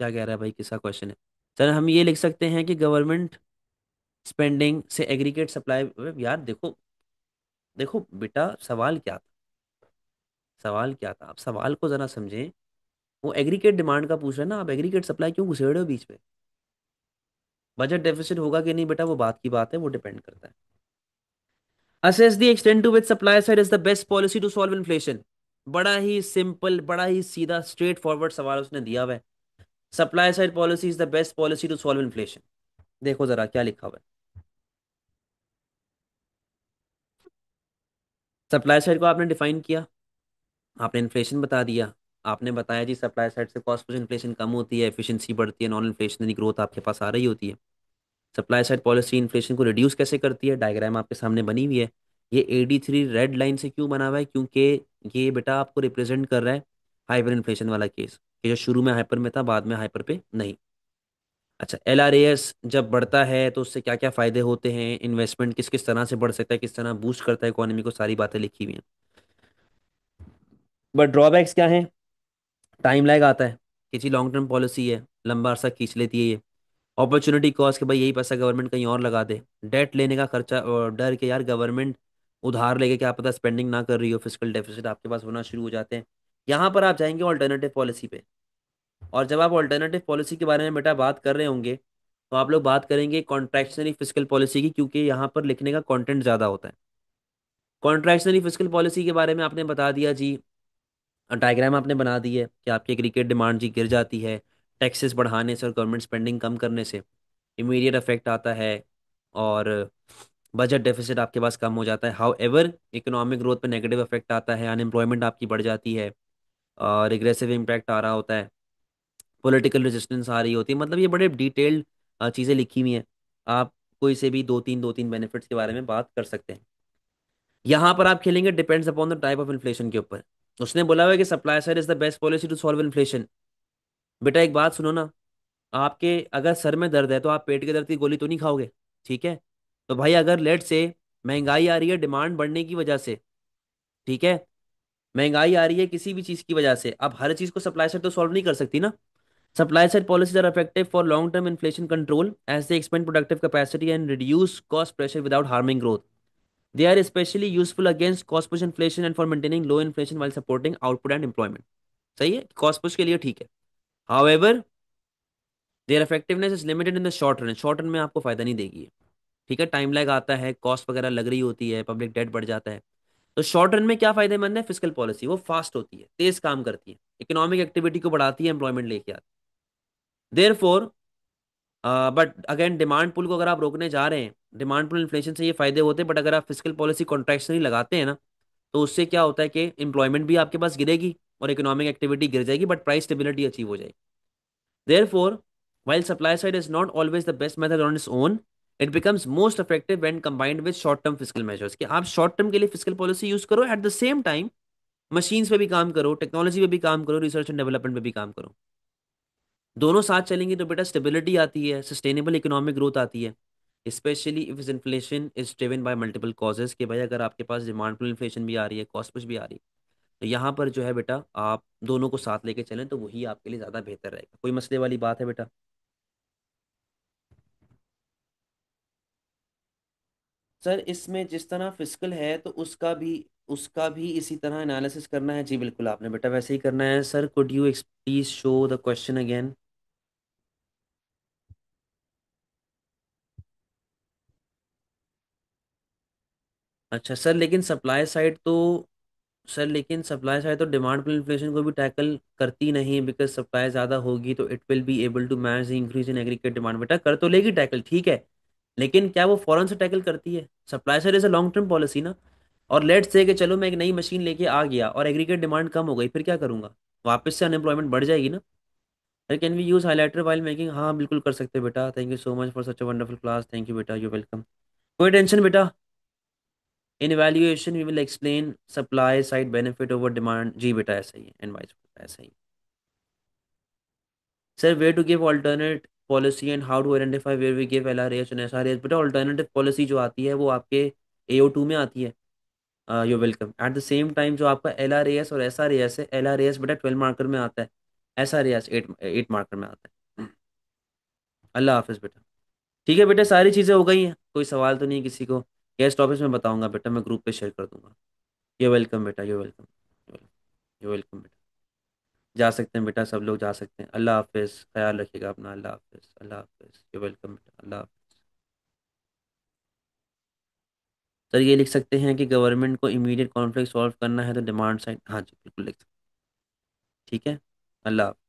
क्या कह रहा है भाई, किसका क्वेश्चन है? सर हम ये लिख सकते हैं कि गवर्नमेंट स्पेंडिंग से एग्रीगेट सप्लाई। यार देखो, देखो बेटा सवाल क्या था, सवाल क्या था, आप सवाल को जरा समझें। वो एग्रीगेट डिमांड का पूछ रहे हैं ना, आप एग्रीगेट सप्लाई क्यों घुसेड़ रहे हो बीच में? बजट डेफिसिट होगा कि नहीं बेटा, वो बात की बात है, वो डिपेंड करता है। Assess the extent to which supply side is the best policy to solve inflation. बड़ा ही सिंपल, बड़ा ही सीधा स्ट्रेट फॉरवर्ड सवाल उसने दिया हुआ है। Supply side policy is the best policy to solve inflation. देखो जरा क्या लिखा हुआ है। सप्लाई साइड को आपने डिफाइन किया, आपने इन्फ्लेशन बता दिया, आपने बताया जी सप्लाई साइड से कॉस्ट पुश इन्फ्लेशन कम होती है, एफिशिएंसी बढ़ती है, नॉन इन्फ्लेशनरी ग्रोथ आपके पास आ रही होती है। सप्लाई साइड पॉलिसी इन्फ्लेशन को रिड्यूस कैसे करती है, डायग्राम आपके सामने बनी हुई है। ये AD3 रेड लाइन से क्यों बना हुआ है? क्योंकि ये बेटा आपको रिप्रेजेंट कर रहा है हाइपर इन्फ्लेशन वाला केस, कि जो शुरू में हाइपर में था, बाद में हाइपर पे नहीं। अच्छा, LRAS जब बढ़ता है तो उससे क्या क्या फायदे होते हैं, इन्वेस्टमेंट किस किस तरह से बढ़ सकता है, किस तरह बूस्ट करता है इकोनॉमी को, सारी बातें लिखी हुई हैं। बट ड्रॉबैक्स क्या है? टाइम लैग आता है, किसी लॉन्ग टर्म पॉलिसी है, लंबा अरसा खींच लेती है ये। अपॉर्चुनिटी कॉस्ट, कि भाई यही पैसा गवर्नमेंट कहीं और लगा दे। डेट लेने का खर्चा और डर के यार गवर्नमेंट उधार लेके क्या पता स्पेंडिंग ना कर रही हो, फिजिकल डेफिसिट आपके पास होना शुरू हो जाते हैं। यहाँ पर आप जाएंगे ऑल्टरनेटिव पॉलिसी पे। और जब आप ऑल्टरनेटिव पॉलिसी के बारे में बेटा बात कर रहे होंगे तो आप लोग बात करेंगे कॉन्ट्रैक्शनरी फिस्कल पॉलिसी की, क्योंकि यहाँ पर लिखने का कंटेंट ज़्यादा होता है। कॉन्ट्रैक्शनरी फिस्कल पॉलिसी के बारे में आपने बता दिया जी, डायग्राम आपने बना दी है कि आपकी क्रिकेट डिमांड जी गिर जाती है टैक्सेस बढ़ाने से और गवर्नमेंट स्पेंडिंग कम करने से, इमीडिएट इफेक्ट आता है, और बजट डेफिसिट आपके पास कम हो जाता है। हाउ एवर इकोनॉमिक ग्रोथ पे नेगेटिव इफेक्ट आता है, अनएम्प्लॉयमेंट आपकी बढ़ जाती है, और रिग्रेसिव इम्पैक्ट आ रहा होता है, पॉलिटिकल रेजिस्टेंस आ रही होती है। मतलब ये बड़े डिटेल्ड चीज़ें लिखी हुई हैं। आप कोई से भी दो तीन बेनिफिट्स के बारे में बात कर सकते हैं। यहाँ पर आप खेलेंगे depends upon the type of inflation के ऊपर। उसने बोला हुआ है कि supply side is the best policy to solve inflation. बेटा एक बात सुनो ना, आपके अगर सर में दर्द है तो आप पेट के दर्द की गोली तो नहीं खाओगे, ठीक है? तो भाई अगर लेट से महंगाई आ रही है डिमांड बढ़ने की वजह से, ठीक है, महंगाई आ रही है किसी भी चीज की वजह से, अब हर चीज को सप्लाई साइड तो सॉल्व नहीं कर सकती ना। Supply side policies are effective for long term inflation control as they expand productive capacity and reduce cost pressure without harming growth. They are specially useful against cost push inflation and for maintaining low inflation while supporting output and employment. सही है, cost push के लिए ठीक है। However their effectiveness is limited in the short run, short run में आपको फायदा नहीं देगी ये, ठीक है? टाइम लैग आता है, कॉस्ट वगैरह लग रही होती है, पब्लिक डेट बढ़ जाता है। तो शॉर्ट रन में क्या फायदेमंद है? फिजिकल पॉलिसी वो फास्ट होती है, तेज काम करती है, इकोनॉमिक एक्टिविटी को बढ़ाती है, एम्प्लॉयमेंट लेके आती है। Therefore but again demand pull को अगर आप रोकने जा रहे हैं, डिमांड पुल इन्फ्लेशन से ये फायदे होते हैं, बट अगर आप फिजिकल पॉलिसी कॉन्ट्रैक्शनली लगाते हैं ना, तो उससे क्या होता है कि एम्प्लॉयमेंट भी आपके पास गिरेगी और इकोनॉमिक एक्टिविटी गिर जाएगी, बट प्राइस स्टेबिलिटी अचीव हो जाएगी। Therefore, while supply side is not always the best method on its own, it becomes most effective when combined with short term fiscal measures। कि आप शॉर्ट टर्म के लिए physical policy use करो, eight the same time machines पे भी काम करो, technology पे भी काम करो, रिसर्च एंड डेवलपमेंट पे भी काम करो। दोनों साथ चलेंगे तो बेटा स्टेबिलिटी आती है, सस्टेनेबल इकोनॉमिक ग्रोथ आती है। Specially if inflation is driven by multiple causes, कि भाई अगर आपके पास डिमांड पुल इन्फ्लेशन भी आ रही है, कॉस्ट पुश भी आ रही है, तो यहाँ पर जो है बेटा आप दोनों को साथ लेके चलें तो वही आपके लिए ज़्यादा बेहतर रहेगा। कोई मसले वाली बात है बेटा? सर इसमें जिस तरह फिजिकल है तो उसका भी इसी तरह एनालिसिस करना है जी, बिल्कुल आपने बेटा वैसे ही करना है। Sir could you please show the question again? अच्छा सर, लेकिन सप्लाई साइड तो डिमांड पुल इन्फ्लेशन को भी टैकल करती नहीं, बिकॉज सप्लाई ज़्यादा होगी तो it will be able to match the increase in aggregate demand. बेटा कर तो लेगी टैकल, ठीक है, लेकिन क्या वो फौरन से टैकल करती है? Supply side is a long term policy ना। और लेट्स से कि चलो मैं एक नई मशीन लेके आ गया और एग्रीगेट डिमांड कम हो गई, फिर क्या करूंगा? वापस से अनएम्प्लॉयमेंट बढ़ जाएगी ना। Can we use highlighter while making? हाँ बिल्कुल कर सकते हैं बेटा। Thank you so much for such a wonderful class. Thank you बेटा, यू वेलकम। कोई टेंशन बेटा, in evaluation we will explain supply side benefit over demand. जी बेटा ऐसा ही है, एंड वाइस ऐसा ही। Sir way to give alternate policy and how to identify where we give LRAS and SRAS? बेटा ऑल्टरनेटिव पॉलिसी जो आती है वो आपके AO2 में आती है। You welcome. Eight the same time जो आपका LRAS और SRAS है, LRAS बेटा 12 मार्कर में आता है, SRAS 8 मार्कर में आता है। अल्लाह हाफिज बेटा। ठीक है बेटा, सारी चीज़ें हो गई हैं, कोई सवाल तो नहीं किसी को? गेस्ट ऑफिस में बताऊंगा बेटा, मैं ग्रुप पे शेयर कर दूंगा। यू वेलकम बेटा, यू वेलकम। यू वेलकम बेटा। जा सकते हैं बेटा, सब लोग जा सकते हैं। अल्लाह हाफिज, ख्याल रखिएगा अपना। अल्लाह हाफिज, अल्लाह हाफिज। यू वेलकम बेटा, अल्लाह हाफिज। सर ये लिख सकते हैं कि गवर्नमेंट को इमीडिएट कॉन्फ्लिक्ट सॉल्व करना है तो डिमांड साइड, हाँ जी बिल्कुल लिख सकते हैं। ठीक है। अल्लाह हाफिज।